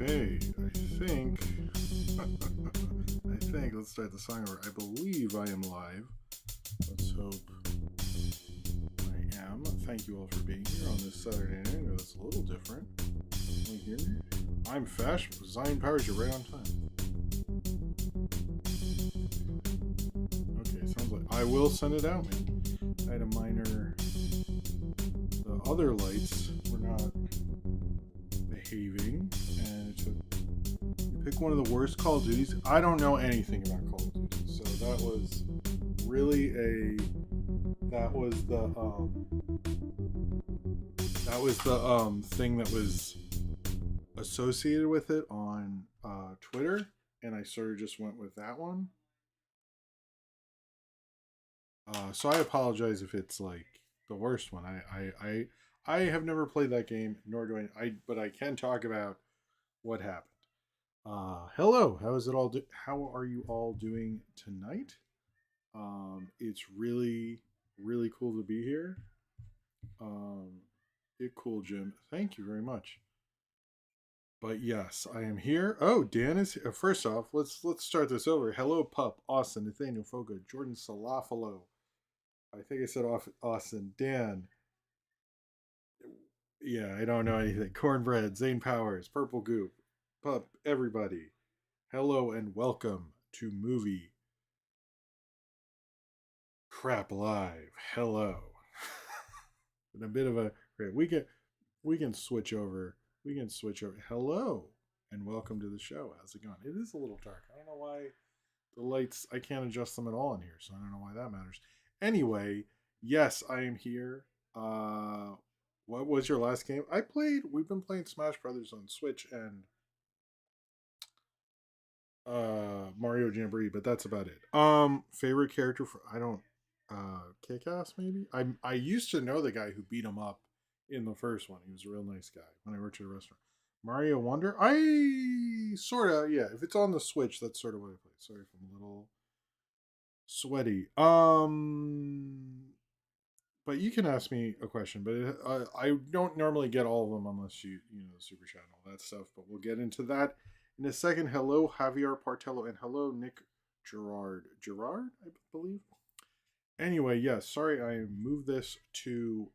Okay, I think. Let's start the song over. I believe I am live. Let's hope I am. Thank you all for being here on this Saturday night. That's a little different. Can you hear me? I'm Fash. Zion Powers, you're right on time. Okay, sounds like I will send it out, man. I had a minor. The other lights were not behaving, and it took. Pick one of the worst Call of Duties. I don't know anything about Call of Duty, so that was really the thing that was associated with it on Twitter, and I sort of just went with that one. So I apologize if it's like the worst one. I have never played that game, nor do I. But I can talk about what happened. Hello. How are you all doing tonight? It's really, really cool to be here. Cool, Jim. Thank you very much. But yes, I am here. Oh, Dan is here. First off, let's start this over. Hello, Pup, Austin, Nathaniel Foga, Jordan Salafalo. I think I said off Austin, Dan. Yeah, I don't know anything. Cornbread, Zane Powers, Purple Goop, Pup, everybody. Hello and welcome to Movie Crap Live. Hello. And a bit of a great. We can switch over. We can switch over. Hello and welcome to the show. How's it going? It is a little dark. I don't know why the lights. I can't adjust them at all in here, so I don't know why that matters. Anyway, yes, I am here. What was your last game? I played. We've been playing Smash Brothers on Switch and Mario Jamboree, but that's about it. Favorite character for I don't Kick-Ass maybe. I used to know the guy who beat him up in the first one. He was a real nice guy when I worked at a restaurant. Mario Wonder. I sort of yeah. If it's on the Switch, that's sort of what I play. Sorry if I'm a little sweaty. But you can ask me a question. But I don't normally get all of them unless you know super chat and all that stuff. But we'll get into that in a second. Hello Javier Partello and hello Nick Gerard. Gerard, I believe. Anyway, yes. Sorry, I moved this to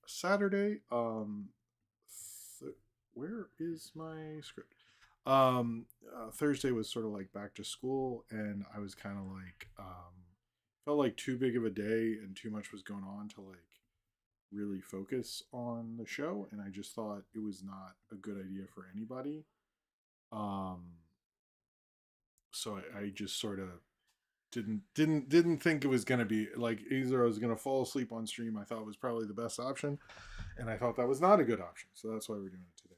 Saturday. Where is my script? Thursday was sort of like back to school, and I was kind of like felt like too big of a day and too much was going on to like really focus on the show, and I just thought it was not a good idea for anybody. Um, so I just sort of didn't think it was gonna be like either I was gonna fall asleep on stream. I thought was probably the best option, and I thought that was not a good option. So that's why we're doing it today.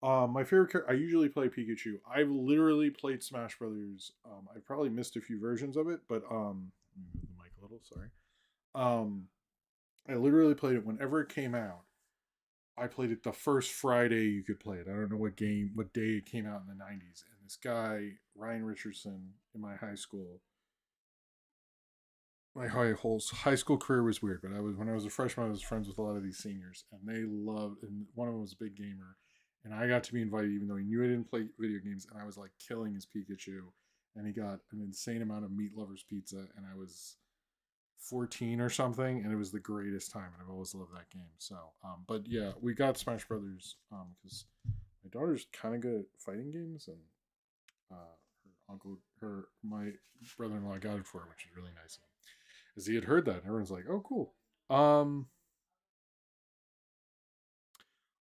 My favorite character. I usually play Pikachu. I've literally played Smash Brothers. I've probably missed a few versions of it, but move the mic a little. Sorry. Um, I literally played it whenever it came out. I played it the first Friday you could play it. I don't know what day it came out in the '90s. And this guy Ryan Richardson in my high school my whole high school career was weird, but I was when I was a freshman, I was friends with a lot of these seniors, and they loved. And one of them was a big gamer, and I got to be invited, even though he knew I didn't play video games, and I was like killing his Pikachu, and he got an insane amount of meat lovers pizza, and I was 14 or something, and it was the greatest time, and I've always loved that game. So, but yeah, we got Smash Brothers because my daughter's kind of good at fighting games, and my brother-in-law got it for her, which is really nice of him. As he had heard that, and everyone's like, "Oh, cool." Um,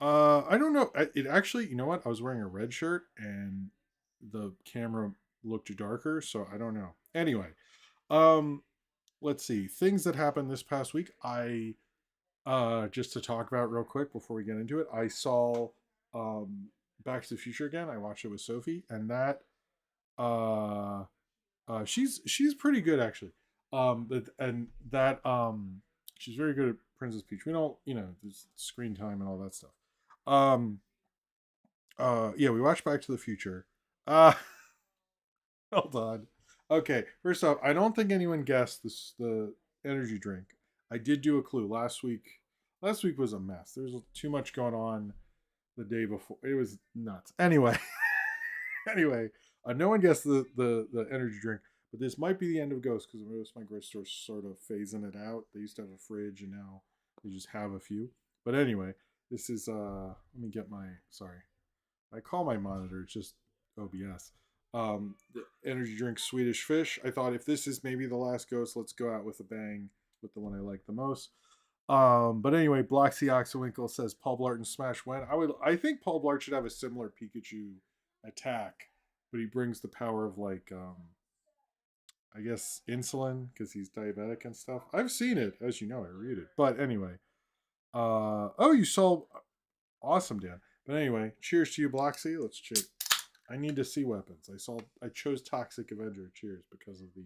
I don't know. It actually, you know what? I was wearing a red shirt, and the camera looked darker, so I don't know. Anyway, um, let's see things that happened this past week. I just to talk about real quick before we get into it. I saw um Back to the Future again. I watched it with Sophie, and that uh she's pretty good actually. But and that she's very good at Princess Peach. We don't, there's screen time and all that stuff. Um, yeah, we watched Back to the Future. Uh, hold on. Okay, first off, I don't think anyone guessed this the energy drink. I did do a clue last week. Last week was a mess. There's too much going on. the day before. It was nuts. Anyway, anyway, no one gets the energy drink, but this might be the end of Ghost because most of my grocery stores sort of phasing it out. They used to have a fridge, and now they just have a few. But anyway, this is let me get my sorry. I call my monitor. It's just OBS. The energy drink Swedish Fish. I thought if this is maybe the last Ghost, let's go out with a bang with the one I like the most. But anyway, Bloxy Oxawinkle says Paul Blart and Smash when I think Paul Blart should have a similar Pikachu attack, but he brings the power of like I guess insulin because he's diabetic and stuff. I've seen it, as you know, I read it. But anyway, oh, you saw awesome, Dan. But anyway, cheers to you, Bloxy. Let's cheer. I need to see weapons. I chose Toxic Avenger. Cheers because of the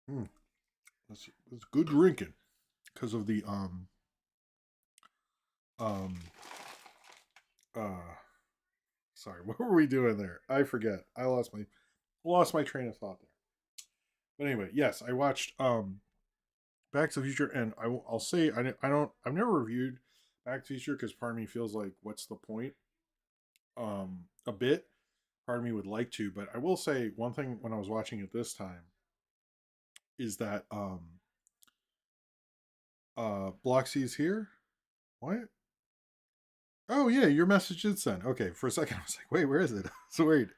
hmm, that's good drinking because of the um uh sorry, what were we doing there? I forget. I lost my train of thought there. But anyway, yes, I watched Back to the Future, and I'll say I've never reviewed Back to the Future because part of me feels like what's the point? A bit. Part of me would like to, but I will say one thing when I was watching it this time is that Bloxy's here. What? Oh yeah, your message did send. Okay, for a second I was like, wait, where is it? So weird.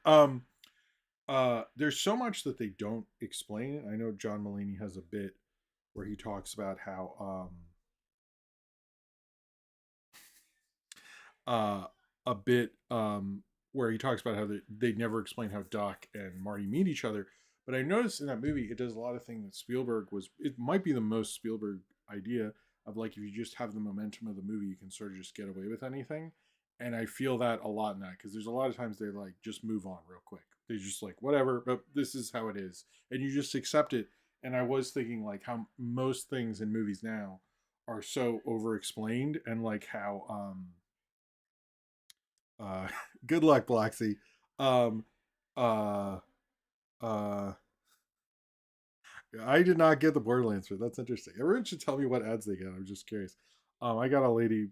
There's so much that they don't explain. I know John Mulaney has a bit where he talks about how a bit where he talks about how they never explain how Doc and Marty meet each other. But I noticed in that movie it does a lot of things that Spielberg was. It might be the most Spielberg idea of like if you just have the momentum of the movie, you can sort of just get away with anything. And I feel that a lot in that because there's a lot of times they like just move on real quick. They just like whatever, but this is how it is, and you just accept it. And I was thinking like how most things in movies now are so over explained and like how good luck, Bloxy. Um, uh, uh, I did not get the Borderlands for. That's interesting. Everyone should tell me what ads they get. I'm just curious. I got a lady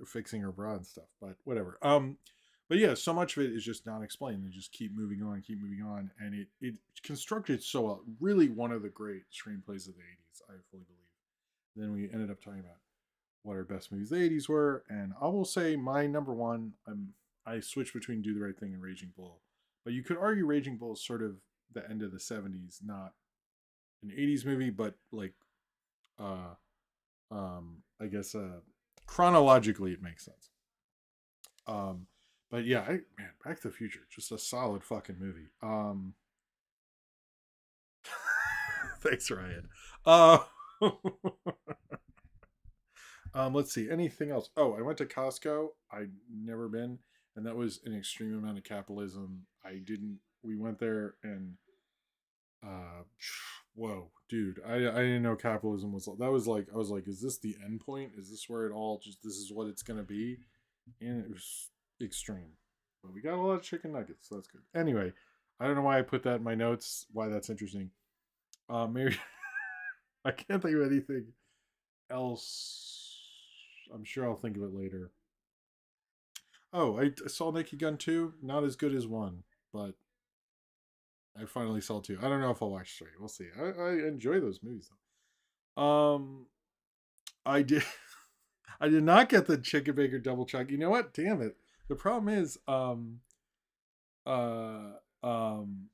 fixing her bra and stuff, but whatever. But yeah, so much of it is just not explained. They just keep moving on, and it constructed so well. Really, one of the great screenplays of the '80s, I fully believe. Then we ended up talking about what our best movies of the '80s were, and I will say my number one. I switched between Do the Right Thing and Raging Bull, but you could argue Raging Bull is sort of the end of the '70s, not an '80s movie, but like uh I guess chronologically it makes sense. Um but yeah, man, Back to the Future, just a solid fucking movie. Thanks, Ryan. Uh let's see. Anything else? Oh, I went to Costco. I'd never been, and that was an extreme amount of capitalism. I didn't. We went there, and uh, whoa, dude, I didn't know capitalism was. That was like I was like, is this the end point? Is this where it all just this is what it's gonna be? And it was extreme. But we got a lot of chicken nuggets, so that's good. Anyway, I don't know why I put that in my notes. Why that's interesting. Maybe I can't think of anything else. I'm sure I'll think of it later. Oh, I saw Naked Gun 2. Not as good as 1, but I finally saw 2. I don't know if I'll watch 3. We'll see. I enjoy those movies, though. I did. I did not get the chicken bacon double chuck. You know what? Damn it. The problem is, uh, um,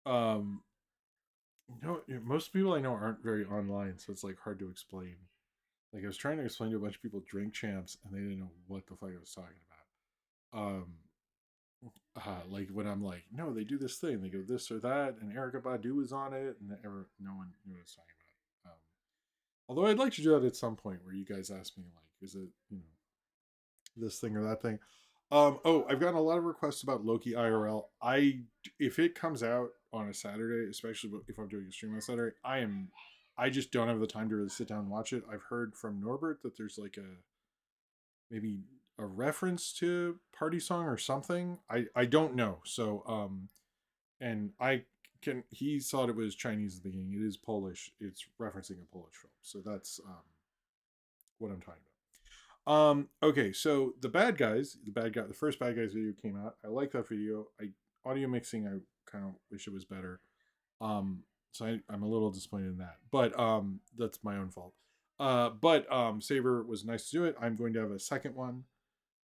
um, no, most people I know aren't very online, so it's like hard to explain. Like I was trying to explain to a bunch of people Drink Champs, and they didn't know what the fuck I was talking about. Like when I'm like, no, they do this thing, they go this or that, and Erica Badu is on it, and no one knew what I was talking about. Although I'd like to do that at some point, where you guys ask me like, is it this thing or that thing? Oh, I've gotten a lot of requests about Loki IRL. If it comes out on a Saturday, especially if I'm doing a stream on Saturday, I just don't have the time to really sit down and watch it. I've heard from Norbert that there's like a maybe a reference to Party Song or something. I don't know. So and I can he thought it was Chinese at the beginning. It is Polish. It's referencing a Polish film. So that's what I'm talking about. Okay, so the first bad guys video came out. I like that video. I audio mixing, I kind of wish it was better. So I'm a little disappointed in that, but that's my own fault. But Saber was nice to do it. I'm going to have a second one.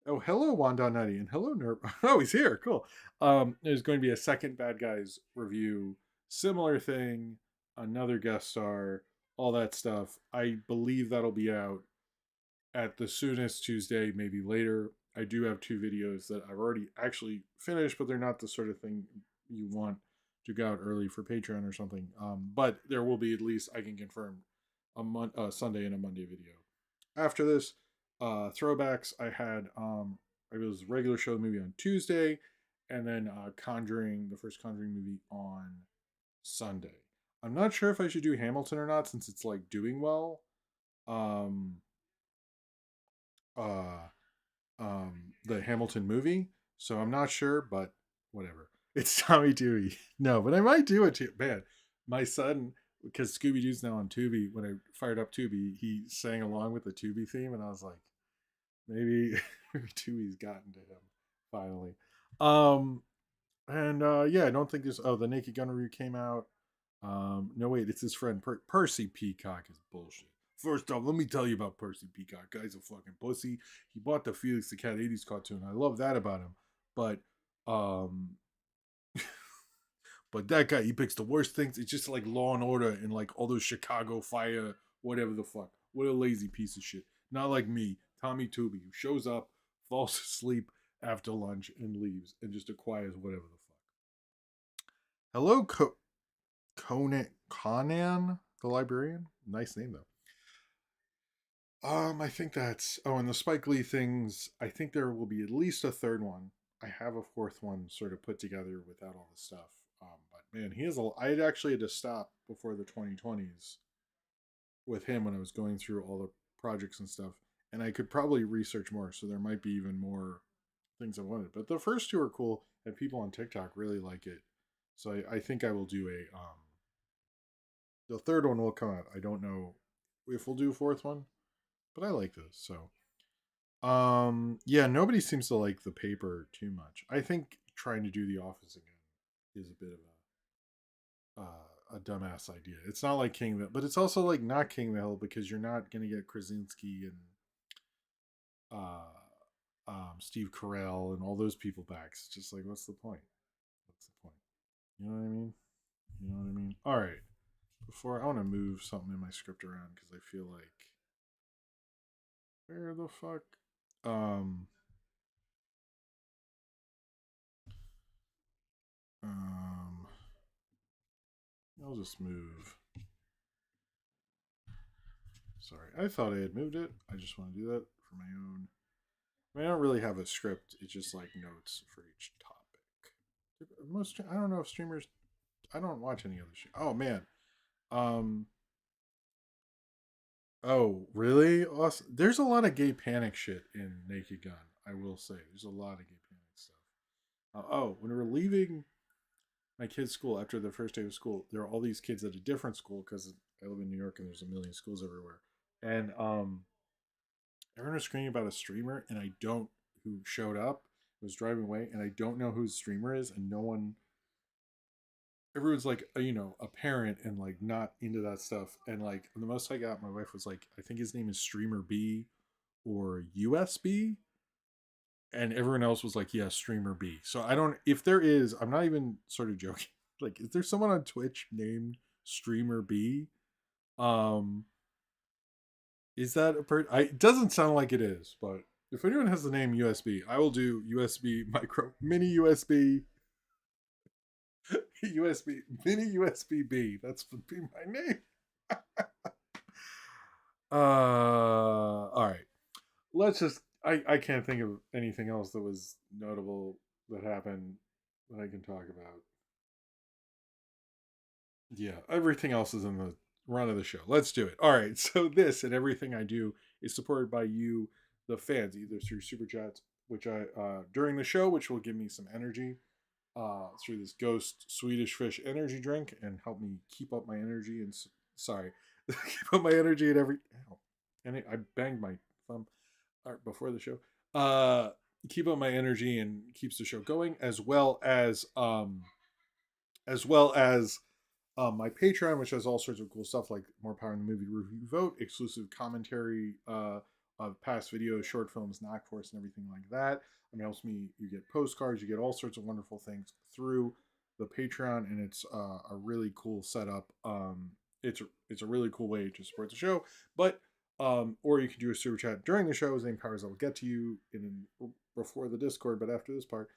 Oh, hello, Wanda Nutty, and hello, Nerp. Oh, he's here. Cool. There's going to be a second Bad Guys review. Similar thing, another guest star, all that stuff. I believe that'll be out at the soonest Tuesday, maybe later. I do have two videos that I've already actually finished, but they're not the sort of thing you want to go out early for Patreon or something. But there will be, at least I can confirm, a Sunday and a Monday video. After this, throwbacks, I had it was regular show movie on Tuesday, and then Conjuring, the first Conjuring movie on Sunday. I'm not sure if I should do Hamilton or not, since it's like doing well. Um, uh, the Hamilton movie, so I'm not sure, but whatever. It's Tommy Dewey. No, but I might do it too. Man, my son, because Scooby Doo's now on Tubi. When I fired up Tubi, he sang along with the Tubi theme, and I was like, maybe maybe Tubi's gotten to him finally. Um, and yeah, I don't think there's. Oh, the Naked Gun review came out. No, wait, it's his friend Percy Peacock is bullshit. First off, let me tell you about Percy Peacock. Guy's a fucking pussy. He bought the Felix the Cat 80s cartoon. I love that about him. But um but that guy, he picks the worst things. It's just like Law and Order and like all those Chicago Fire, whatever the fuck. What a lazy piece of shit. Not like me, Tommy Tooby, who shows up, falls asleep after lunch, and leaves, and just acquires whatever the fuck. Hello, Conan the Librarian. Nice name though. I think that's. Oh, and the Spike Lee things. I think there will be at least a third one. I have a fourth one sort of put together without all the stuff. But man, he has a. I had actually had to stop before the 2020s with him when I was going through all the projects and stuff, and I could probably research more. So there might be even more things I wanted. But the first two are cool, and people on TikTok really like it. So I think I will do a. The third one will come out. I don't know if we'll do a fourth one, but I like this. So yeah, nobody seems to like the paper too much. I think trying to do The Office again is a bit of a dumbass idea. It's not like King of the, but it's also like not King of the Hill, because you're not going to get Krasinski and Steve Carell and all those people back. It's just like, what's the point? What's the point? You know what I mean? You know what I mean? All right. Before, I want to move something in my script around because I feel like, where the fuck? Um, I'll just move. Sorry, I thought I had moved it. I just want to do that for my own. I mean, I don't really have a script. It's just like notes for each topic. Most, I don't know if streamers. I don't watch any other shit. Oh man. Um. Oh really? Awesome. There's a lot of gay panic shit in Naked Gun. I will say, there's a lot of gay panic stuff. Oh, when we were leaving my kids' school after the first day of school, there are all these kids at a different school because I live in New York and there's a million schools everywhere. And everyone was screaming about a streamer, and I don't who showed up was driving away, and I don't know who the streamer is, and no one. Everyone's like, a parent and like not into that stuff, and like the most I got, my wife was like, I think his name is Streamer B, or USB, and everyone else was like, yeah, Streamer B. So I don't. If there is, I'm not even sort of joking. Like, is there someone on Twitch named Streamer B? Um, is that a it doesn't sound like it is, but if anyone has the name USB, I will do USB micro mini USB USB mini USB B. That's would be my name. All right. Let's just. I can't think of anything else that was notable that happened that I can talk about. Yeah, everything else is in the run of the show. Let's do it. All right. So this and everything I do is supported by you, the fans, either through super chats, which I during the show, which will give me some energy, through this ghost Swedish fish energy drink and help me keep up my energy and sorry, keep up my energy at every. Ow, and I banged my thumb before the show. Uh, keep up my energy and keeps the show going, as well as my Patreon, which has all sorts of cool stuff like more power in the movie review vote, exclusive commentary of past videos, short films, knock force, and everything like that. I mean, it helps me. You get postcards, you get all sorts of wonderful things through the Patreon, and it's a really cool setup. It's a really cool way to support the show, but or you can do a super chat during the show. Zane Powers, I will get to you in before the Discord, but after this part,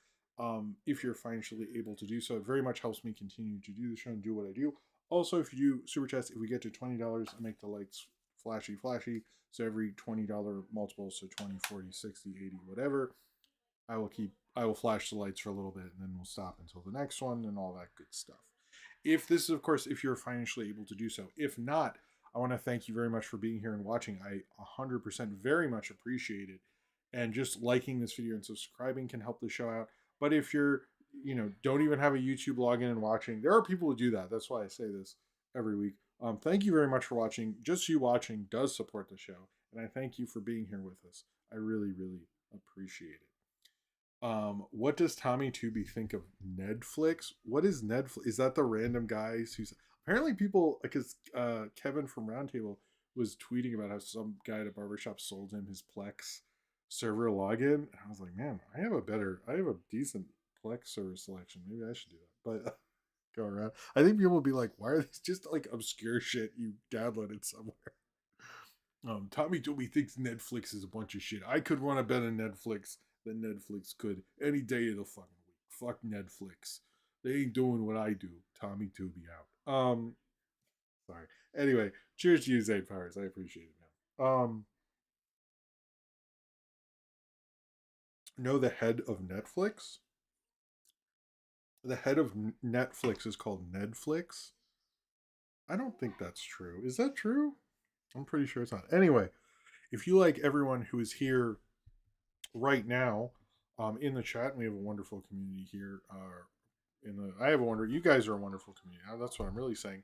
if you're financially able to do so. It very much helps me continue to do the show and do what I do. Also, if you do super chats, if we get to $20, I make the lights flashy, flashy. So every $20 multiple, so 20, 40, 60, 80, whatever, I will flash the lights for a little bit and then we'll stop until the next one and all that good stuff. If this is, of course, if you're financially able to do so. If not, I want to thank you very much for being here and watching. I 100% very much appreciate it. And just liking this video and subscribing can help the show out. But if you're, don't even have a YouTube login and watching, there are people who do that. That's why I say this every week. Thank you very much for watching. Just you watching does support the show. And I thank you for being here with us. I really, really appreciate it. What does Tommy Tooby think of Netflix? What is Netflix? Is that the random guys who's apparently people because Kevin from Roundtable was tweeting about how some guy at a barbershop sold him his Plex server login. And I was like, man, I have a decent Plex server selection. Maybe I should do that. But go around. I think people will be like, why are these just like obscure shit you downloaded somewhere? Tommy Tooby thinks Netflix is a bunch of shit. I could run a better Netflix than Netflix could any day of the fucking week. Fuck Netflix. They ain't doing what I do. Tommy Tooby out. Sorry. Anyway, cheers to you, Zay Powers. I appreciate it, man. Know the head of Netflix? The head of Netflix is called Nedflix. I don't think that's true. Is that true? I'm pretty sure it's not. Anyway, if you like everyone who is here right now in the chat, we have a wonderful community here. I have a wonder. You guys are a wonderful community. That's what I'm really saying.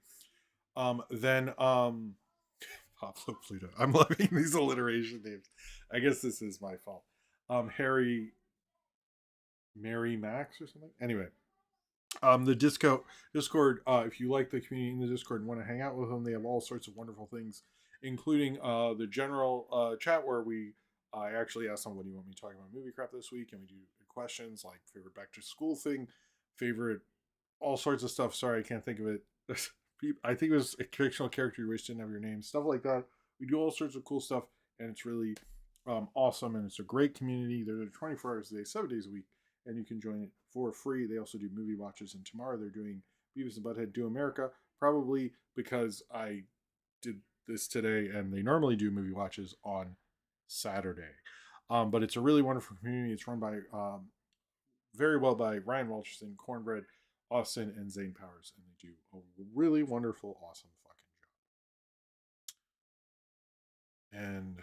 Then Pablo Pluto. I'm loving these alliteration names. I guess this is my fault. Harry, Mary Max or something. Anyway, the Discord. If you like the community in the Discord and want to hang out with them, they have all sorts of wonderful things, including the general chat where I actually asked them, what do you want me to talk about movie crap this week? And we do questions like favorite back to school thing, favorite, all sorts of stuff. Sorry, I can't think of it. I think it was a fictional character you wish didn't have your name, stuff like that. We do all sorts of cool stuff, and it's really awesome. And it's a great community. They're there 24 hours a day, 7 days a week, and you can join it for free. They also do movie watches, and tomorrow they're doing Beavis and Butthead Do America, probably because I did this today, and they normally do movie watches on Saturday. But it's a really wonderful community. It's run by very well by Ryan Welcherson, Cornbread, Austin, and Zane Powers, and they do a really wonderful, awesome fucking job. And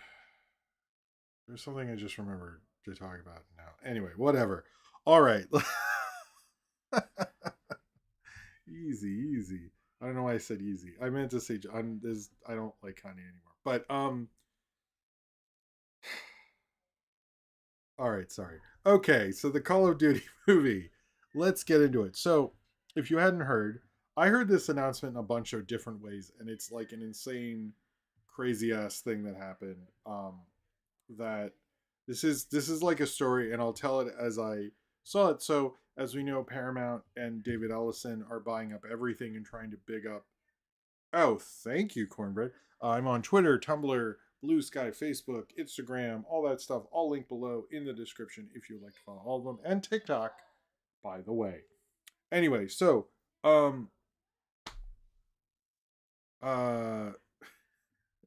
there's something I just remembered to talk about now. Anyway, whatever. All right. Easy, easy. I don't know why I said easy. I meant to say I don't like Kanye anymore. But all right, sorry. Okay, so the Call of Duty movie. Let's get into it. So, if you hadn't heard, I heard this announcement in a bunch of different ways, and it's like an insane, crazy ass thing that happened. That this is like a story, and I'll tell it as I saw it. So, as we know, Paramount and David Ellison are buying up everything and trying to big up. Oh, thank you, Cornbread. I'm on Twitter, Tumblr, Blue Sky, Facebook, Instagram, all that stuff, all linked below in the description if you'd like to follow all of them, and TikTok, by the way. Anyway, so uh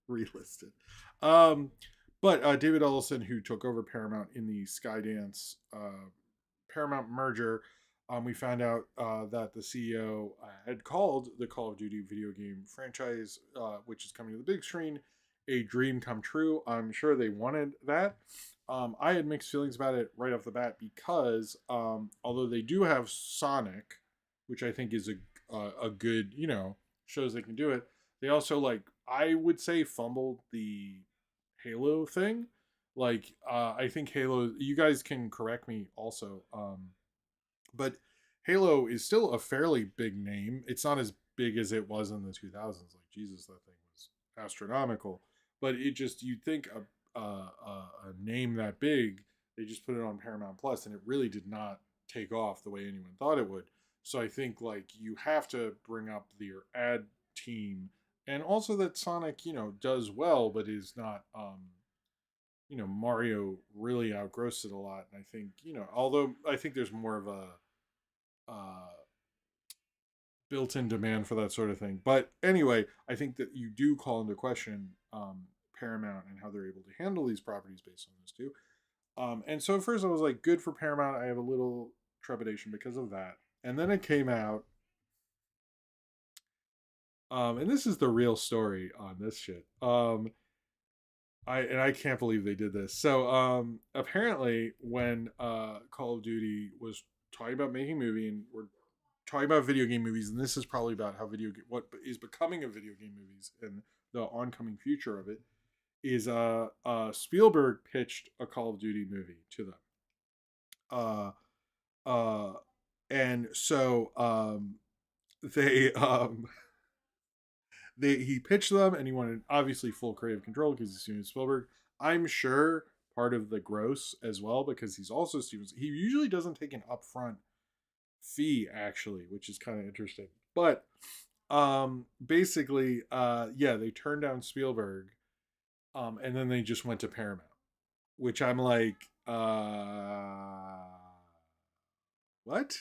relisted. But David Ellison, who took over Paramount in the Skydance Paramount merger, we found out that the CEO had called the Call of Duty video game franchise, which is coming to the big screen, a dream come true. I'm sure they wanted that. I had mixed feelings about it right off the bat because although they do have Sonic, which I think is a good, shows they can do it. They also, like, I would say, fumbled the Halo thing. Like, I think Halo. You guys can correct me also. But Halo is still a fairly big name. It's not as big as it was in the 2000s. Like, Jesus, that thing was astronomical. But it just, you'd think a name that big, they just put it on Paramount Plus, and it really did not take off the way anyone thought it would. So I think, like, you have to bring up your ad team, and also that Sonic, does well, but is not Mario really outgrossed it a lot. And I think, although I think there's more of a uh, built-in demand for that sort of thing. But anyway, I think that you do call into question Paramount and how they're able to handle these properties based on this too. And so at first I was like, good for Paramount. I have a little trepidation because of that. And then it came out, and this is the real story on this shit. I can't believe they did this. So apparently when Call of Duty was talking about making a movie, and we're talking about video game movies, and this is probably about how what is becoming of video game movies and the oncoming future of it, is Spielberg pitched a Call of Duty movie to them. Uh uh and so they he pitched them, and he wanted obviously full creative control because he's Steven Spielberg. I'm sure part of the gross as well, because he's also Steven. He usually doesn't take an upfront fee actually, which is kind of interesting. But basically, yeah, they turned down Spielberg, and then they just went to Paramount, which I'm like, what?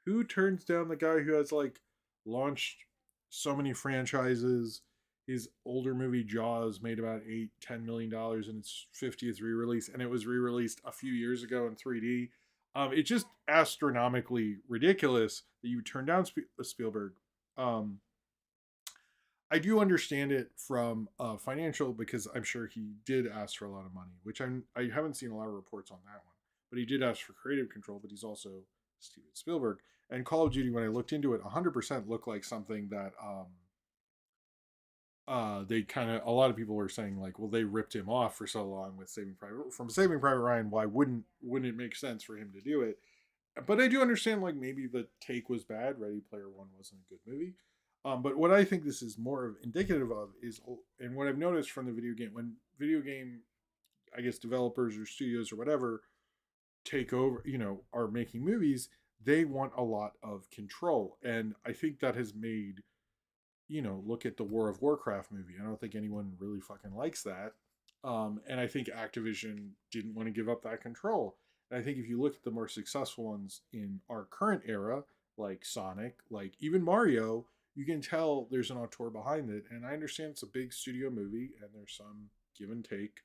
Who turns down the guy who has, like, launched so many franchises? His older movie Jaws made about $8-10 million in its 50th re-release, and it was re-released a few years ago in 3D. It's just astronomically ridiculous that you turn down Spielberg. Um, I do understand it from financial, because I'm sure he did ask for a lot of money, which I haven't seen a lot of reports on that one. But he did ask for creative control, but he's also Steven Spielberg. And Call of Duty, when I looked into it, 100% looked like something that they kind of, a lot of people were saying, like, well, they ripped him off for so long with Saving Private Ryan. Why wouldn't it make sense for him to do it? But I do understand, like, maybe the take was bad. Ready Player One wasn't a good movie. But what I think this is more of indicative of is, and what I've noticed from the video game, when video game, I guess, developers or studios or whatever take over, are making movies, they want a lot of control. And I think that has made, look at the War of Warcraft movie. I don't think anyone really fucking likes that. And I think Activision didn't want to give up that control. And I think if you look at the more successful ones in our current era, like Sonic, like even Mario, you can tell there's an auteur behind it. And I understand it's a big studio movie, and there's some give and take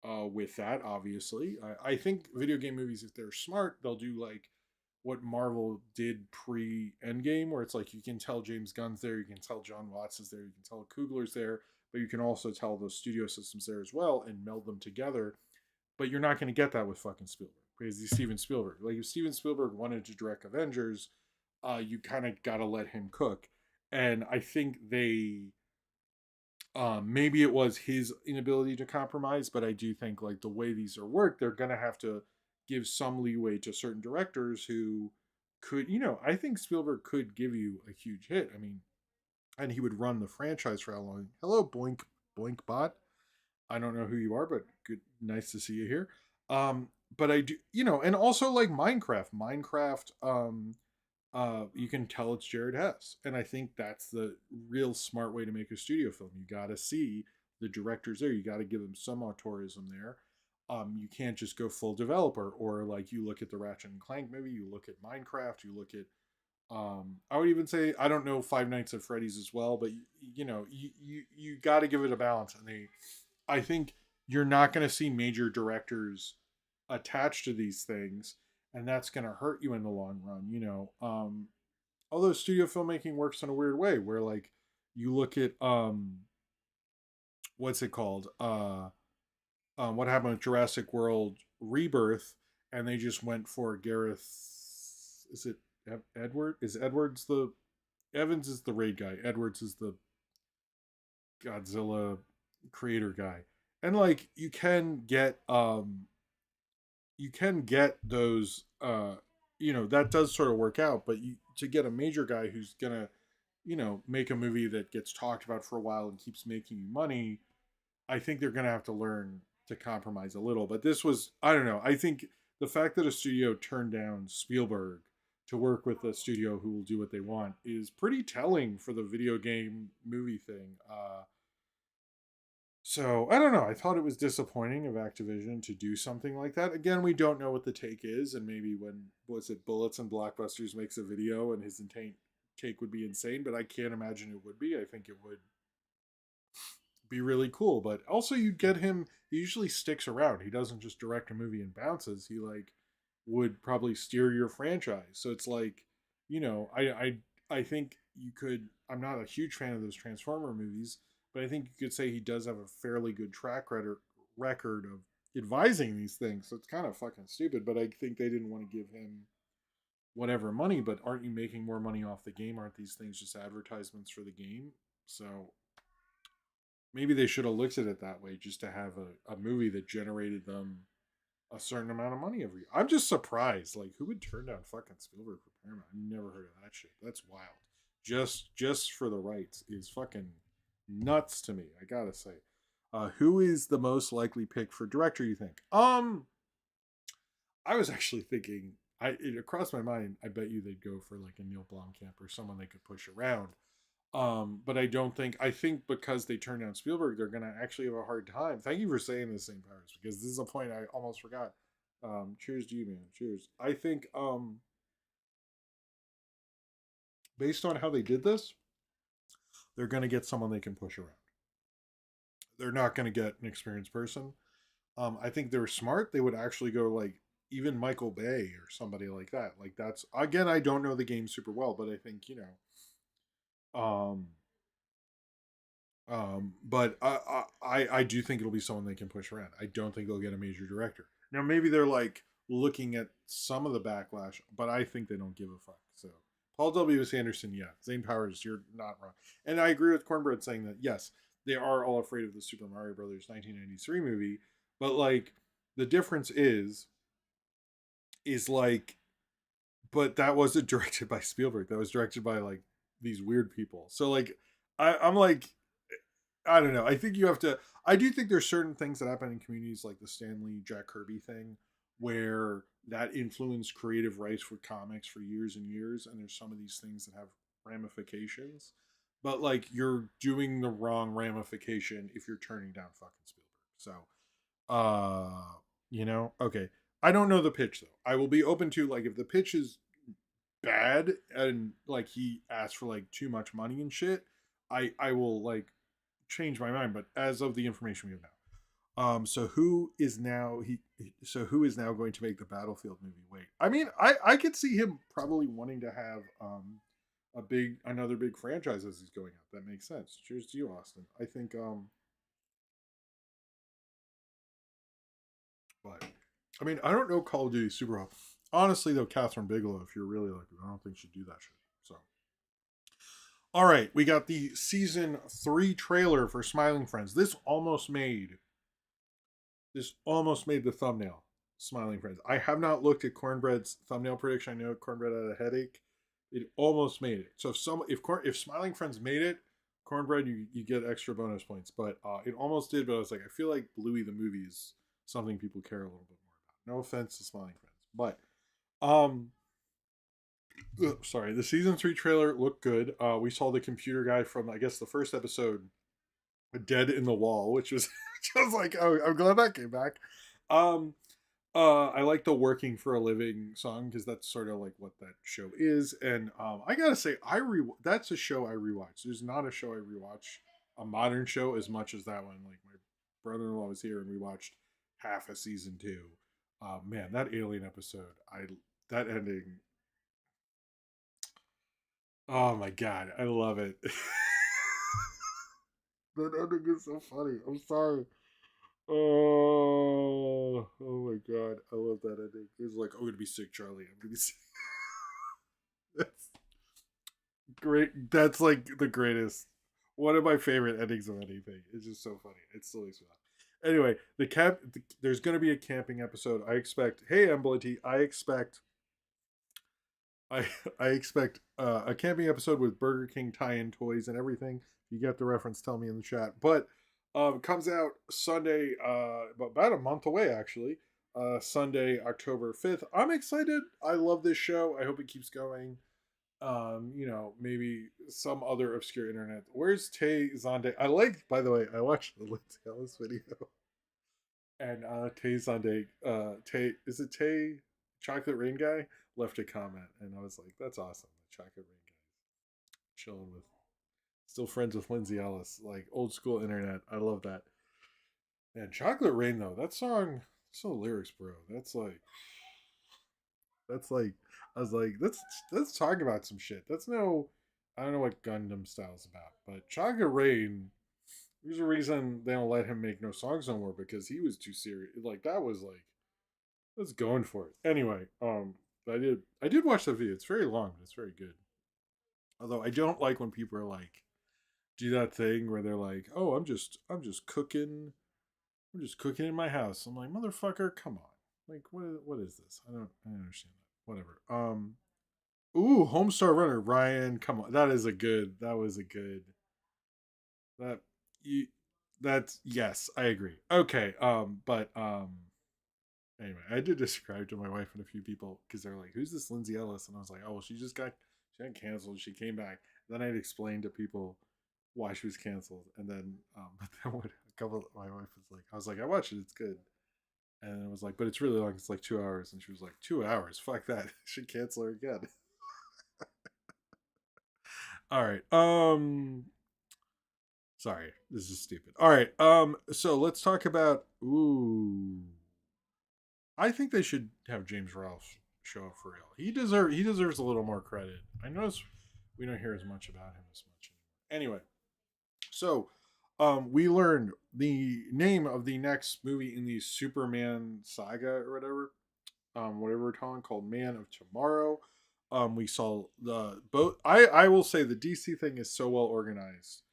with that, obviously. I think video game movies, if they're smart, they'll do like what Marvel did pre Endgame, where it's like you can tell James Gunn's there, you can tell John Watts is there, you can tell Coogler's there, but you can also tell those studio systems there as well and meld them together. But you're not going to get that with fucking Spielberg, because he's Steven Spielberg. Like, if Steven Spielberg wanted to direct Avengers, you kind of got to let him cook. And I think maybe it was his inability to compromise, but I do think, like, the way these are worked, they're gonna have to give some leeway to certain directors who could, I think Spielberg could give you a huge hit. I mean, and he would run the franchise for how long? Hello, Boink Boink Bot. I don't know who you are, but good, nice to see you here. But I do, and also like Minecraft. You can tell it's Jared Hess. And I think that's the real smart way to make a studio film. You got to see the directors there. You got to give them some auteurism there. You can't just go full developer, or like you look at the Ratchet and Clank movie, you look at Minecraft, you look at I would even say, I don't know, Five Nights at Freddy's as well, but you got to give it a balance. And I think you're not going to see major directors attached to these things, and that's going to hurt you in the long run. Although studio filmmaking works in a weird way, where, like, you look at what's it called? What happened with Jurassic World Rebirth, and they just went for Gareth. Is it Edward? Is Edwards the Evans is the raid guy. Edwards is the Godzilla creator guy. And like you can get those that does sort of work out, but you to get a major guy who's gonna, make a movie that gets talked about for a while and keeps making you money, I think they're gonna have to learn to compromise a little. But this was, I don't know. I think the fact that a studio turned down Spielberg to work with a studio who will do what they want is pretty telling for the video game movie thing. So I don't know. I thought it was disappointing of Activision to do something like that. Again, we don't know what the take is, and maybe when was it Bullets and Blockbusters makes a video and his intent take would be insane, but I can't imagine it would be. I think it would be really cool. But also, you get him. He usually sticks around. He doesn't just direct a movie and bounces. He like would probably steer your franchise. So it's like, I think you could. I'm not a huge fan of those Transformer movies, but I think you could say he does have a fairly good record of advising these things. So it's kind of fucking stupid. But I think they didn't want to give him whatever money. But aren't you making more money off the game? Aren't these things just advertisements for the game? So maybe they should have looked at it that way, just to have a movie that generated them a certain amount of money every year. I'm just surprised. Like, who would turn down fucking Spielberg for Paramount? I've never heard of that shit. That's wild. Just for the rights is fucking nuts to me. I gotta say. Who is the most likely pick for director? You think? I was actually thinking. It crossed my mind. I bet you they'd go for like a Neil Blomkamp or someone they could push around. But I don't think. I think because they turned down Spielberg, they're gonna actually have a hard time. Thank you for saying the same powers, because this is a point I almost forgot. Cheers to you, man. Cheers. I think based on how they did this, they're gonna get someone they can push around. They're not gonna get an experienced person. I think they're smart. They would actually go like even Michael Bay or somebody like that. Like that's again, I don't know the game super well, but I think but I do think it'll be someone they can push around. I don't think they'll get a major director. Now maybe they're like looking at some of the backlash, but I think they don't give a fuck. So Paul W. S. Anderson, yeah, Zane Powers, you're not wrong, and I agree with Cornbread saying that yes, they are all afraid of the Super Mario Brothers 1993 movie, but like the difference is like, but that wasn't directed by Spielberg. That was directed by like these weird people. So like I'm like I don't know. I think you have to. I do think there's certain things that happen in communities like the Stanley Jack Kirby thing, where that influenced creative rights for comics for years and years, and there's some of these things that have ramifications. But like you're doing the wrong ramification if you're turning down fucking Spielberg. So, okay. I don't know the pitch though. I will be open to like if the pitch is bad and like he asked for like too much money and shit. I will like change my mind, but as of the information we have now, so who is now going to make the Battlefield movie? Wait, I mean, I could see him probably wanting to have another big franchise as he's going out. That makes sense. Cheers to you, Austin. I think but I mean, I don't know Call of Duty super well. Honestly, though, Catherine Bigelow, if you're really lucky, I don't think she'd do that shit. So all right, we got the season 3 trailer for Smiling Friends. This almost made the thumbnail. Smiling Friends. I have not looked at Cornbread's thumbnail prediction. I know Cornbread had a headache. It almost made it. So if Smiling Friends made it, Cornbread, you get extra bonus points. But it almost did. But I was like, I feel like Bluey the movie is something people care a little bit more about. No offense to Smiling Friends, but um, sorry. The season 3 trailer looked good. We saw the computer guy from I guess the first episode, Dead in the Wall, which was just like, oh, I'm glad that came back. Um, I like the "Working for a Living" song because that's sort of like what that show is, and I gotta say, that's a show I rewatch. There's not a show I rewatch, a modern show, as much as that one. Like my brother-in-law was here and we watched half a season 2. Man, that alien episode, that ending. Oh my god, I love it. That ending is so funny. I'm sorry. Oh my god, I love that ending. He's like, I'm gonna be sick, Charlie. I'm gonna be sick. That's great. That's like the greatest. One of my favorite endings of anything. It's just so funny. It still makes me laugh. Anyway, there's gonna be a camping episode. I expect. Hey, Embly, I I expect a camping episode with Burger King tie-in toys and everything. If you get the reference, tell me in the chat. But comes out Sunday, about a month away actually. Sunday, October 5th. I'm excited. I love this show. I hope it keeps going. Maybe some other obscure internet. Where's Tay Zonde? I like, by the way, I watched the Lindsay Ellis video, and Tay Zonde, Tay, is it Tay Chocolate Rain Guy? Left a comment, and I was like, that's awesome. The Chocolate Rain Guy chilling with, still friends with Lindsay Ellis, like old school internet. I love that. And Chocolate Rain though, that song, so lyrics, bro. That's like I was like, let's talk about some shit. That's no, I don't know what Gundam Style's about, but Chocolate Rain. There's a reason they don't let him make no songs no more because he was too serious. Like that was like, let's going for it. Anyway, I did watch that video. It's very long, but it's very good. Although I don't like when people are like do that thing where they're like, "Oh, I'm just cooking. I'm just cooking in my house." I'm like, "Motherfucker, come on. Like what is this? I don't understand that. Whatever." Ooh, Homestar Runner, Ryan, come on. That was a good that you that's yes, I agree. Okay, but anyway, I did describe to my wife and a few people because they're like, "Who's this Lindsay Ellis?" And I was like, "Oh, well, she got canceled. She came back." Then I'd explain to people why she was canceled, and then but then when a couple, my wife was like, I was like, "I watched it. It's good." And it was like, "But it's really long. It's like 2 hours." And she was like, "2 hours? Fuck that. Should cancel her again." All right. Sorry, this is stupid. All right. So let's talk about. Ooh, I think they should have James Ralph show up for real. He deserves a little more credit. I notice we don't hear as much about him as much anymore. Anyway, so we learned the name of the next movie in the Superman saga or whatever we're calling, called Man of Tomorrow. We saw the both. I will say the DC thing is so well organized.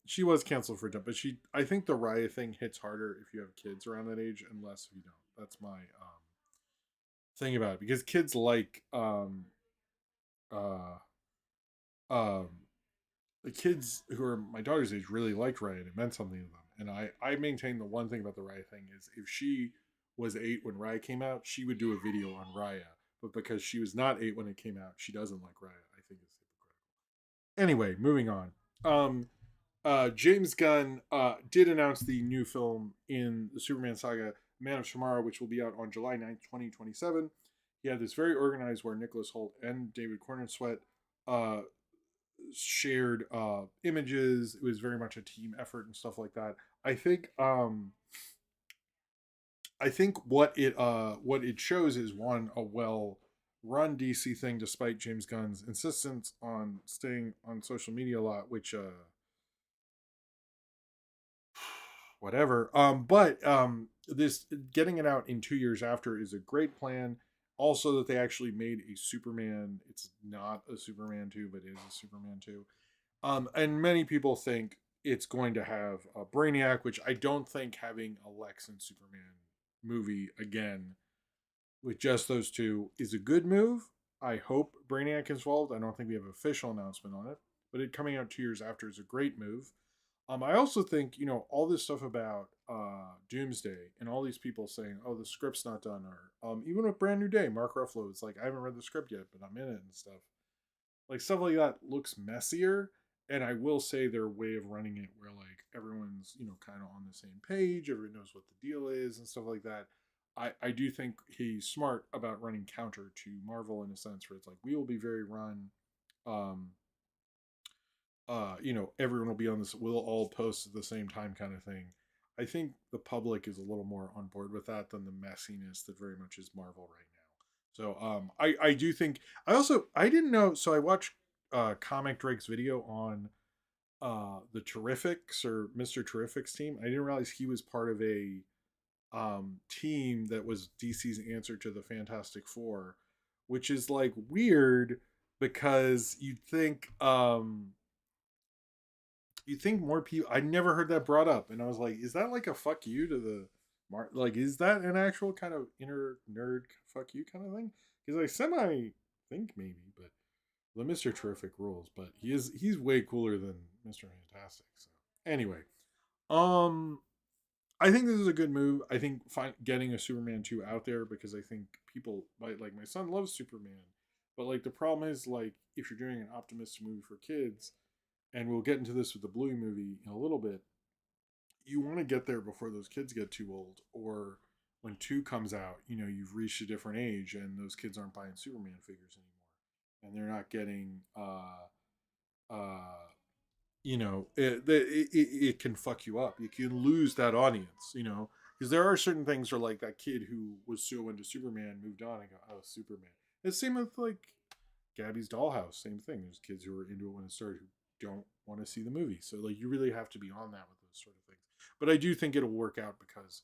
She was canceled for dump, but I think the Raya thing hits harder if you have kids around that age and less if you don't. That's my thing about it because kids like uh um the kids who are my daughter's age really liked Raya and it meant something to them. And I maintain the one thing about the Raya thing is if she was 8 when Raya came out, she would do a video on Raya. But because she was not 8 when it came out, she doesn't like Raya. I think it's hypocritical. Anyway, moving on. James Gunn did announce the new film in the Superman saga, Man of Tomorrow, which will be out on July 9th, 2027. He had this very organized where Nicholas Holt and David Corner Sweat uh, shared images. It was very much a team effort and stuff like that. I think I think what it shows is one, a well run DC thing despite James Gunn's insistence on staying on social media a lot, which whatever. But this getting it out in 2 years after is a great plan. Also, that they actually made a Superman. It's not a Superman 2, but is a Superman 2. And many people think it's going to have a Brainiac, which I don't think having a Lex and Superman movie again with just those two is a good move. I hope Brainiac is involved. I don't think we have an official announcement on it, but it coming out 2 years after is a great move. I also think all this stuff about Doomsday and all these people saying, "Oh, the script's not done," or even with Brand New Day, Mark Ruffalo is like, "I haven't read the script yet, but I'm in it," and stuff. Like stuff like that looks messier, and I will say their way of running it, where like everyone's kind of on the same page, everyone knows what the deal is, and stuff like that. I do think he's smart about running counter to Marvel in a sense where it's like we will be very run um everyone will be on this, we'll all post at the same time kind of thing. I think the public is a little more on board with that than the messiness that very much is Marvel right now. So I do think I didn't know, so I watched Comic Drake's video on the Terrifics or Mr. Terrific's team. I didn't realize he was part of a team that was DC's answer to the Fantastic Four, which is like weird because you'd think more people. I never heard that brought up, and I was like, is that like a fuck you to the like? Is that an actual kind of inner nerd fuck you kind of thing? Because I semi think maybe, but the Mister Terrific rules. But he's way cooler than Mister Fantastic. So anyway, um, I think this is a good move. I think getting a Superman 2 out there because I think people like my son loves Superman, but like the problem is like if you're doing an optimistic movie for kids, and we'll get into this with the Bluey movie in a little bit, you want to get there before those kids get too old, or when 2 comes out, you've reached a different age and those kids aren't buying Superman figures anymore, and they're not getting uh it can fuck you up. You can lose that audience, because there are certain things where like that kid who was so into Superman moved on and go, oh, Superman. It's same with like Gabby's Dollhouse, same thing. There's kids who were into it when it started who don't want to see the movie. So like you really have to be on that with those sort of things. But I do think it'll work out because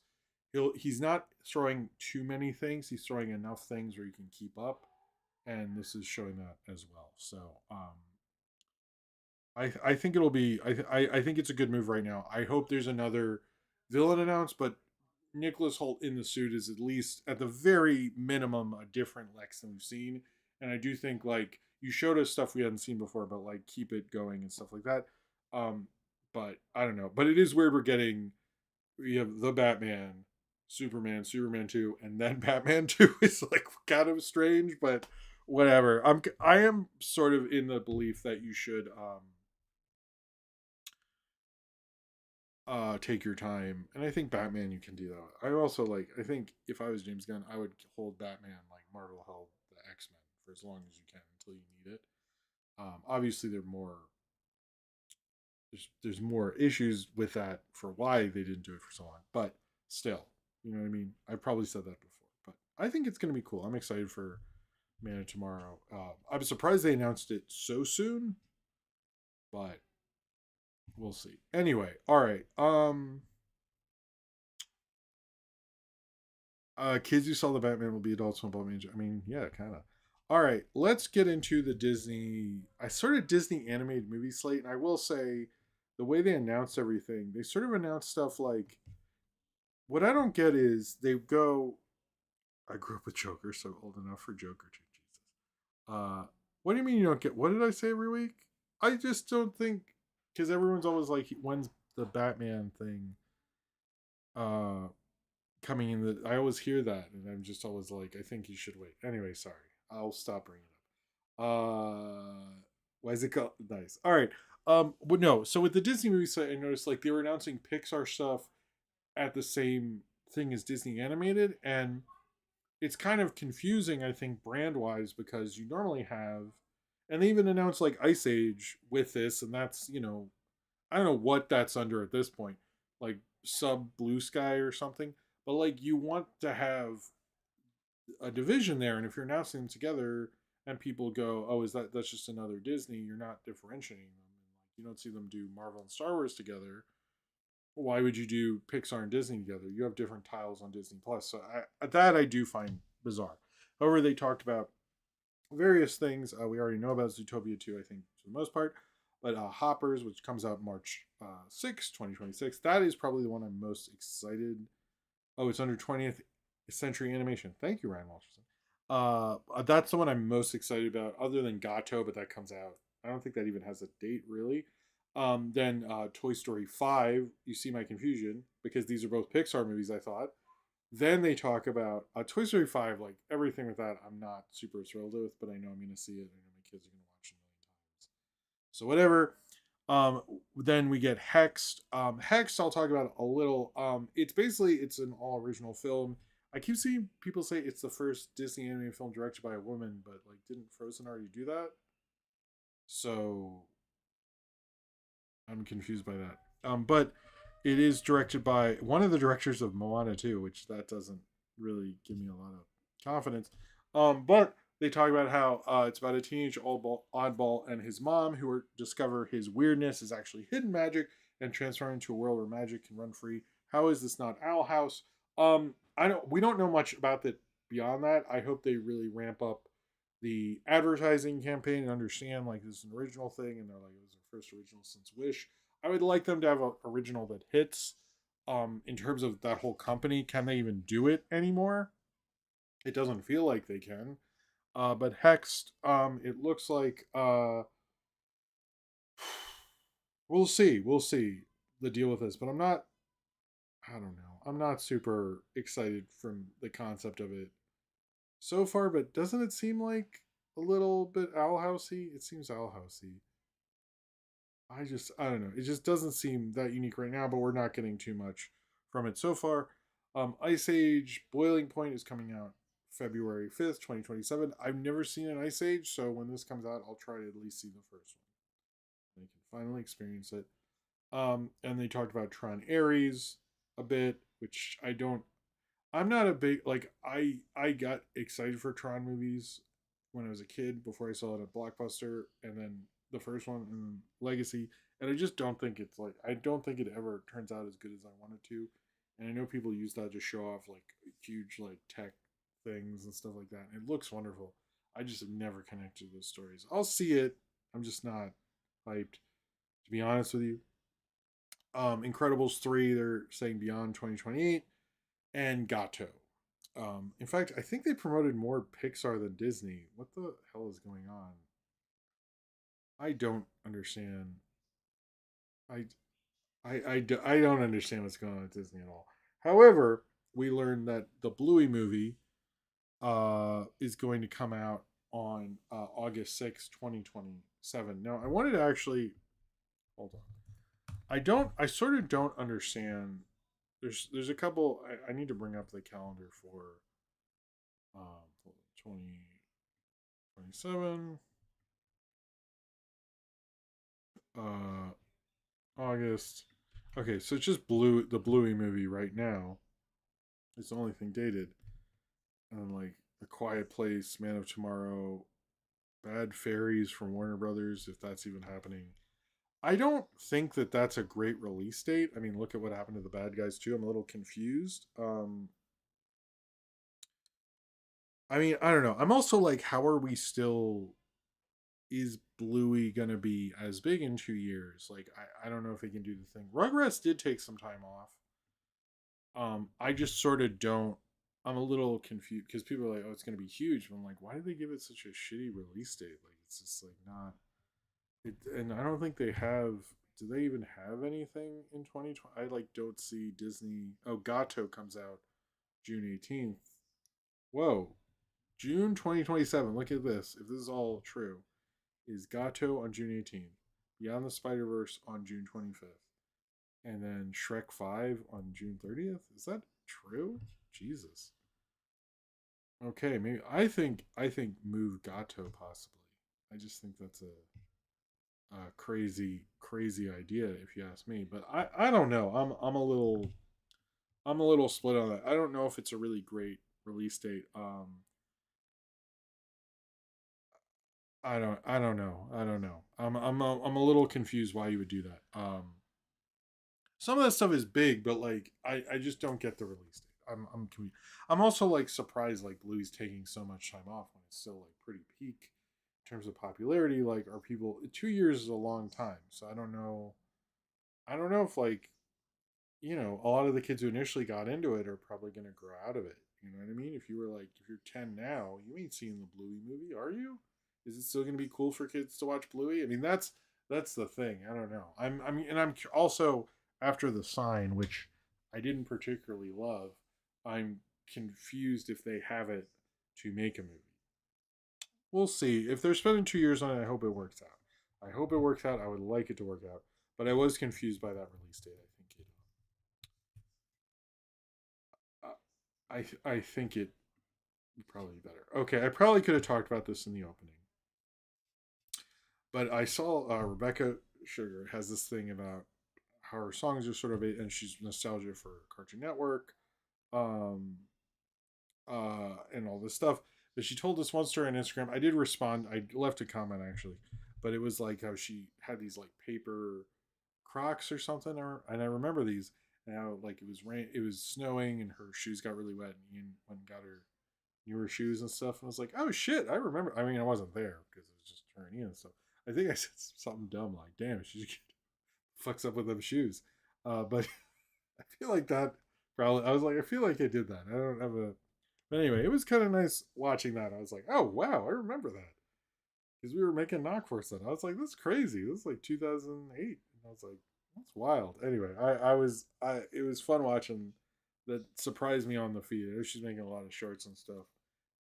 he's not throwing too many things. He's throwing enough things where you can keep up, and this is showing that as well. So I think it'll be I think it's a good move right now. I hope there's another villain announced, but Nicholas Holt in the suit is at least at the very minimum a different Lex than we've seen. And I do think like you showed us stuff we hadn't seen before, but like keep it going and stuff like that. Um, but I don't know. But it is weird we have the Batman, Superman, Superman 2, and then Batman 2 is like kind of strange, but whatever. I am sort of in the belief that you should take your time, and I think Batman you can do that. I also like I think if I was James Gunn I would hold Batman like Marvel held the X-Men for as long as you can until you need it. Obviously there's more issues with that for why they didn't do it for so long, but still, you know what I mean. I probably said that before, but I think it's going to be cool. I'm excited for Man of Tomorrow. I'm surprised they announced it so soon, but we'll see. Anyway, all right. Kids who saw the Batman will be adults when Batman. I mean, yeah, kind of. All right, let's get into the Disney. I started Disney animated movie slate, and I will say, the way they announced everything, they sort of announced stuff like. What I don't get is they go. I grew up with Joker, so old enough for Joker too. Jesus. What do you mean you don't get? What did I say every week? I just don't think because everyone's always like, when's the Batman thing? Coming in the I always hear that and I'm just always like I think you should wait. Anyway, sorry. I'll stop bringing it up. Why is it called nice? All right. But no, so with the Disney movies I noticed like they were announcing Pixar stuff at the same thing as Disney animated, and it's kind of confusing I think brand wise because you normally have and they even announced like Ice Age with this, and that's I don't know what that's under at this point, like sub Blue Sky or something. But like you want to have a division there, and if you're announcing them together, and people go, "Oh, that's just another Disney?" You're not differentiating them. And like you don't see them do Marvel and Star Wars together. Why would you do Pixar and Disney together? You have different tiles on Disney Plus, so I do find bizarre. However, they talked about various things we already know about Zootopia 2, I think, for the most part. But Hoppers, which comes out March 6, 2026, that is probably the one I'm most excited. Oh, it's under 20th Century Animation. Thank you, Ryan Walterson. That's the one I'm most excited about, other than Gato, but that comes out. I don't think that even has a date, really. Then Toy Story 5, you see my confusion, because these are both Pixar movies, I thought. Then they talk about Toy Story 5, like everything with that, I'm not super thrilled with, but I know I'm going to see it, and I know my kids are going to watch it a million times. So whatever. Then we get Hexed. Hexed, I'll talk about a little. It's an all original film. I keep seeing people say it's the first Disney animated film directed by a woman, but like, didn't Frozen already do that? So I'm confused by that. But it is directed by one of the directors of Moana 2, which that doesn't really give me a lot of confidence. But they talk about how it's about a teenage oddball and his mom who discover his weirdness is actually hidden magic and transform into a world where magic can run free. How is this not Owl House? I don't. We don't know much about that beyond that. I hope they really ramp up the advertising campaign and understand like this is an original thing, and they're like it was their first original since Wish. I would like them to have an original that hits. In terms of that whole company, can they even do it anymore? It doesn't feel like they can. But Hext, it looks like we'll see. We'll see the deal with this, but I'm not. I don't know. I'm not super excited from the concept of it so far. But doesn't it seem like a little bit Owl Housey? It seems Owl Housey. I don't know. It just doesn't seem that unique right now. But we're not getting too much from it so far. Ice Age Boiling Point is coming out February 5th, 2027. I've never seen an Ice Age, so when this comes out, I'll try to at least see the first one. I can finally experience it. And they talked about Tron Ares a bit, which I don't. I'm not a big like. I got excited for Tron movies when I was a kid before I saw it at Blockbuster, and then the first one and Legacy, and I just don't think it's like I don't think it ever turns out as good as I wanted to, and I know people use that to show off like huge like tech things and stuff like that. And it looks wonderful. I just have never connected to those stories. I'll see it. I'm just not hyped to be honest with you. Incredibles 3, they're saying beyond 2028, and Gato. In fact, I think they promoted more Pixar than Disney. What the hell is going on? I don't understand. I, I don't understand what's going on with Disney at all. However, we learned that the Bluey movie is going to come out on August 6th, 2027. Now, I wanted to actually hold on. I sort of don't understand. There's a couple. I need to bring up the calendar for 2027 uh August. Okay, so it's just the Bluey movie right now. It's the only thing dated. And like A Quiet Place, Man of Tomorrow, Bad Fairies from Warner Brothers, if that's even happening. I don't think that that's a great release date. I mean, look at what happened to the bad guys too. I'm a little confused. I mean, I don't know. I'm also like, how are we still? Is Bluey gonna be as big in 2 years? Like, I don't know if he can do the thing. Rugrats did take some time off. I just sort of don't. I'm a little confused because people are like, "Oh, it's gonna be huge." But I'm like, why did they give it such a shitty release date? Like, it's just like not. It, and I don't think they have. Do they even have anything in 2020? I like don't see Disney. Oh, Gato comes out June 18th. Whoa, June 2027. Look at this. If this is all true, is Gato on June 18th, Beyond the Spider Verse on June 25th, and then Shrek 5 on June 30th. Is that true? Jesus. Okay, maybe I think move Gato possibly. I just think that's a crazy idea if you ask me. But I don't know. I'm a little split on that. I don't know if it's a really great release date. I don't know. I don't know. I'm a little confused why you would do that. Some of that stuff is big, but like I just don't get the release date. I'm also like surprised like Bluey's taking so much time off when it's still like pretty peak in terms of popularity. Like, are people 2 years is a long time, so I don't know. I don't know if like a lot of the kids who initially got into it are probably going to grow out of it. You know what I mean? If you were like, if you're 10 now, you ain't seeing the Bluey movie, are you? Is it still going to be cool for kids to watch Bluey? I mean, that's the thing. I don't know. And I'm also after The Sign, which I didn't particularly love. I'm confused if they have it to make a movie. We'll see. If they're spending 2 years on it, I hope it works out. I hope it works out. I would like it to work out, but I was confused by that release date. I think it probably better. Okay, I probably could have talked about this in the opening, but I saw Rebecca Sugar has this thing about how her songs are sort of and she's nostalgia for Cartoon Network, and all this stuff. But she told this one story on Instagram. I did respond. I left a comment actually, but it was like how she had these like paper Crocs or something, and I remember these. And how like it was snowing, and her shoes got really wet, and Ian went and got her newer shoes and stuff. And I was like, oh shit, I remember. I mean, I wasn't there because it was just her and Ian and stuff. I think I said something dumb like, damn, she fucks up with them shoes. But I feel like that probably, I was like, I feel like I did that. I don't have a, but anyway, it was kind of nice watching that. I was like, oh wow, I remember that because we were making Knock Force then. I was like, that's crazy. This is like 2008. And I was like, that's wild. Anyway, it was fun watching. That surprised me on the feed. I know she's making a lot of shorts and stuff,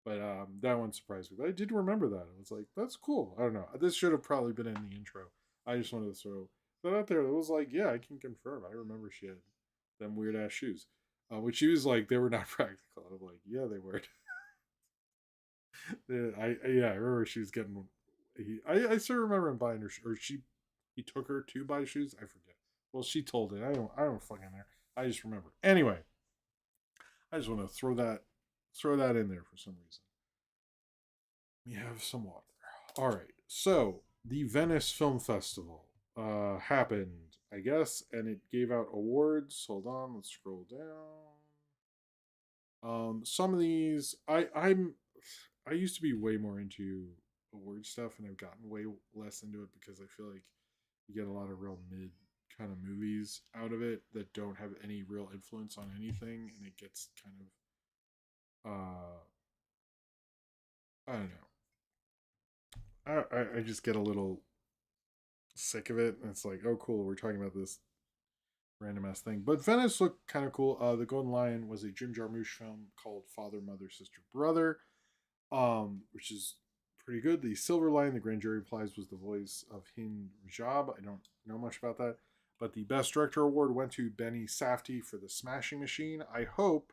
but that one surprised me. But I did remember that. I was like, that's cool. I don't know. This should have probably been in the intro. I just wanted to throw that out there. It was like, yeah, I can confirm. I remember she had them weird ass shoes, which she was like, they were not practical. I'm like, yeah, they were. Yeah, I remember she was getting. I still remember him buying her, or he took her to buy shoes. I forget. Well, she told it. I don't fucking know. I just remember. Anyway, I just want to throw that in there for some reason. We have some water. All right. So the Venice Film Festival happened, I guess, and it gave out awards. Hold on, let's scroll down. Some of these I used to be way more into award stuff, and I've gotten way less into it because I feel like you get a lot of real mid kind of movies out of it that don't have any real influence on anything, and it gets kind of I don't know. I just get a little sick of it, and it's like, oh cool, we're talking about this random ass thing. But Venice looked kind of cool. The Golden Lion was a Jim Jarmusch film called Father, Mother, Sister, Brother, which is pretty good. The Silver Lion, the grand jury prize, was the voice of Hind Rajab. I don't know much about that, but the Best Director award went to Benny Safdie for The Smashing Machine. I hope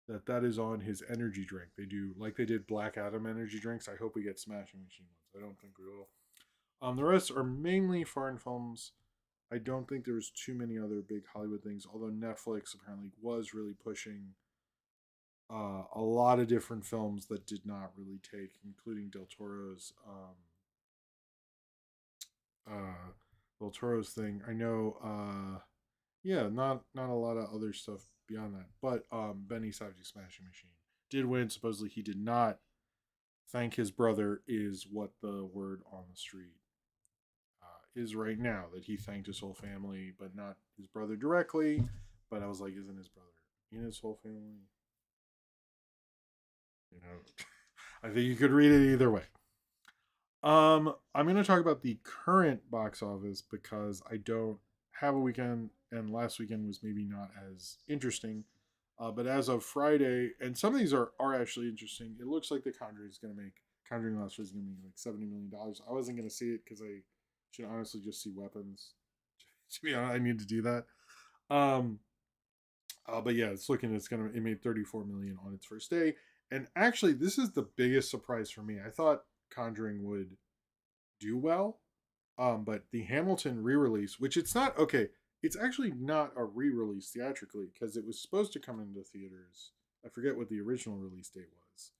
that that is on his energy drink. They do like they did Black Adam energy drinks. I hope we get Smashing Machine ones. I don't think we will. The rest are mainly foreign films. I don't think there's too many other big Hollywood things, although Netflix apparently was really pushing a lot of different films that did not really take, including uh, Del Toro's thing. I know, yeah, not a lot of other stuff beyond that, but Benny Safdie Smashing Machine did win. Supposedly, he did not thank his brother. Is what the word on the street is right now, that he thanked his whole family, but not his brother directly. But I was like, isn't his brother in his whole family? You know, I think you could read it either way. I'm going to talk about the current box office because I don't have a weekend, and last weekend was maybe not as interesting. But as of Friday, and some of these are actually interesting. It looks like the Conjuring is going to make Conjuring Last is going to make like $70 million. I wasn't going to see it because I should honestly just see weapons. To be honest, I need to do that. Um, but yeah, it made 34 million on its first day, and actually, this is the biggest surprise for me. I thought Conjuring would do well, but the Hamilton re-release, which it's not okay, it's actually not a re-release theatrically because it was supposed to come into theaters. I forget what the original release date was,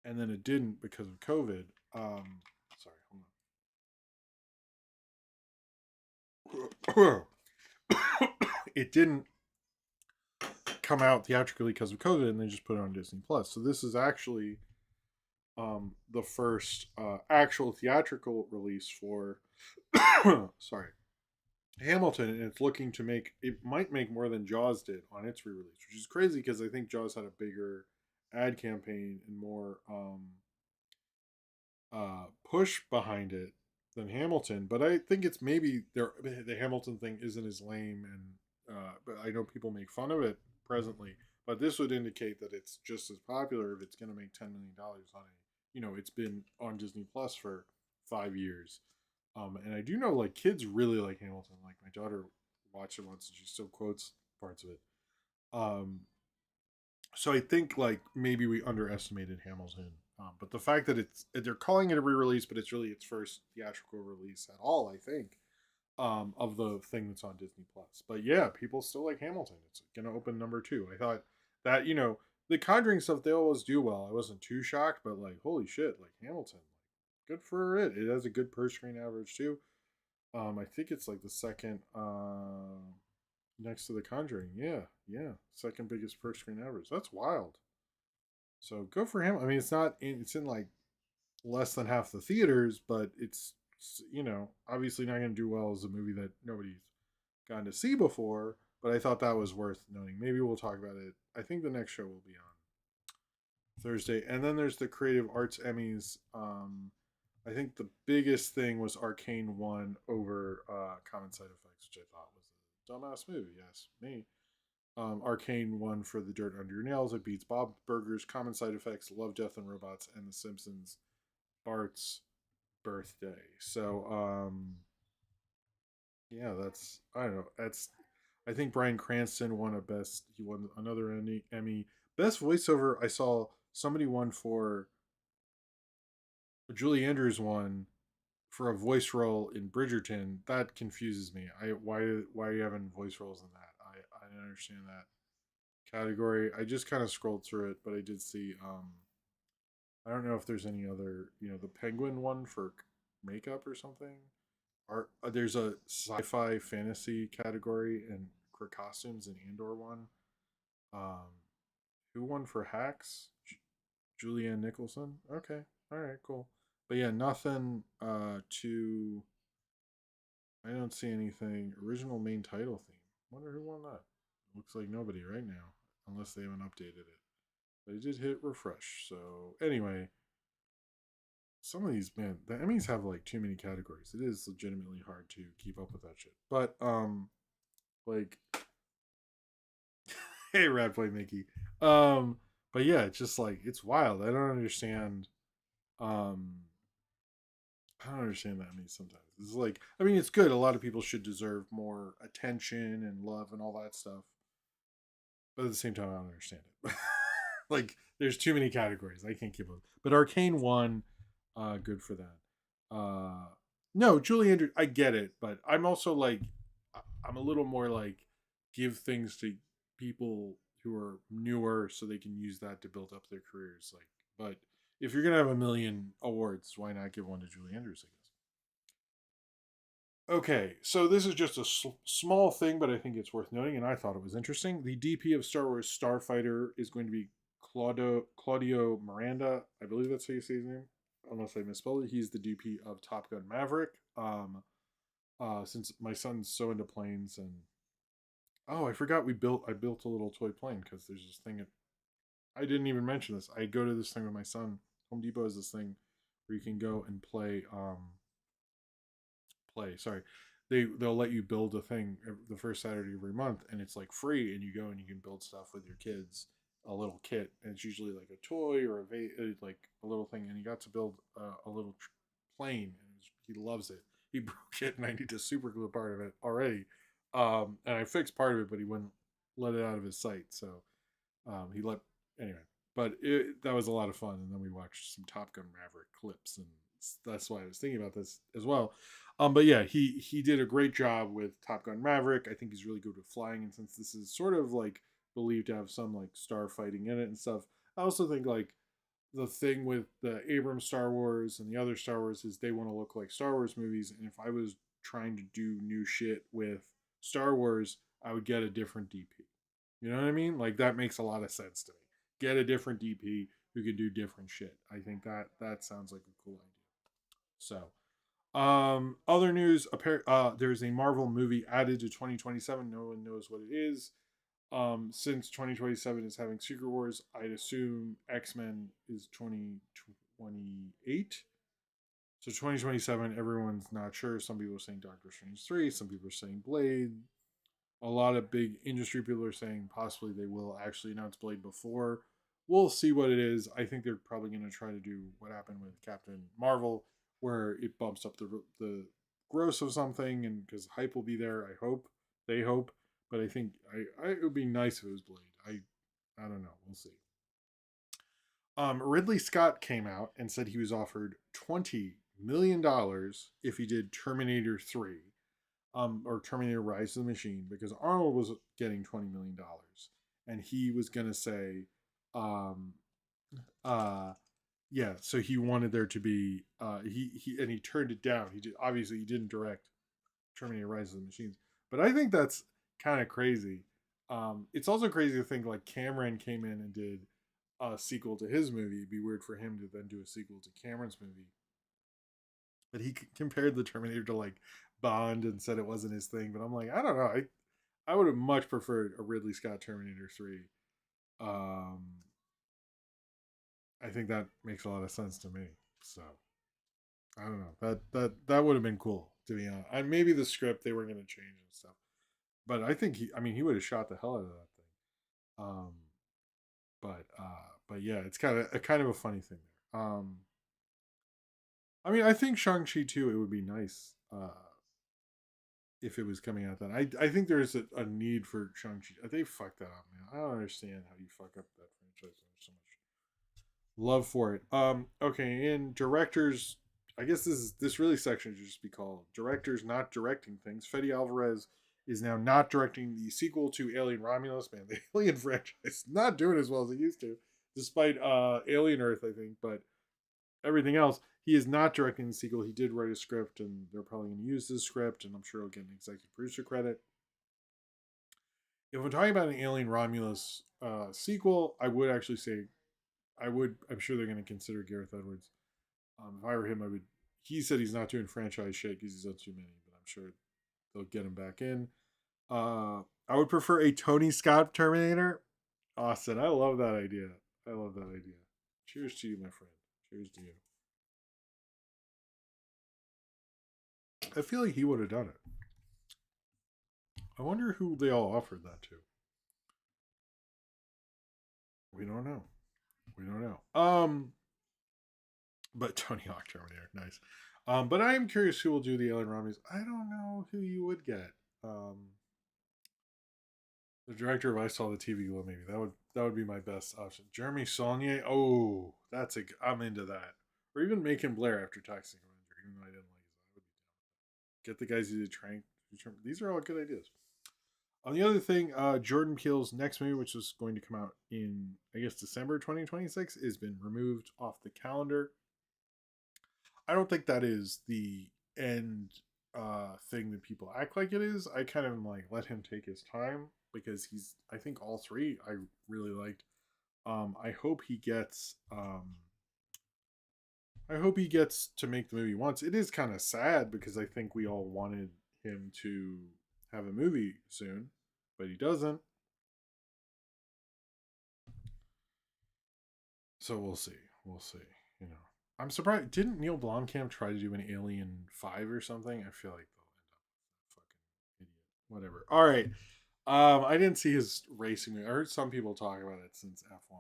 and then it didn't because of COVID. Sorry, hold on. It didn't come out theatrically because of COVID, and they just put it on Disney Plus. So this is actually the first actual theatrical release for sorry, Hamilton, and it's looking to make it might make more than Jaws did on its re-release, which is crazy because I think Jaws had a bigger ad campaign and more push behind it than Hamilton. But I think it's maybe the Hamilton thing isn't as lame, and but I know people make fun of it presently. But this would indicate that it's just as popular if it's going to make $10 million on it. It's been on Disney Plus for 5 years. And I do know like kids really like Hamilton. Like my daughter watched it once and she still quotes parts of it. Um, so I think like maybe we underestimated Hamilton. But the fact that they're calling it a re-release, but it's really its first theatrical release at all, I think, of the thing that's on Disney Plus. But yeah, people still like Hamilton. It's gonna open number two. I thought that the Conjuring stuff they always do well. I wasn't too shocked, but like holy shit, like Hamilton, like good for it. It has a good per screen average too. I think it's like the second next to the Conjuring. Yeah, yeah, second biggest per screen average. That's wild. So good for him. I mean, it's in like less than half the theaters, but it's obviously not going to do well as a movie that nobody's gotten to see before. But I thought that was worth noting. Maybe we'll talk about it. I think the next show will be on Thursday, and then there's the Creative Arts Emmys. I think the biggest thing was Arcane won over Common Side Effects, which I thought was a dumbass movie. Yes, me. Arcane won for The Dirt Under Your Nails. It beats Bob Burgers, Common Side Effects, Love, Death, and Robots, and The Simpsons, Bart's Birthday. So, yeah, that's I don't know. That's I think Bryan Cranston won a best. He won another Emmy. Best voiceover. I saw somebody won for Julie Andrews won for a voice role in Bridgerton. That confuses me. Why are you having voice roles in that? I didn't understand that category. I just kind of scrolled through it, but I did see. I don't know if there's any other. The Penguin one for makeup or something. There's a sci-fi fantasy category and for costumes and Andor one. Um, who won for Hacks? Julianne Nicholson. Okay, all right, cool. But yeah, nothing to. I don't see anything. Original main title theme. Wonder who won that. Looks like nobody right now, unless they haven't updated it. But it did hit refresh. So anyway, some of these man, the Emmys have like too many categories. It is legitimately hard to keep up with that shit. But like hey Rat Boy Mickey. Um but yeah, it's just like it's wild. Um I don't understand that Emmys sometimes. It's like I mean it's good. A lot of people should deserve more attention and love and all that stuff. But at the same time I don't understand it. Like there's too many categories. I can't keep up. But Arcane won. Good for that. No, Julie Andrews, I get it, but I'm also like, I'm a little more like, give things to people who are newer so they can use that to build up their careers. Like, but if you're gonna have a million awards, why not give one to Julie Andrews? I guess. Okay, so this is just a small thing, but I think it's worth noting, and I thought it was interesting. The DP of Star Wars Starfighter is going to be Claudio Miranda. I believe that's how you say his name, unless I misspelled it. He's the DP of Top Gun Maverick. Since my son's so into planes, and oh, I forgot I built a little toy plane because there's this thing. I didn't even mention this. I go to this thing with my son. Home Depot has this thing where you can go and play. Sorry, they'll let you build a thing the first Saturday every month, and it's like free, and you go and you can build stuff with your kids, a little kit, and it's usually like a toy or like a little thing, and he got to build a little plane, and he loves it. He broke it, and I need to super glue part of it already, and I fixed part of it, but he wouldn't let it out of his sight, so he let anyway. But that was a lot of fun, and then we watched some Top Gun Maverick clips, and that's why I was thinking about this as well. But yeah, he did a great job with Top Gun Maverick. I think he's really good with flying, and since this is sort of like believed to have some like star fighting in it and stuff, I also think like the thing with the Abrams Star Wars and the other Star Wars is they want to look like Star Wars movies, and if I was trying to do new shit with Star Wars, I would get a different DP. You know what I mean? Like that makes a lot of sense to me. Get a different DP who can do different shit. I think that sounds like a cool idea. So, other news: there's a Marvel movie added to 2027. No one knows what it is. Since 2027 is having Secret Wars, I'd assume X Men is 2028. So 2027, everyone's not sure. Some people are saying Doctor Strange 3. Some people are saying Blade. A lot of big industry people are saying possibly they will actually announce Blade before. We'll see what it is. I think they're probably going to try to do what happened with Captain Marvel, where it bumps up the gross of something, and because hype will be there. I hope they hope, but I think it would be nice if it was Blade. I don't know. We'll see. Ridley Scott came out and said he was offered $20 million if he did Terminator 3, or Terminator Rise of the Machine, because Arnold was getting $20 million, and he was gonna say, Um, uh, yeah, so he wanted there to be he turned it down. He did, obviously he didn't direct Terminator Rise of the Machines, but I think that's kind of crazy. It's also crazy to think like Cameron came in and did a sequel to his movie. It'd be weird for him to then do a sequel to Cameron's movie, but he compared the Terminator to like Bond and said it wasn't his thing. But I'm like, I don't know. I would have much preferred a Ridley Scott Terminator 3. Um, I think that makes a lot of sense to me. So I don't know. That would have been cool to be honest. And maybe the script they were going to change and stuff. But I think I mean, he would have shot the hell out of that thing. But yeah, it's kind of a funny thing there. I mean, I think Shang Chi too. It would be nice if it was coming out then. I think there's a need for Shang Chi. They fucked that up, man. I don't understand how you fuck up that franchise. There's so much love for it. Okay, and directors. I guess this really section should just be called directors not directing things. Fede Alvarez is now not directing the sequel to Alien Romulus. Man, the Alien franchise not doing as well as it used to, despite Alien Earth, I think. But everything else, he is not directing the sequel. He did write a script, and they're probably going to use this script, and I'm sure he'll get an executive producer credit. If I'm talking about an Alien Romulus sequel, I would actually say I would. I'm sure they're going to consider Gareth Edwards. If I were him, I would. He said he's not doing franchise shit because he's done too many, but I'm sure they'll get him back in. I would prefer a Tony Scott Terminator. Austin, I love that idea. I love that idea. Cheers to you, my friend. Cheers to you. I feel like he would have done it. I wonder who they all offered that to. We don't know. We don't know. But Tony Hawk Terminator, nice. But I am curious who will do the Alien Romulus. I don't know who you would get. The director of I Saw the TV Glow, maybe that would be my best option. Jeremy Saulnier, oh, I'm into that. Or even Macon Blair after Toxic Avenger, even though I didn't like his. I would get the guys who did Trank. These are all good ideas. On the other thing, Jordan Peele's next movie, which was going to come out in I guess December 2026, has been removed off the calendar. I don't think that is the end thing that people act like it is. I kind of like let him take his time because I think all three I really liked. I hope he gets. I hope he gets to make the movie once. It is kind of sad because I think we all wanted him to have a movie soon, but he doesn't. So we'll see. We'll see. You know, I'm surprised. Didn't Neil Blomkamp try to do an Alien 5 or something? I feel like they'll end up fucking idiot. Whatever. All right. I didn't see his racing movie. I heard some people talk about it since F1,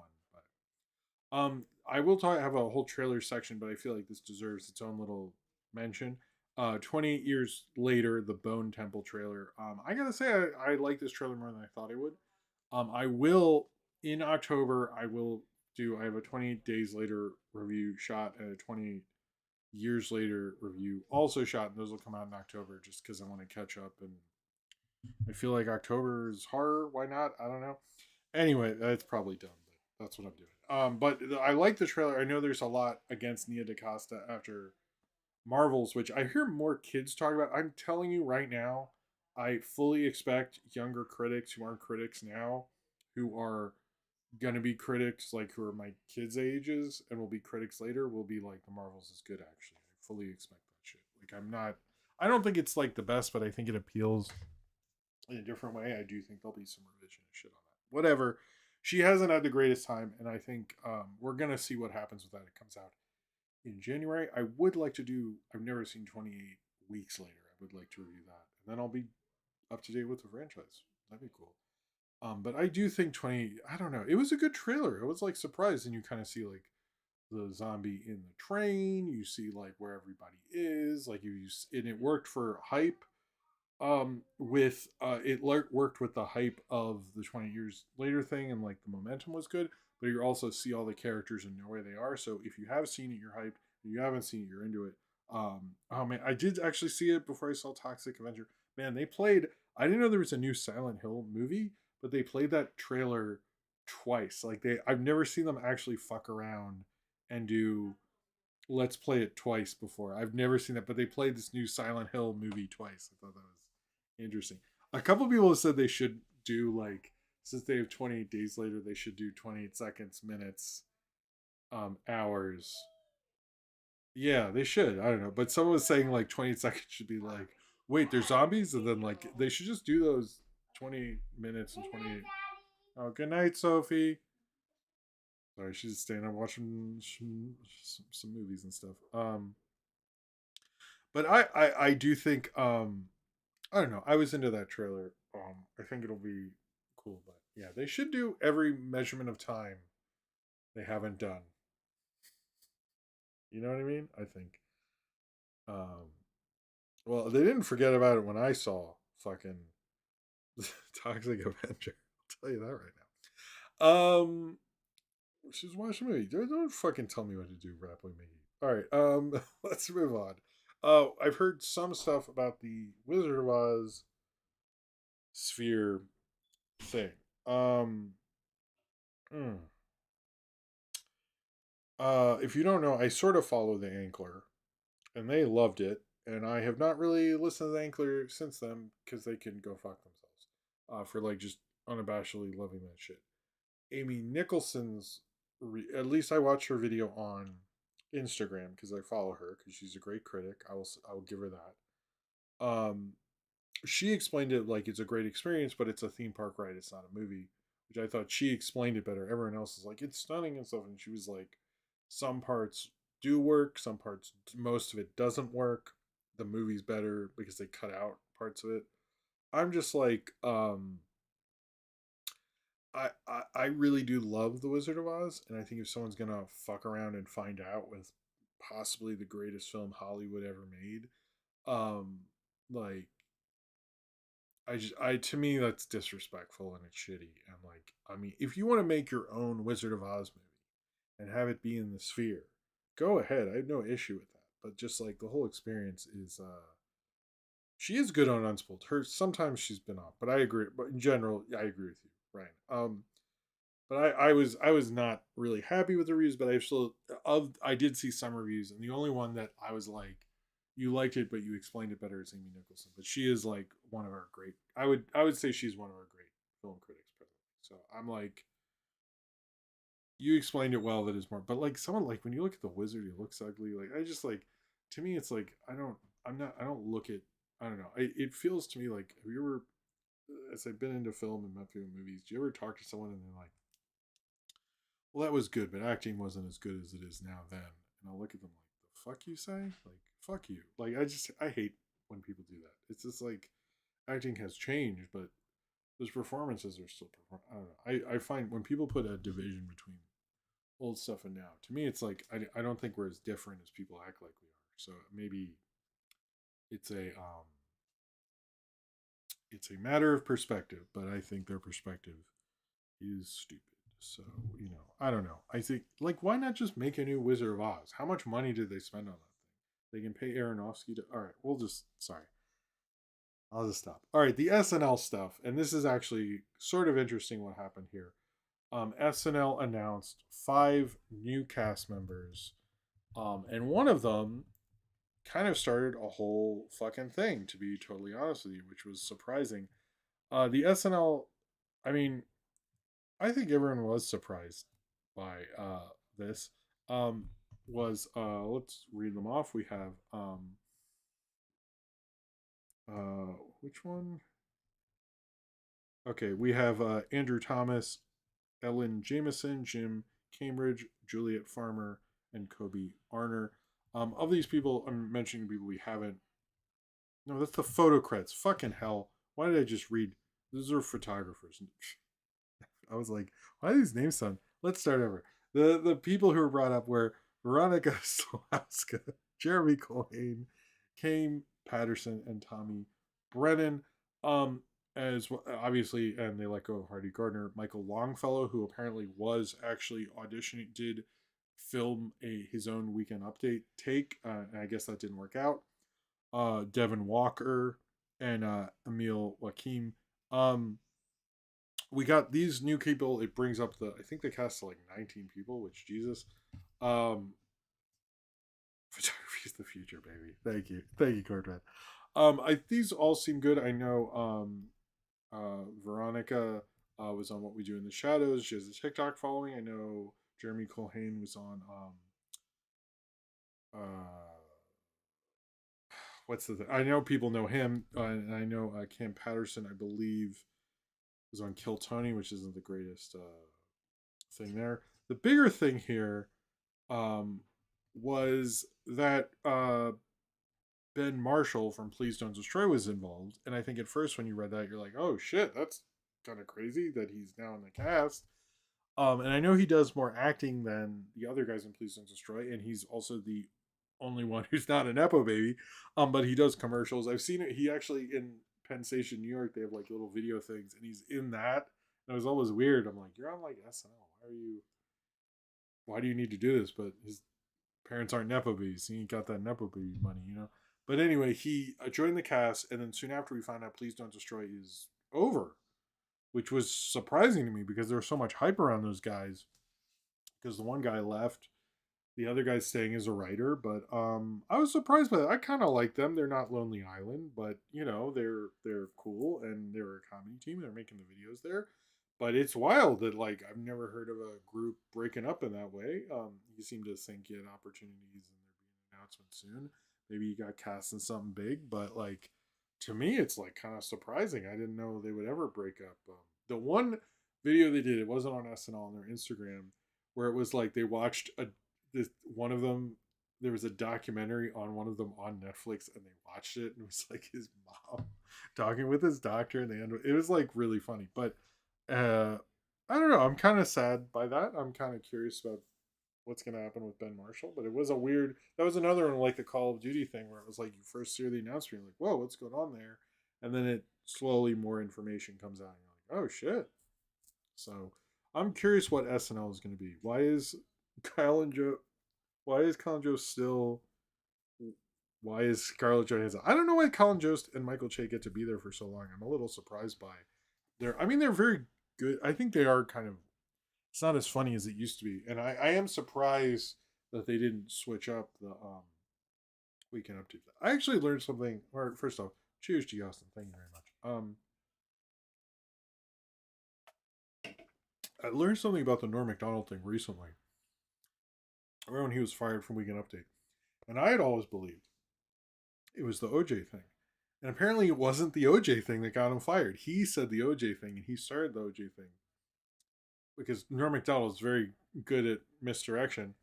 but I will talk. Have a whole trailer section, but I feel like this deserves its own little mention. 28 years later, the Bone Temple trailer. I gotta say, I like this trailer more than I thought I would. I will in October. I have a 28 days later review shot and a 20 years later review also shot, and those will come out in October just because I want to catch up. And I feel like October is horror. Why not? I don't know. Anyway, that's probably dumb, but that's what I'm doing. But I like the trailer. I know there's a lot against Nia DaCosta after Marvels, which I hear more kids talk about. I'm telling you right now, I fully expect younger critics who aren't critics now, who are gonna be critics like who are my kids' ages and will be critics later, will be like the Marvels is good actually. I fully expect that shit. Like I don't think it's like the best, but I think it appeals in a different way. I do think there'll be some revision and shit on that. Whatever. She hasn't had the greatest time, and I think we're gonna see what happens with that. It comes out in January. I would like to do. I've never seen 28 Weeks Later. I would like to review that, and then I'll be up to date with the franchise. That'd be cool. But I do think 20. I don't know. It was a good trailer. I was like surprised, and you kind of see like the zombie in the train. You see like where everybody is. Like and it worked for hype with worked with the hype of the 20 years later thing, and like the momentum was good, but you also see all the characters and know where they are. So if you have seen it, you're hyped. If you haven't seen it, you're into it. Oh man, I did actually see it before I saw Toxic Avenger. Man, they played. I didn't know there was a new Silent Hill movie, but they played that trailer twice. Like I've never seen them actually fuck around and do let's play it twice before. I've never seen that, but they played this new Silent Hill movie twice. I thought that was interesting. A couple people have said they should do like since they have 28 days later, they should do 28 seconds, minutes, hours. Yeah, they should. I don't know, but someone was saying like 28 seconds should be like, wait, they're zombies, and then like they should just do those 20 minutes and 28. Oh, good night, Sophie. Sorry, she's staying up watching some movies and stuff. But I do think I don't know. I was into that trailer. I think it'll be cool, but yeah, they should do every measurement of time they haven't done. You know what I mean? I think. Um, well, they didn't forget about it when I saw fucking Toxic Avenger. I'll tell you that right now. She's watching a movie. Don't fucking tell me what to do, Rappley McGee. All right. Let's move on. I've heard some stuff about the Wizard of Oz sphere thing. Um, mm. If you don't know, I sort of follow the Ankler, and they loved it, and I have not really listened to the Ankler since then because they can go fuck themselves. For like just unabashedly loving that shit. Amy Nicholson's, at least I watched her video on Instagram because I follow her because she's a great critic. I will give her that. She explained it like it's a great experience, but it's a theme park ride. It's not a movie, which I thought she explained it better. Everyone else is like it's stunning and stuff, and she was like, some parts do work, some parts, most of it doesn't work. The movie's better because they cut out parts of it. I'm just like, I really do love The Wizard of Oz, and I think if someone's gonna fuck around and find out with possibly the greatest film Hollywood ever made, um, like I to me that's disrespectful and it's shitty. And like, I mean, if you want to make your own Wizard of Oz movie and have it be in the sphere, go ahead. I have no issue with that. But just like the whole experience is, she is good on Unspooled. Her sometimes she's been off, but I agree. But in general, I agree with you, Ryan. But I was not really happy with the reviews, but I did see some reviews, and the only one that I was like, you liked it, but you explained it better is Amy Nicholson. But she is like one of our great. I would say she's one of our great film critics, presently. So I'm like, you explained it well. That is more, but like someone like when you look at the wizard, he looks ugly. Like I just like, to me, it's like I don't look at, I don't know. It feels to me like, have you ever, as I've been into film and met through movies, do you ever talk to someone and they're like, well, that was good, but acting wasn't as good as it is now then. And I'll look at them like, the fuck you say? Like, fuck you. Like, I hate when people do that. It's just like, acting has changed, but those performances are still, I don't know. I find when people put a division between old stuff and now, to me, it's like, I don't think we're as different as people act like we are. So maybe it's it's a matter of perspective, but I think their perspective is stupid. So, you know, I don't know. I think, like, why not just make a new Wizard of Oz? How much money did they spend on that thing? They can pay Aronofsky to. All right, we'll just. Sorry. I'll just stop. All right, the SNL stuff. And this is actually sort of interesting what happened here. SNL announced 5 new cast members. And one of them kind of started a whole fucking thing, to be totally honest with you, which was surprising. The SNL, I mean, I think everyone was surprised by this. Was let's read them off. We have which one? Okay, we have Andrew Thomas, Ellen Jameson, Jim Cambridge, Juliet Farmer, and Kobe Arner. Of these people, I'm mentioning people we haven't. No, that's the photo credits. Fucking hell! Why did I just read? These are photographers. I was like, why do these names sound? Let's start over. The people who were brought up were Veronica Slowska, Jeremy Colhane, Kame Patterson, and Tommy Brennan. As well, obviously, and they let go of Hardy Gardner. Michael Longfellow, who apparently was actually auditioning, did film his own weekend update take, and I guess that didn't work out. Devin Walker and Emil Wakim. Um, we got these new people. It brings up I think they cast like 19 people, which Jesus. Um, Photography is the future, baby. Thank you, Cordred. These all seem good. I know Veronica was on What We Do in the Shadows. She has a TikTok following. I know Jeremy Colhane was on what's the thing? I know people know him, and I know Cam Patterson, I believe, was on Kill Tony, which isn't the greatest thing there. The bigger thing here um, was that Ben Marshall from Please Don't Destroy was involved, and I think at first when you read that, you're like, "Oh shit, that's kind of crazy that he's now in the cast." And I know he does more acting than the other guys in Please Don't Destroy, and he's also the only one who's not an Epo baby. But he does commercials. I've seen it. He actually in Penn Station, New York, they have like little video things, and he's in that. And it was always weird. I'm like, you're on like SNL. Why are you? Why do you need to do this? But his parents aren't nepo babies. He ain't got that nepo baby money, you know. But anyway, he joined the cast, and then soon after we found out Please Don't Destroy is over, which was surprising to me because there was so much hype around those guys. Because the one guy left, the other guy's staying as a writer. But I was surprised by that. I kind of like them. They're not Lonely Island, but you know they're cool and they're a comedy team. They're making the videos there. But it's wild that like I've never heard of a group breaking up in that way. You seem to think you had opportunities and there being an announcement soon. Maybe you got cast in something big, but like to me, it's like kind of surprising. I didn't know they would ever break up. The one video they did, it wasn't on SNL on their Instagram, where it was like they watched one of them. There was a documentary on one of them on Netflix, and they watched it, and it was like his mom talking with his doctor, and it was like really funny, but uh, I don't know. I'm kind of sad by that. I'm kind of curious about what's going to happen with Ben Marshall. But it was a weird. That was another one like the Call of Duty thing where it was like you first hear the announcement, you're like, "Whoa, what's going on there?" And then it slowly more information comes out, and you're like, "Oh shit!" So I'm curious what SNL is going to be. Kyle and Joe? Why is Colin Jost still? Why is Scarlett Johansson? I don't know why Colin Jost and Michael Che get to be there for so long. I'm a little surprised by. I mean, they're very good. I think they are kind of. It's not as funny as it used to be, and I am surprised that they didn't switch up the weekend update. I actually learned something. Or first off, cheers to you, Austin. Thank you very much. I learned something about the Norm Macdonald thing recently. Around when he was fired from Weekend Update, and I had always believed it was the OJ thing, and apparently it wasn't the OJ thing that got him fired. He said the OJ thing, and he started the OJ thing because Norm Macdonald is very good at misdirection.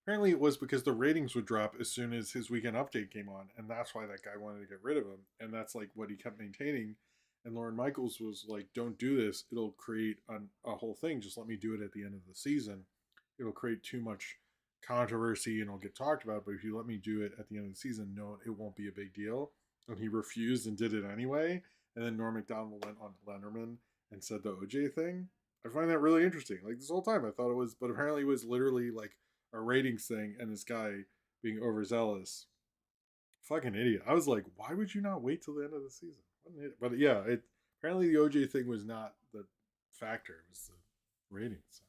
Apparently, it was because the ratings would drop as soon as his Weekend Update came on, and that's why that guy wanted to get rid of him. And that's like what he kept maintaining. And Lauren Michaels was like, "Don't do this. It'll create a whole thing. Just let me do it at the end of the season. It'll create too much controversy and it'll get talked about. But if you let me do it at the end of the season, no, it won't be a big deal." And he refused and did it anyway. And then Norm Macdonald went on Letterman and said the OJ thing. I find that really interesting. Like this whole time, I thought it was, but apparently it was literally like a ratings thing, and this guy being overzealous, fucking idiot. I was like, why would you not wait till the end of the season? But yeah, apparently the OJ thing was not the factor; it was the ratings, so,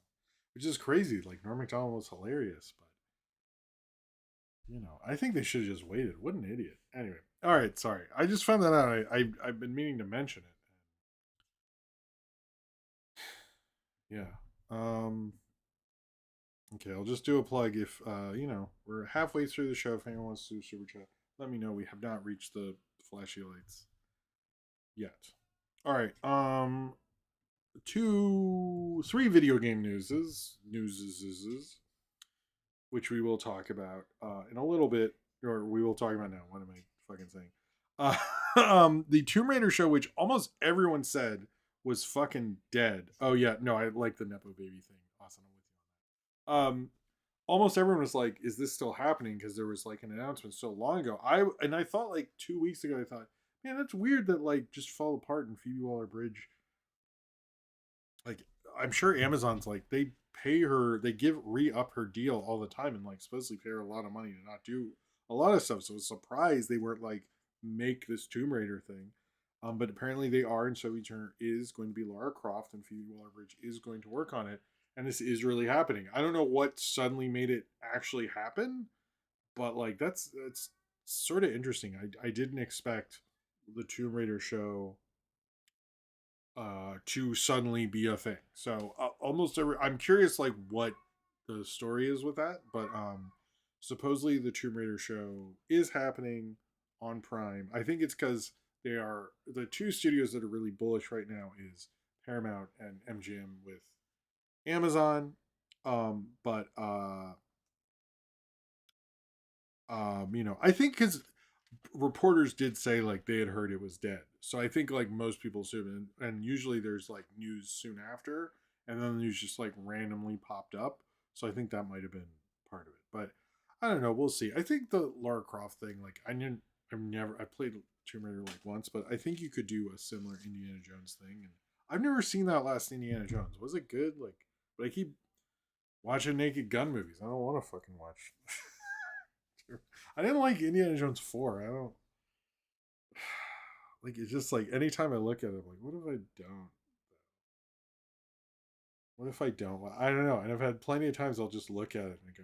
which is crazy. Like Norm Macdonald was hilarious, but I think they should have just waited. What an idiot. Anyway, all right, sorry. I just found that out. I've been meaning to mention it. Yeah. Okay, I'll just do a plug if we're halfway through the show. If anyone wants to do super chat, let me know. We have not reached the flashy lights yet. All right. Three video game newses, which we will talk about in a little bit, or we will talk about now. What am I fucking saying? The Tomb Raider show, which almost everyone said was fucking dead. Oh yeah, no, I like the Nepo baby thing. Awesome, I'm with you on that. Almost everyone was like, "Is this still happening?" Because there was like an announcement so long ago. I thought like 2 weeks ago. I thought, man, that's weird that like just fall apart and Phoebe Waller Bridge. Like, I'm sure Amazon's like they pay her, they give re up her deal all the time, and like supposedly pay her a lot of money to not do a lot of stuff. So I was surprised they weren't like make this Tomb Raider thing. But apparently they are, and Sophie Turner is going to be Lara Croft, and Phoebe Waller-Bridge is going to work on it, and this is really happening. I don't know what suddenly made it actually happen, but like that's sort of interesting. I didn't expect the Tomb Raider show to suddenly be a thing. So almost every, I'm curious like what the story is with that, but supposedly the Tomb Raider show is happening on Prime. I think it's because they are the two studios that are really bullish right now is Paramount and MGM with Amazon. But I think because reporters did say like they had heard it was dead. So I think like most people assume, and usually there's like news soon after, and then the news just like randomly popped up. So I think that might have been part of it. But I don't know. We'll see. I think the Lara Croft thing, like I played Tomb Raider like once, but I think you could do a similar Indiana Jones thing. And I've never seen that last Indiana Jones. Was it good? Like, but I keep watching Naked Gun movies. I don't want to fucking watch. I didn't like Indiana Jones 4. I don't like it's just like anytime I look at it, I'm like, what if I don't? What if I don't? I don't know. And I've had plenty of times I'll just look at it and go,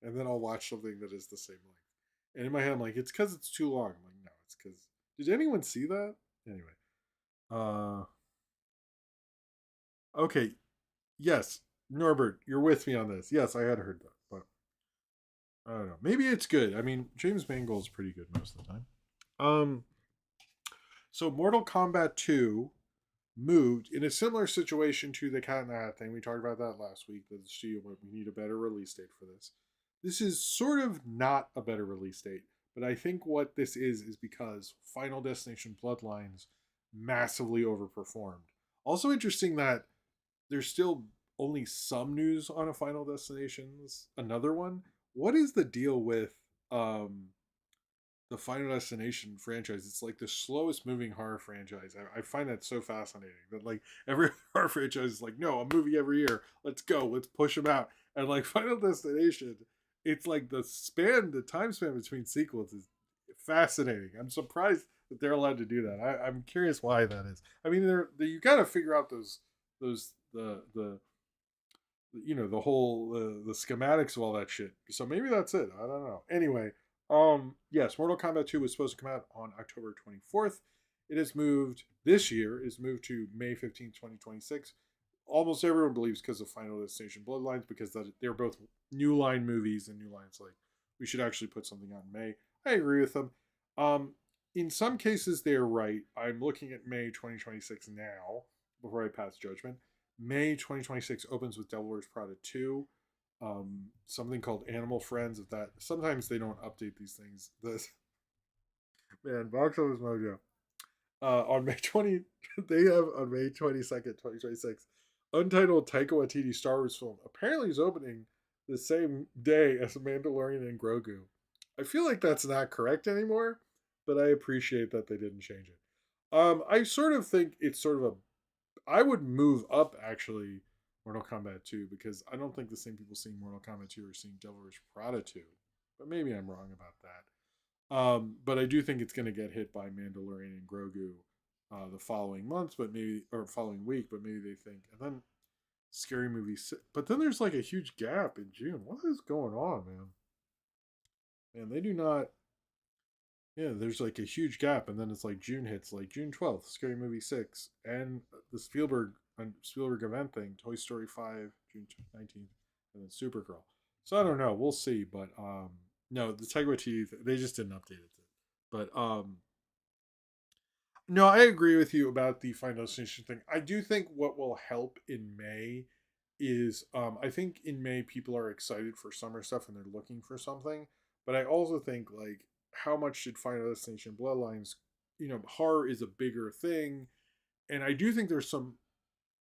and then I'll watch something that is the same length. And in my head, I'm like, it's because it's too long. I'm like, no, it's because. Did anyone see that? Anyway. Uh. Okay. Yes, Norbert, you're with me on this. Yes, I had heard that, but I don't know. Maybe it's good. I mean, James Mangold's pretty good most of the time. Um. So Mortal Kombat 2 moved in a similar situation to the Cat in the Hat thing. We talked about that last week. That the studio went, we need a better release date for this. This is sort of not a better release date, but I think what this is because Final Destination Bloodlines massively overperformed. Also interesting that there's still only some news on a Final Destinations, another one. What is the deal with the Final Destination franchise? It's like the slowest moving horror franchise. I find that so fascinating that like every horror franchise is like, no, a movie every year. Let's go. Let's push them out. And like Final Destination, it's like the time span between sequels is fascinating. I'm surprised that they're allowed to do that. I'm curious why that is. I mean, you got to figure out those the whole the schematics of all that shit. So maybe that's it. I don't know. Anyway, yes, Mortal Kombat 2 was supposed to come out on October 24th. It has moved this year. Is moved to May 15th, 2026. Almost everyone believes because of Final Destination Bloodlines because they're both New Line movies and New Line's like we should actually put something out in May. I agree with them. Um, in some cases they're right. I'm looking at May 2026 now before I pass judgment. May 2026 opens with Devil Wears Prada 2. Something called Animal Friends. Of that, sometimes they don't update these things. This man, Box Office Mojo. On May 20, they have on May 22nd, 2026, untitled Taika Waititi Star Wars film. Apparently, is opening the same day as Mandalorian and Grogu. I feel like that's not correct anymore, but I appreciate that they didn't change it. I sort of think it's sort of a I would move up actually Mortal Kombat 2 because I don't think the same people seeing Mortal Kombat 2 are seeing Devil Wears Prada 2. But maybe I'm wrong about that. But I do think it's going to get hit by Mandalorian and Grogu the following month, but maybe or following week, but maybe they think, and then Scary Movie. But then there's like a huge gap in June. What is going on, man? Man, they do not. Yeah, there's like a huge gap, and then it's like June hits, like June 12th, Scary Movie 6, and the Spielberg event thing, Toy Story 5, June 19th, and then Supergirl. So I don't know, we'll see, but no, the Taika Waititi they just didn't update it. But no, I agree with you about the Final Destination thing. I do think what will help in May is I think in May people are excited for summer stuff and they're looking for something. But I also think like how much did Final Destination Bloodlines, horror is a bigger thing. And I do think there's some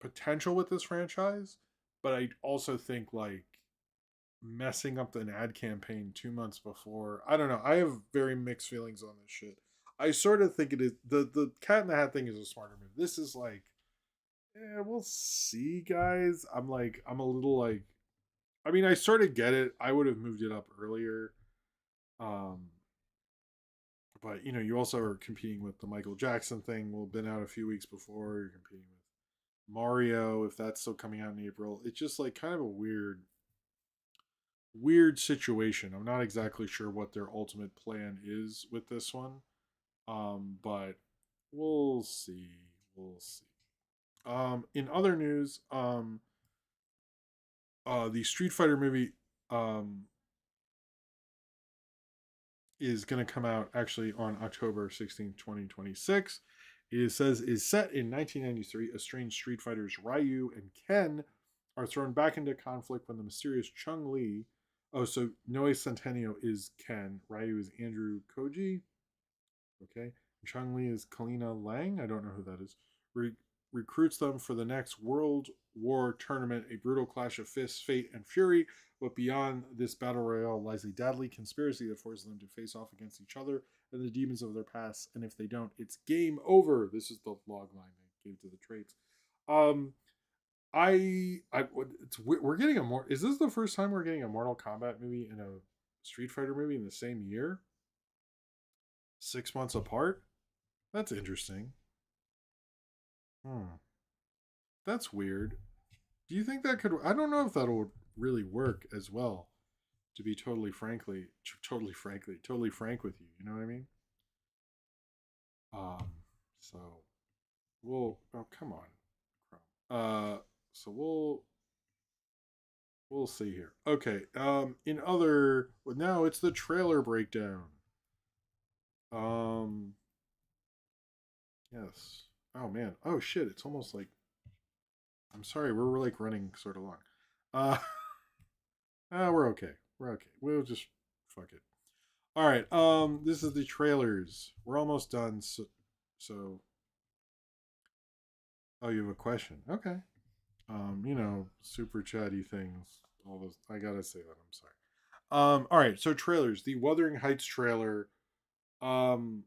potential with this franchise, but I also think like messing up an ad campaign 2 months before. I don't know. I have very mixed feelings on this shit. I sort of think it is the Cat in the Hat thing is a smarter move. This is like, yeah, we'll see, guys. I'm a little like, I mean, I sort of get it. I would have moved it up earlier, um, But you also are competing with the Michael Jackson thing. Well, been out a few weeks before. You're competing with Mario, if that's still coming out in April. It's just like kind of a weird situation. I'm not exactly sure what their ultimate plan is with this one. But we'll see. We'll see. In other news, the Street Fighter movie um is going to come out actually on October 16th, 2026. It says is set in 1993. Estranged Street Fighters Ryu and Ken are thrown back into conflict when the mysterious Chung Li. Oh, so Noe Centennial is Ken. Ryu is Andrew Koji. Okay. Chung Li is Kalina Lang. I don't know who that is. Recruits them for the next World War tournament, a brutal clash of fists, fate, and fury. But beyond this battle royale lies a deadly conspiracy that forces them to face off against each other and the demons of their past. And if they don't, it's game over. This is the log line they gave to the traits. Um, we're getting a more. Is this the first time we're getting a Mortal Kombat movie and a Street Fighter movie in the same year? 6 months apart. That's interesting. Hmm. That's weird. Do you think that could? I don't know if that would really work as well. To be totally frank with you. You know what I mean? Um. So we'll. Oh, come on. So we'll see here. Okay. In other. Well, now it's the trailer breakdown. Um. Yes. Oh man. Oh shit. It's almost like. I'm sorry. We're like running sort of long. Uh. We're okay. We're okay. We'll just fuck it. All right. This is the trailers. We're almost done. So oh, you have a question? Okay. Super chatty things. All those. I gotta say that. I'm sorry. All right. So trailers. The Wuthering Heights trailer. Um,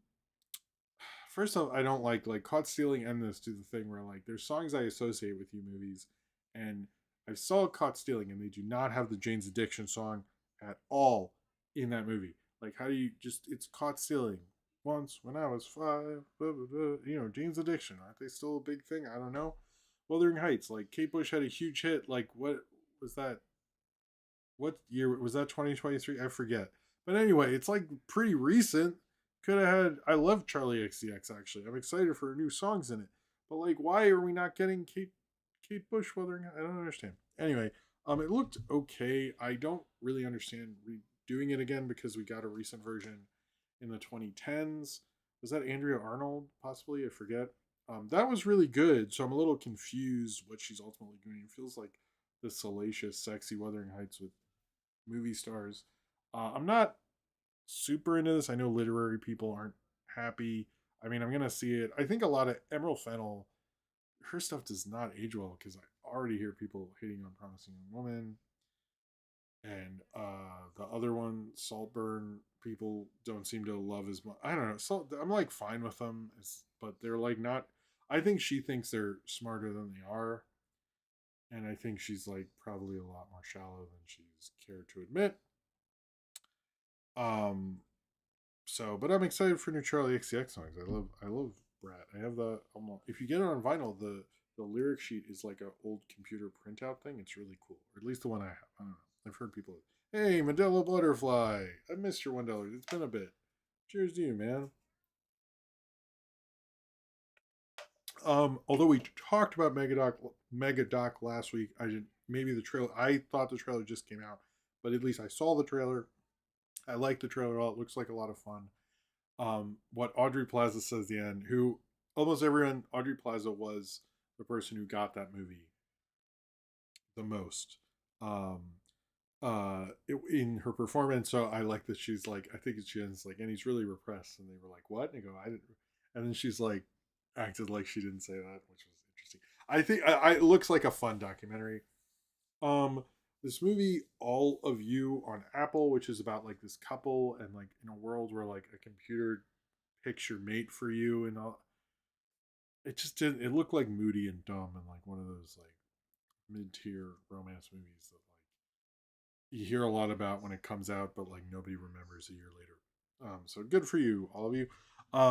First off, I don't like Caught Stealing and this do the thing where like there's songs I associate with you movies, and I saw Caught Stealing and they do not have the Jane's Addiction song at all in that movie. Like, how do you just? It's Caught Stealing. Once when I was five, blah, blah, blah. Jane's Addiction. Aren't they still a big thing? I don't know. Wuthering Heights. Like Kate Bush had a huge hit. Like what was that? What year was that? 2023? I forget. But anyway, it's like pretty recent. Could have had. I love Charlie XCX actually. I'm excited for new songs in it. But like, why are we not getting Kate Bush Wuthering? I don't understand. Anyway, it looked okay. I don't really understand redoing it again because we got a recent version in the 2010s. Was that Andrea Arnold? Possibly, I forget. That was really good. So I'm a little confused what she's ultimately doing. It feels like the salacious, sexy Wuthering Heights with movie stars. I'm not super into this. I know literary people aren't happy. I mean, I'm gonna see it. I think a lot of Emerald Fennel, her stuff does not age well because I already hear people hating on Promising Young Woman, and the other one, Saltburn, people don't seem to love as much. I don't know. So I'm like fine with them, but they're like not. I think she thinks they're smarter than they are, and I think she's like probably a lot more shallow than she's cared to admit. Um, but I'm excited for new Charlie XCX songs. I love Brat. I have the if you get it on vinyl, the lyric sheet is like a old computer printout thing. It's really cool, or at least the one I have. I don't know. I've heard people. Hey, Modelo Butterfly. I missed your $1. It's been a bit. Cheers to you, man. Although we talked about Megadoc last week, I didn't. Maybe the trailer. I thought the trailer just came out, but at least I saw the trailer. I like the trailer. It looks like a lot of fun. What Audrey Plaza says at the end, who almost everyone, Audrey Plaza was the person who got that movie the most. Um, in her performance, so I like that she's like, I think she's like, and he's really repressed, and they were like, what? And they go, I didn't, and then she's like, acted like she didn't say that, which was interesting. I think it looks like a fun documentary. Um, this movie, All of You on Apple, which is about like this couple and like in a world where like a computer picks your mate for you and all. It just didn't. It looked like moody and dumb and like one of those like mid-tier romance movies that like you hear a lot about when it comes out, but like nobody remembers a year later. So good for you, all of you.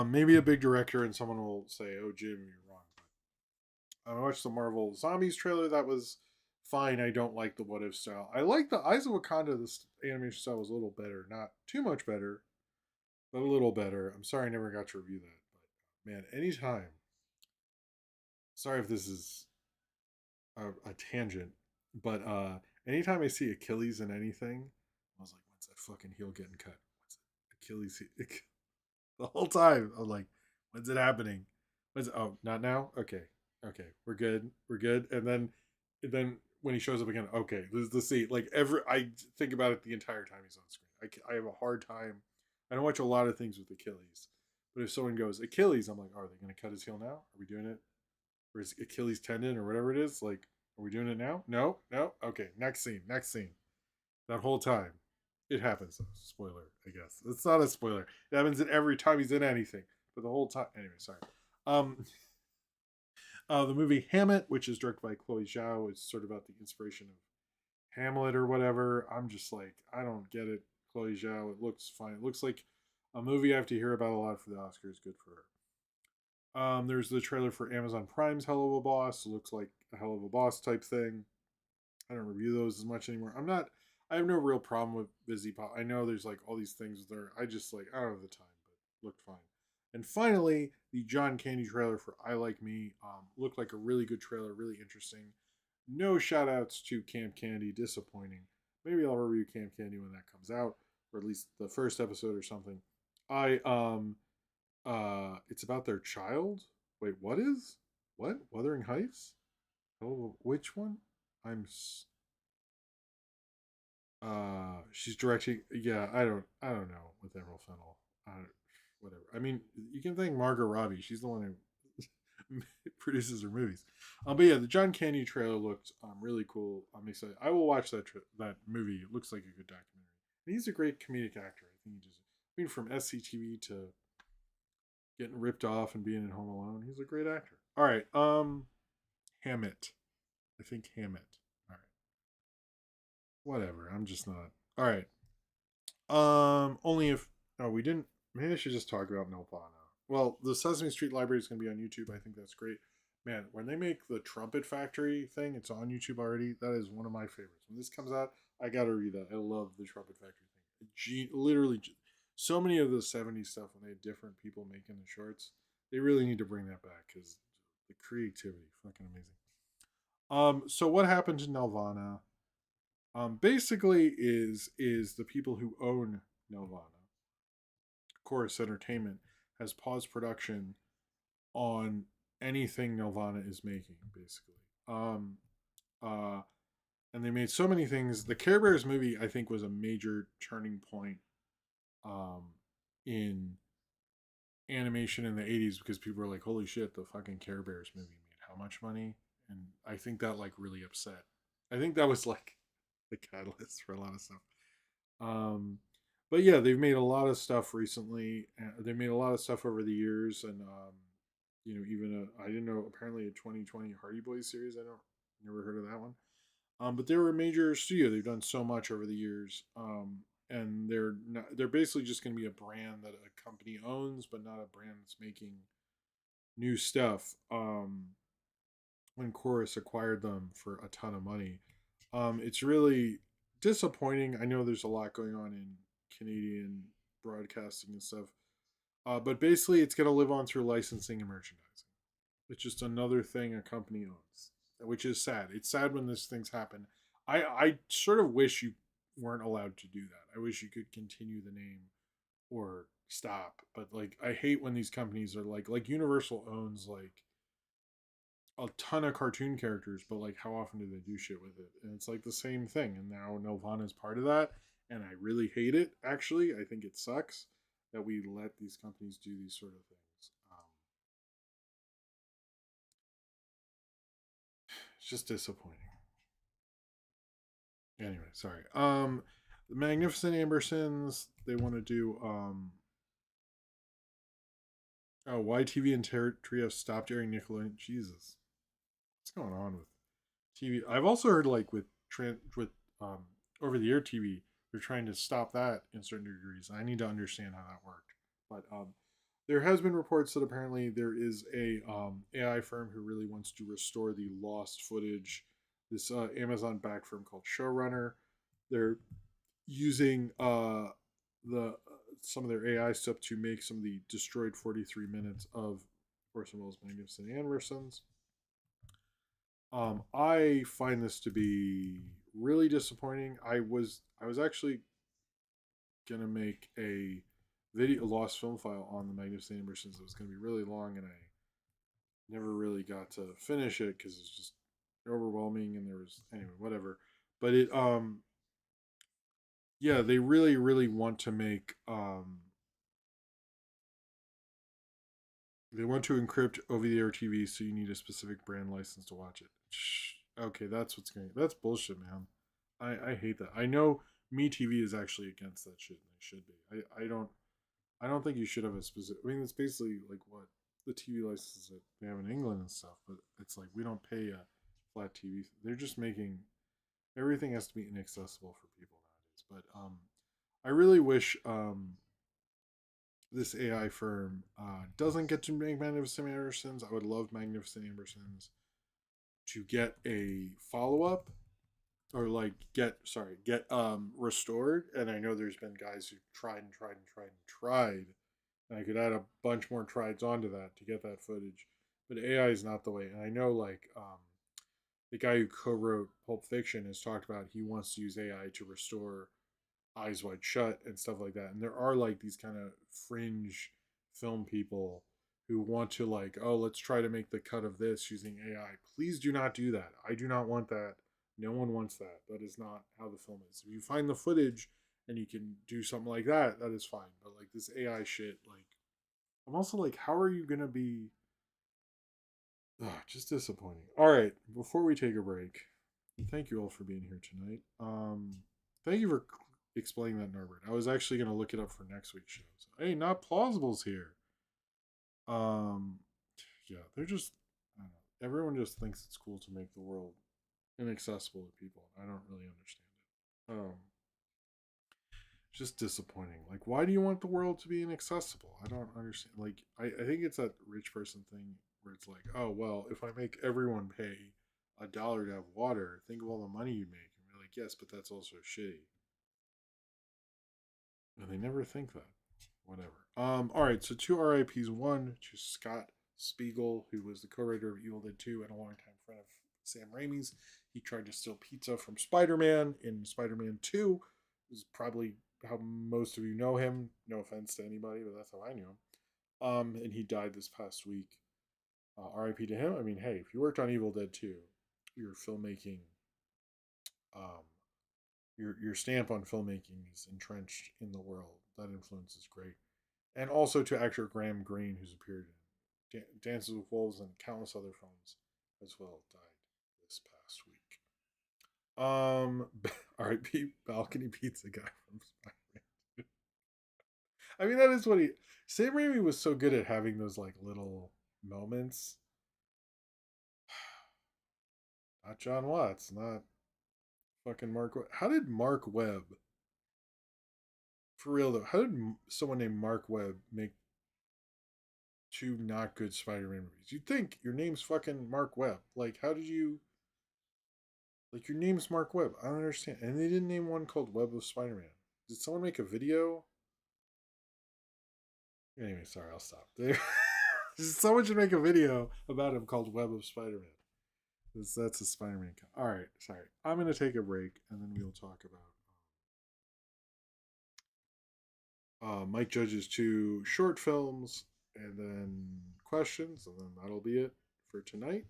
Maybe a big director and someone will say, "Oh, Jim, you're wrong." But I watched the Marvel Zombies trailer. That was fine. I don't like the What If style. I like the Eyes of Wakanda. This animation style was a little better, not too much better, but a little better. I'm sorry I never got to review that, but man, anytime. Sorry if this is a tangent, but anytime I see Achilles in anything, I was like, "When's that fucking heel getting cut? When's it? Achilles?" The whole time, I'm like, "When's it happening? When's it? Oh, not now? Okay, okay, we're good, we're good." And then when he shows up again, okay, this is the scene. Like I think about it the entire time he's on screen. I have a hard time. I don't watch a lot of things with Achilles, but if someone goes Achilles, I'm like, oh, are they going to cut his heel now? Are we doing it? Or is Achilles tendon or whatever it is? Like, are we doing it now? No, no. Okay, next scene, next scene. That whole time, it happens. Spoiler, I guess it's not a spoiler. It happens in every time he's in anything, but the whole time. Anyway, sorry. Um, the movie Hamlet, which is directed by Chloe Zhao, is sort of about the inspiration of Hamlet or whatever. I'm just like, I don't get it. Chloe Zhao, it looks fine. It looks like a movie I have to hear about a lot for the Oscars. Good for her. There's the trailer for Amazon Prime's Hell of a Boss. It looks like a Hell of a Boss type thing. I don't review those as much anymore. I'm not. I have no real problem with Busy Pop. I know there's like all these things there. I just like I don't have the time, but looked fine. And finally, the John Candy trailer for I Like Me looked like a really good trailer, really interesting. No shout outs to Camp Candy, disappointing. Maybe I'll review Camp Candy when that comes out, or at least the first episode or something. I it's about their child. Wait, what is? What? Wuthering Heights? Oh, which one? I'm she's directing. Yeah, I don't know with Emerald Fennel. Whatever. I mean, you can thank Margot Robbie. She's the one who produces her movies. But yeah, the John Candy trailer looked really cool. I'm excited. I will watch that movie. It looks like a good documentary. And he's a great comedic actor. I think he just. I mean, from SCTV to getting ripped off and being in Home Alone, he's a great actor. All right, Hammett. I think Hammett. All right, whatever. I'm just not. All right. Only if no, we didn't. Maybe I should just talk about Nelvana. Well, the Sesame Street Library is going to be on YouTube. I think that's great. Man, when they make the Trumpet Factory thing, it's on YouTube already. That is one of my favorites. When this comes out, I gotta read that. I love the Trumpet Factory thing. Literally, so many of the '70s stuff when they had different people making the shorts. They really need to bring that back because the creativity, fucking amazing. So what happened to Nelvana? Basically, is the people who own Nelvana, Chorus Entertainment, has paused production on anything Nelvana is making, basically. Uh, and they made so many things. The Care Bears movie, I think, was a major turning point um, in animation in the '80s because people were like, "Holy shit, the fucking Care Bears movie made how much money?" And I think that like really upset. I think that was like the catalyst for a lot of stuff. Um, but yeah, they've made a lot of stuff recently. They made a lot of stuff over the years, and even I didn't know apparently a 2020 Hardy Boys series. I don't never heard of that one. But they were a major studio. They've done so much over the years, and they're basically just going to be a brand that a company owns, but not a brand that's making new stuff. When Chorus acquired them for a ton of money, it's really disappointing. I know there's a lot going on in Canadian broadcasting and stuff, but basically, it's going to live on through licensing and merchandising. It's just another thing a company owns, which is sad. It's sad when these things happen. I sort of wish you weren't allowed to do that. I wish you could continue the name or stop. But like, I hate when these companies are like Universal owns like a ton of cartoon characters, but like, how often do they do shit with it? And it's like the same thing. And now Nelvana is part of that, and I really hate it. Actually, I think it sucks that we let these companies do these sort of things. It's just disappointing. Anyway, sorry. The Magnificent Ambersons, they want to do oh, YTV and Trio stopped airing Nickelodeon. Jesus. What's going on with TV? I've also heard like with over the air TV, they're trying to stop that in certain degrees. I need to understand how that worked. But there has been reports that apparently there is a AI firm who really wants to restore the lost footage. This Amazon backed firm called Showrunner. They're using the some of their AI stuff to make some of the destroyed 43 minutes of Orson Welles' Magnificent Ambersons. I find this to be really disappointing. I was actually gonna make a video, a lost film file on the Magnificent Ambersons. It was gonna be really long, and I never really got to finish it because it's just overwhelming, and there was anyway, whatever. But it yeah, they really want to make they want to encrypt over-the-air TV, so you need a specific brand license to watch it. Okay, that's what's going. That's bullshit, man. I hate that. I know MeTV is actually against that shit, and they should be. I don't think you should have a specific. I mean, it's basically like what the TV licenses that they have in England and stuff, but it's like we don't pay a flat TV. They're just making everything has to be inaccessible for people nowadays. But I really wish this AI firm doesn't get to make Magnificent Ambersons. I would love Magnificent Ambersons to get a follow up or like get restored. And I know there's been guys who tried and tried and tried and tried. And I could add a bunch more trieds onto that to get that footage. But AI is not the way. And I know like the guy who co-wrote Pulp Fiction has talked about he wants to use AI to restore Eyes Wide Shut and stuff like that. And there are like these kind of fringe film people who want to like, oh, let's try to make the cut of this using AI. Please do not do that. I do not want that. No one wants that. That is not how the film is. If you find the footage and you can do something like that, that is fine. But like this AI shit, like I'm also like, how are you gonna be just disappointing. All right, before we take a break, thank you all for being here tonight. Thank you for explaining that, Norbert. I was actually going to look it up for next week's show. So, hey, not plausible's here. Um, yeah, they're just I don't know. Everyone just thinks it's cool to make the world inaccessible to people. I don't really understand it. Just disappointing. Like, why do you want the world to be inaccessible? I don't understand. Like, I think it's that rich person thing where it's like, oh well, if I make everyone pay $1 to have water, think of all the money you make. And we're like, yes, but that's also shitty. And they never think that. Whatever. All right. So two RIPS. One to Scott Spiegel, who was the co-writer of Evil Dead 2 and a longtime friend of Sam Raimi's. He tried to steal pizza from Spider-Man in Spider-Man 2. This is probably how most of you know him. No offense to anybody, but that's how I knew him. And he died this past week. RIP to him. I mean, hey, if you worked on Evil Dead 2, your filmmaking um, your stamp on filmmaking is entrenched in the world. That influence is great. And also to actor Graham Greene, who's appeared in Dances with Wolves and countless other films as well, died this past week. R.I.P. Balcony Pizza guy from Spider-Man. I mean, that is what he. Sam Raimi was so good at having those like little moments. Not John Watts, not fucking Mark. How did Mark Webb for real though, how did someone named Mark Webb make two not good Spider-Man movies? You'd think your name's fucking Mark Webb. Like, how did you? Like, your name's Mark Webb. I don't understand. And they didn't name one called Web of Spider-Man. Did someone make a video? Anyway, sorry, I'll stop. Someone should make a video about him called Web of Spider-Man. That's a Spider-Man. All right, sorry. I'm gonna take a break, and then we'll talk about Mike Judge's two short films, and then questions, and then that'll be it for tonight.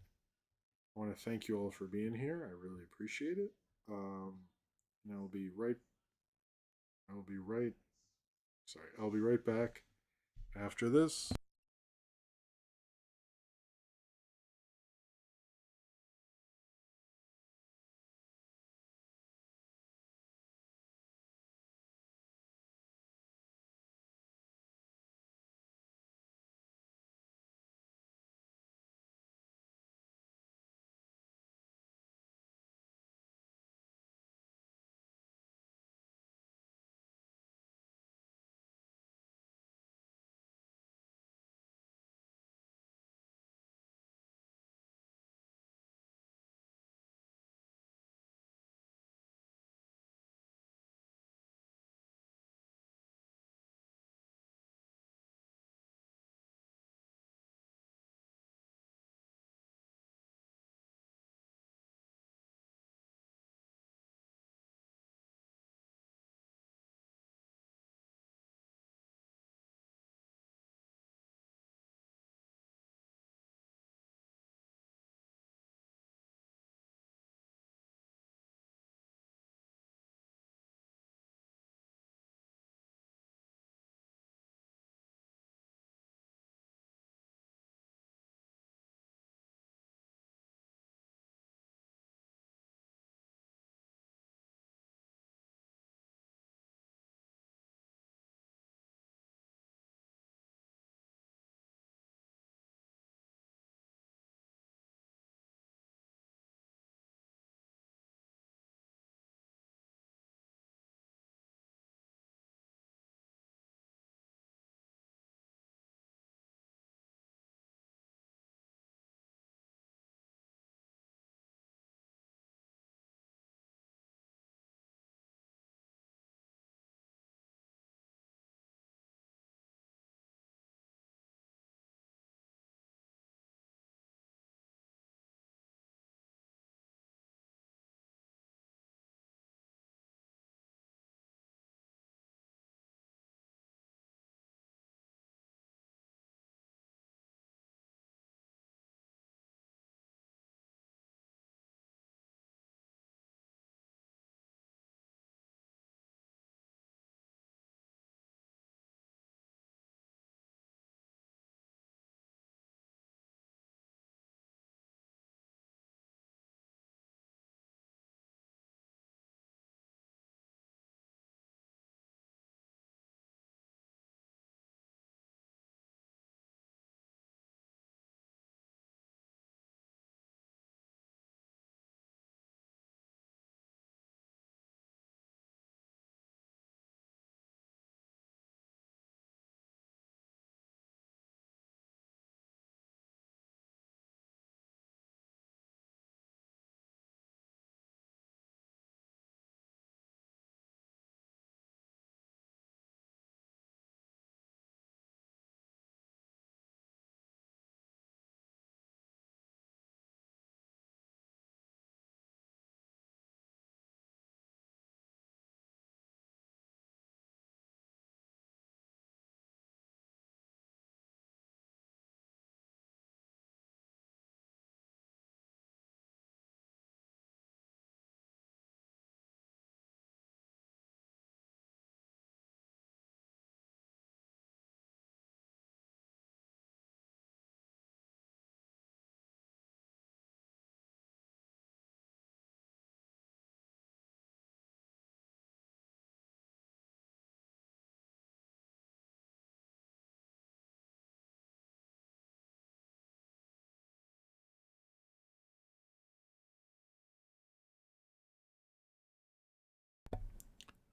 I want to thank you all for being here. I really appreciate it. And I'll be right. I'll be right. Sorry, I'll be right back after this.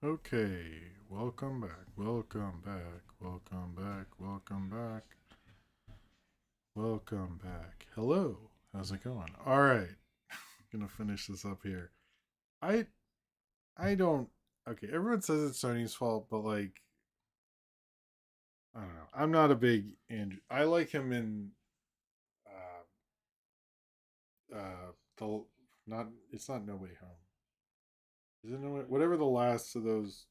Okay, welcome back, welcome back, welcome back, welcome back, welcome back. Hello, how's it going? All right, gonna finish this up here. I I don't. Okay, everyone says it's Sony's fault, but like I don't know. I'm not a big Andrew. I like him in the not. It's not No Way Home. Is it No Way? Whatever the last of those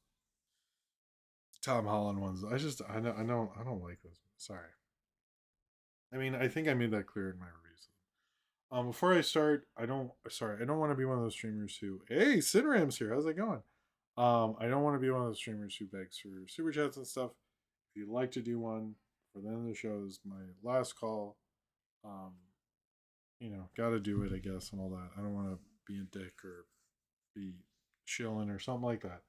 Tom Holland ones. I don't like those. Sorry. I mean, I think I made that clear in my reviews. Before I start, I don't want to be one of those streamers who, hey, Cinram's here. How's it going? I don't want to be one of those streamers who begs for super chats and stuff. If you'd like to do one for the end of the show, is my last call. Um, got to do it, I guess, and all that. I don't want to be a dick or be chilling or something like that.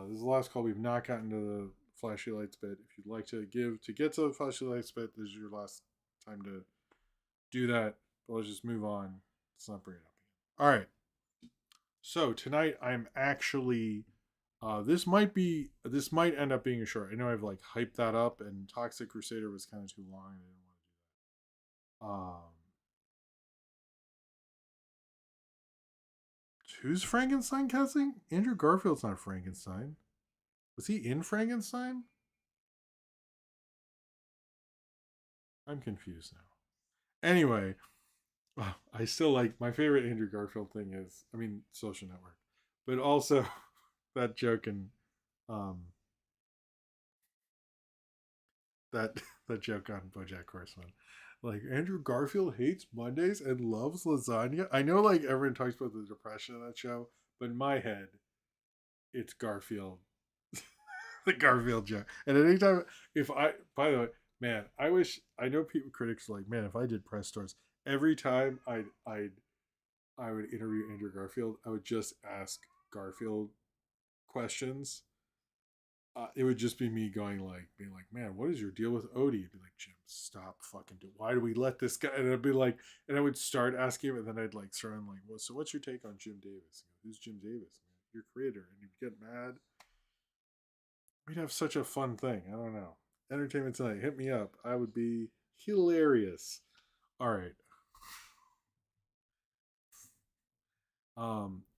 This is the last call. We've not gotten to the flashy lights bit. If you'd like to get to the flashy lights bit, this is your last time to do that. But let's just move on. Let's not bring it up again. All right. So tonight I'm actually. This might end up being a short. I know I've like hyped that up, and Toxic Crusader was kind of too long. I didn't want to do that. Who's Frankenstein casting? Andrew Garfield's not Frankenstein. Was he in Frankenstein? I'm confused now. Anyway, I still like my favorite Andrew Garfield thing is, I mean, Social Network, but also that joke and um, that that joke on BoJack Horseman. Like Andrew Garfield hates Mondays and loves lasagna. I know, like everyone talks about the depression of that show, but in my head, it's Garfield, the Garfield joke. And anytime, if I, by the way, man, I wish I know people critics are like, man, if I did press stores every time I would interview Andrew Garfield, I would just ask Garfield questions. It would just be me being like, man, what is your deal with Odie? I'd be like, Jim, stop fucking do. Why do we let this guy? And I'd be like, and I would start asking him, and then I'd like throw in like, well, so what's your take on Jim Davis? Who's Jim Davis? Your creator, and you'd get mad. We'd have such a fun thing. I don't know. Entertainment Tonight, hit me up. I would be hilarious. All right.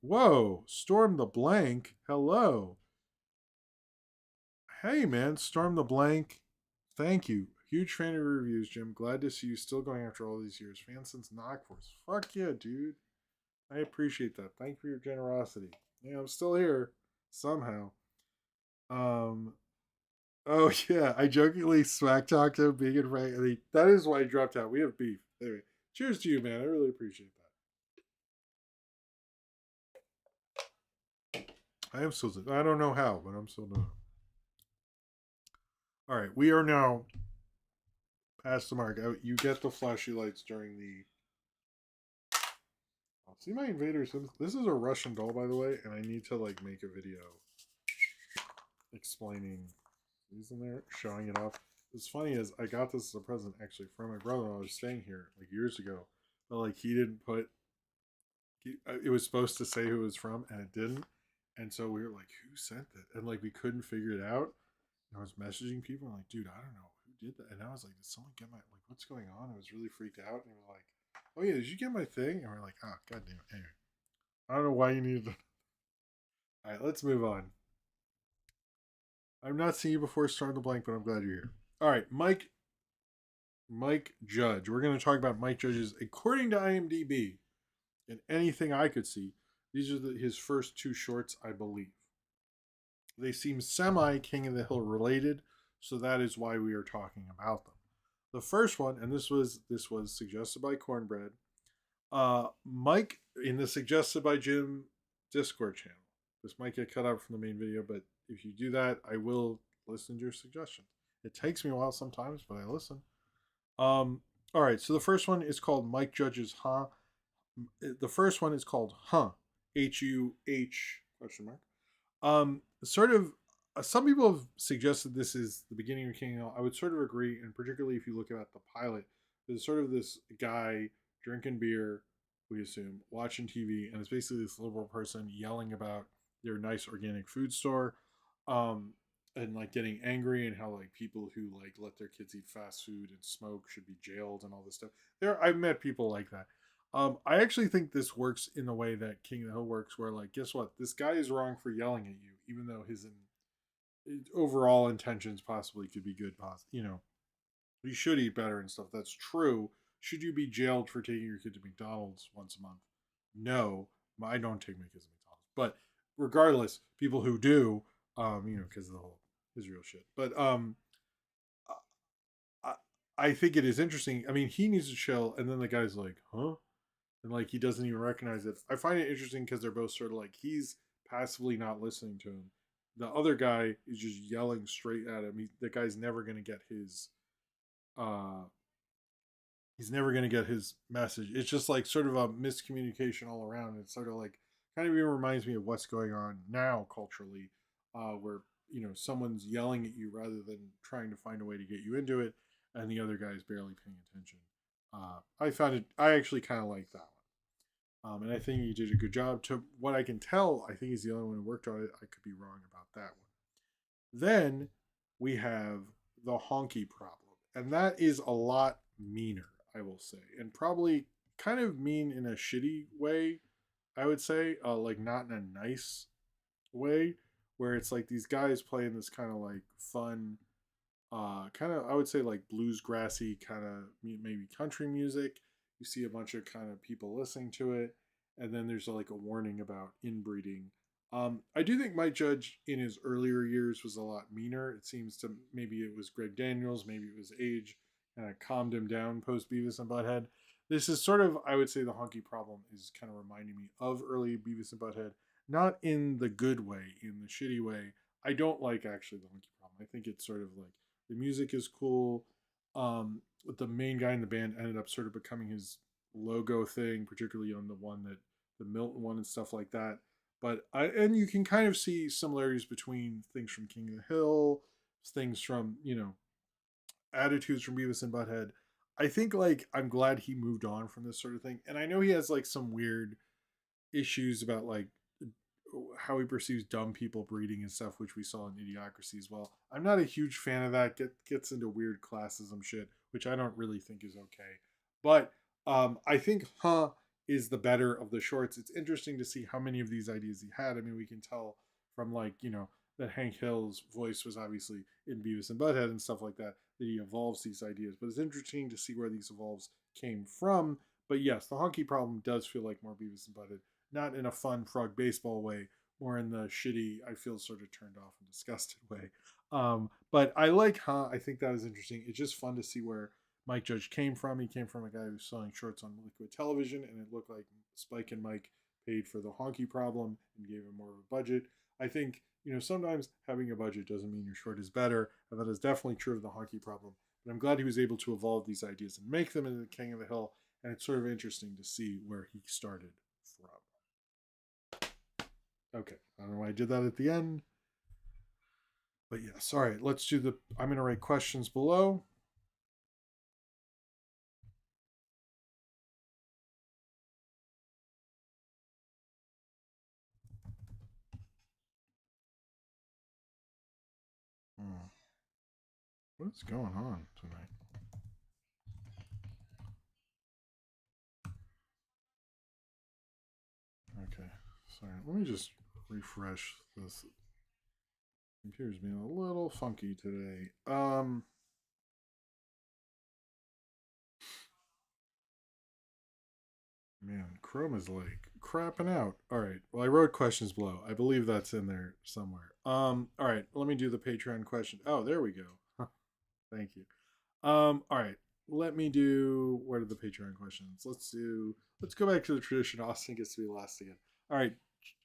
Whoa, Storm the Blank. Hello. Hey man, Storm the Blank. Thank you. Huge fan of your reviews, Jim. Glad to see you still going after all these years. Fan since Knockforce. Fuck yeah, dude. I appreciate that. Thank you for your generosity. Yeah, I'm still here. Somehow. Um oh yeah, I jokingly smack talked him being in Frank. That is why I dropped out. We have beef. Anyway, cheers to you, man. I really appreciate that. I am still. I don't know how, but I'm still doing it. All right, we are now past the mark. You get the flashy lights during the. Oh, see my invaders. This is a Russian doll, by the way, and I need to like make a video explaining. He's in there showing it off. What's funny is I got this as a present actually from my brother when I was staying here like years ago, but like he didn't put. It was supposed to say who it was from, and it didn't. And so we were like, "Who sent it?" And like we couldn't figure it out. And I was messaging people. I'm like, "Dude, I don't know who did that." And I was like, "Did someone get my like? What's going on?" I was really freaked out. And he was like, "Oh yeah, did you get my thing?" And we're like, "Oh god damn it." Anyway, I don't know why you needed. All right, let's move on. I've not seen you before, Starting the Blank, but I'm glad you're here. All right, Mike Judge. We're going to talk about Mike Judge's, according to IMDb, and anything I could see, these are his first two shorts, I believe. They seem semi King of the Hill related, so that is why we are talking about them. The first one, and this was suggested by Cornbread. Mike in the suggested by Jim Discord channel. This might get cut out from the main video, but if you do that, I will listen to your suggestions. It takes me a while sometimes, but I listen. All right, so the first one is called Mike Judge's Huh. The first one is called Huh. Huh question mark. Sort of. Some people have suggested this is the beginning of King. I would sort of agree, and particularly if you look at the pilot, there's sort of this guy drinking beer, we assume, watching TV, and it's basically this liberal person yelling about their nice organic food store, um, and like getting angry and how like people who like let their kids eat fast food and smoke should be jailed and all this stuff. I've met people like that. I actually think this works in the way that King of the Hill works, where like, guess what? This guy is wrong for yelling at you, even though his overall intentions possibly could be good. You should eat better and stuff. That's true. Should you be jailed for taking your kid to McDonald's once a month? No, I don't take my kids to McDonald's. But regardless, people who do, because of the whole Israel shit. But I, I think it is interesting. I mean, he needs to chill, and then the guy's like, "Huh," and like he doesn't even recognize it. I find it interesting because they're both sort of like he's passively not listening to him. The other guy is just yelling straight at him. The guy's never gonna get his uh he's never going to get his message. It's just like sort of a miscommunication all around. It's sort of like kind of even reminds me of what's going on now culturally, where someone's yelling at you rather than trying to find a way to get you into it, and the other guy is barely paying attention. I found it. I actually kind of like that one, and I think he did a good job. To what I can tell, I think he's the only one who worked on it. I could be wrong about that one. Then we have the honky problem, and that is a lot meaner, I will say, and probably kind of mean in a shitty way. I would say, like not in a nice way, where it's like these guys playing this kind of like fun, kind of I would say like blues grassy kind of maybe country music. You see a bunch of kind of people listening to it, and then there's like a warning about inbreeding. I do think Mike Judge in his earlier years was a lot meaner. It seems to maybe it was Greg Daniels, maybe it was age, kind of calmed him down post Beavis and Butthead. This is sort of, I would say, the honky problem is kind of reminding me of early Beavis and Butthead, not in the good way, in the shitty way. I don't like actually the honky problem. I think it's sort of like the music is cool. But the main guy in the band ended up sort of becoming his logo thing, particularly on the one that the Milton one and stuff like that. And you can kind of see similarities between things from King of the Hill, things from attitudes from Beavis and Butthead. I think like I'm glad he moved on from this sort of thing, and I know he has like some weird issues about like how he perceives dumb people breeding and stuff, which we saw in Idiocracy as well. I'm not a huge fan of that. Gets into weird classism shit, which I don't really think is okay. But I think is the better of the shorts. It's interesting to see how many of these ideas he had. I mean, we can tell from like that Hank Hill's voice was obviously in Beavis and Butthead and stuff like that. That he evolves these ideas, but it's interesting to see where these evolves came from. But yes, the honky problem does feel like more Beavis and Butthead, not in a fun frog baseball way, more in the shitty, I feel sort of turned off and disgusted way. But I like I think that is interesting. It's just fun to see where Mike Judge came from. He came from a guy who's selling shorts on Liquid Television, and it looked like Spike and Mike paid for the honky problem and gave him more of a budget. I think, sometimes having a budget doesn't mean your short is better, and that is definitely true of the honky problem. But I'm glad he was able to evolve these ideas and make them into the King of the Hill, and it's sort of interesting to see where he started from. Okay, I don't know why I did that at the end. But yeah, sorry. Let's do I'm going to write questions below. Hmm. What's going on tonight? Okay, sorry. Let me just refresh this. Computer's being a little funky today. Man, Chrome is like crapping out. All right. Well, I wrote questions below. I believe that's in there somewhere. All right. Let me do the Patreon question. Oh, there we go. Thank you. All right. Let me do what are the Patreon questions? Let's go back to the tradition. Austin gets to be last again. All right.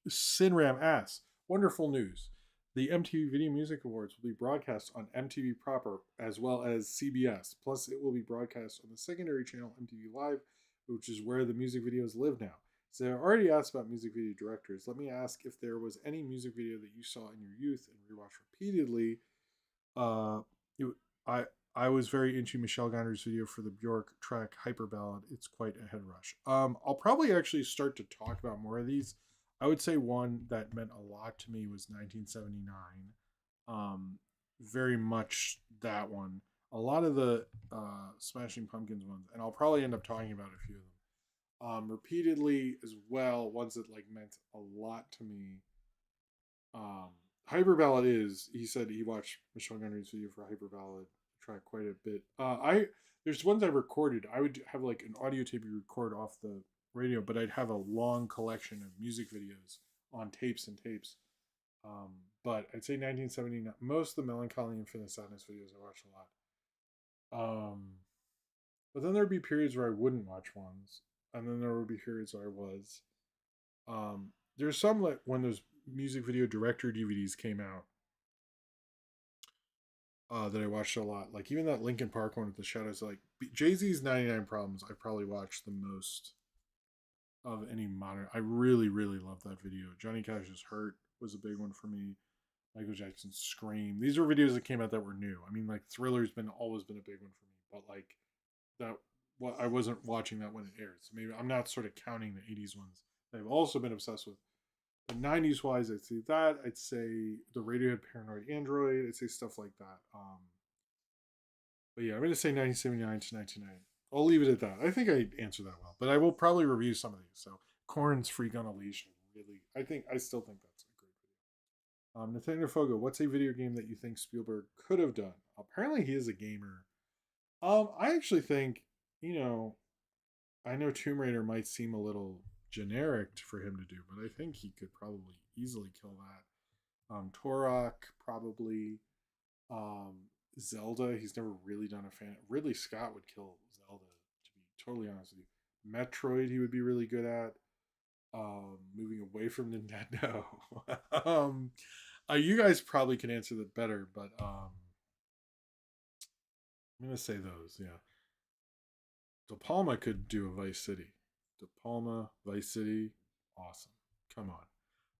Sinram asks, wonderful news. The MTV Video Music Awards will be broadcast on MTV proper as well as CBS. Plus, it will be broadcast on the secondary channel MTV Live, which is where the music videos live now. So I already asked about music video directors. Let me ask if there was any music video that you saw in your youth and rewatched repeatedly. Uh, it, I I was very into Michelle Gondry's video for the Bjork track Hyper Ballad. It's quite a head rush. I'll probably actually start to talk about more of these. I would say one that meant a lot to me was 1979. Very much that one. A lot of the Smashing Pumpkins ones, and I'll probably end up talking about a few of them. Repeatedly as well, ones that like meant a lot to me. Um, Hyper Ballad is. He said he watched Michelle Gondry's video for Hyper Ballad track quite a bit. I There's ones I recorded. I would have like an audio tape you record off the radio, but I'd have a long collection of music videos on tapes and tapes. Um, but I'd say 1979. Most of the Melancholy and Infinite Sadness videos I watched a lot. But then there'd be periods where I wouldn't watch ones, and then there would be periods where I was. There's some like when those music video director DVDs came out that I watched a lot. Like even that Linkin Park one with the Shadows. Like Jay Z's 99 Problems, I probably watched the most of any modern. I really really love that video. Johnny Cash's Hurt was a big one for me. Michael Jackson's Scream. These were videos that came out that were new. I mean, like Thriller's been always been a big one for me, but like that, well, I wasn't watching that when it aired. So maybe I'm not sort of counting the 80s ones. I've also been obsessed with. The 90s wise, I'd say that. I'd say the Radiohead Paranoid Android. I'd say stuff like that. But yeah, I'm going to say 1979 to 1990. I'll leave it at that. I think I answered that well, but I will probably review some of these. So Korn's Freak on a Leash. Really, I still think that's a great video. Nathaniel Fogo, what's a video game that you think Spielberg could have done? Apparently, he is a gamer. I actually think, you know, I know Tomb Raider might seem a little generic for him to do, but I think he could probably easily kill that. Turok, probably. Um, Zelda, he's never really done a fan. Ridley Scott would kill Zelda, to be totally honest with you. Metroid, he would be really good at. Moving away from Nintendo. You guys probably can answer that better, but I'm gonna say those. Yeah, De Palma could do a Vice City. De Palma, Vice City, awesome. Come on.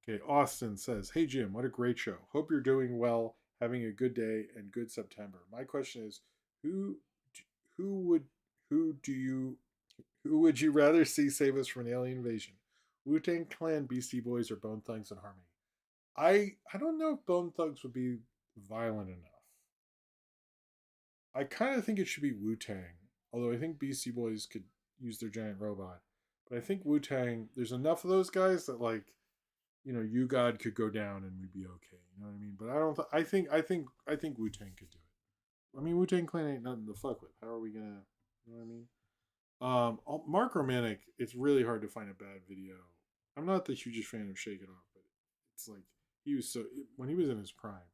Okay, Austin says, "Hey Jim, what a great show. Hope you're doing well, having a good day and good September. My question is, who, who would, who do you, who would you rather see save us from an alien invasion? Wu Tang Clan, Beastie Boys, or Bone Thugs and Harmony? I don't know if Bone Thugs would be violent enough. I kind of think it should be Wu Tang, although I think Beastie Boys could use their giant robot. But I think Wu Tang, there's enough of those guys that like, you God could go down and we'd be okay. You know what I mean? But I don't. I think Wu Tang could do it. I mean, Wu Tang Clan ain't nothing to fuck with. How are we gonna? You know what I mean? Mark Romantic. It's really hard to find a bad video. I'm not the hugest fan of Shake It Off, but it's like he was so when he was in his prime.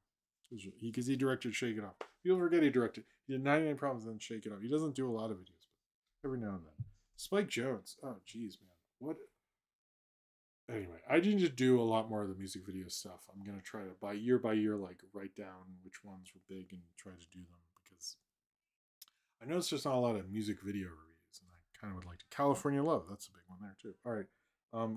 Because he directed Shake It Off. People forget he directed. He did 99 Problems and then Shake It Off. He doesn't do a lot of videos, but every now and then. Spike Jones. Oh, geez, man. What? Anyway, I need to do a lot more of the music video stuff. I'm gonna try to by year, like write down which ones were big and try to do them because I noticed there's not a lot of music video reviews, and I kind of would like to. California Love. That's a big one there too. All right.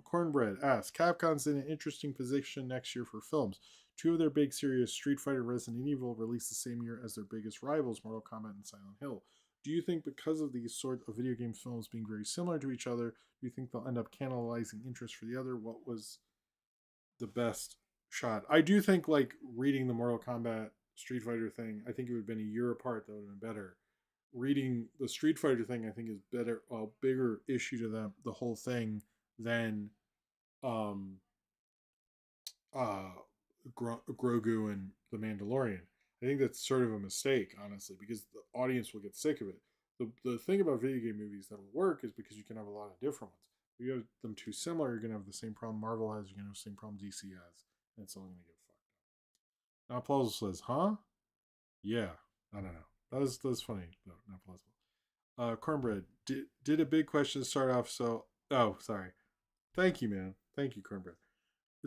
Cornbread asks, Capcom's in an interesting position next year for films. Two of their big series, Street Fighter and Resident Evil, released the same year as their biggest rivals, Mortal Kombat and Silent Hill. Do you think because of these sort of video game films being very similar to each other, do you think they'll end up cannibalizing interest for the other? What was the best shot? I do think like reading the Mortal Kombat Street Fighter thing, I think it would have been a year apart that would have been better. Reading the Street Fighter thing, I think is better, a bigger issue to them, the whole thing, than um Grogu and the Mandalorian. I think that's sort of a mistake, honestly, because the audience will get sick of it. The thing about video game movies that will work is because you can have a lot of different ones. If you have them too similar, you're gonna have the same problem Marvel has, you're gonna have the same problem DC has, and it's all gonna get fucked up. Now Plausible says, huh? Yeah. I don't know. That's funny, though, not plausible. Cornbread, did a big question start off so sorry. Thank you, man. Thank you, Cornbread.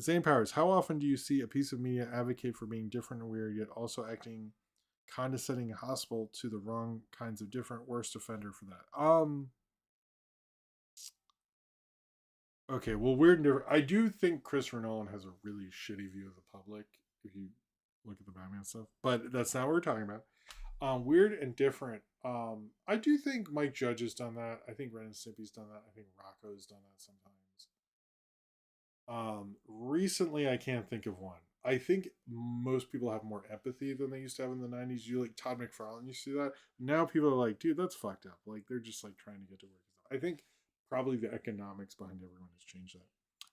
Zane Powers, how often do you see a piece of media advocate for being different and weird, yet also acting condescending and hostile to the wrong kinds of different, worst offender for that? Okay, well, weird and different. I do think Christopher Nolan has a really shitty view of the public if you look at the Batman stuff, but that's not what we're talking about. Weird and different. I do think Mike Judge has done that. I think Ren and Stimpy's done that. I think Rocco's done that sometimes. Recently, I can't think of one. I think most people have more empathy than they used to have in the '90s. You like Todd McFarlane, you see that now. People are like, dude, that's fucked up. Like they're just like trying to get to work. I think probably the economics behind everyone has changed that.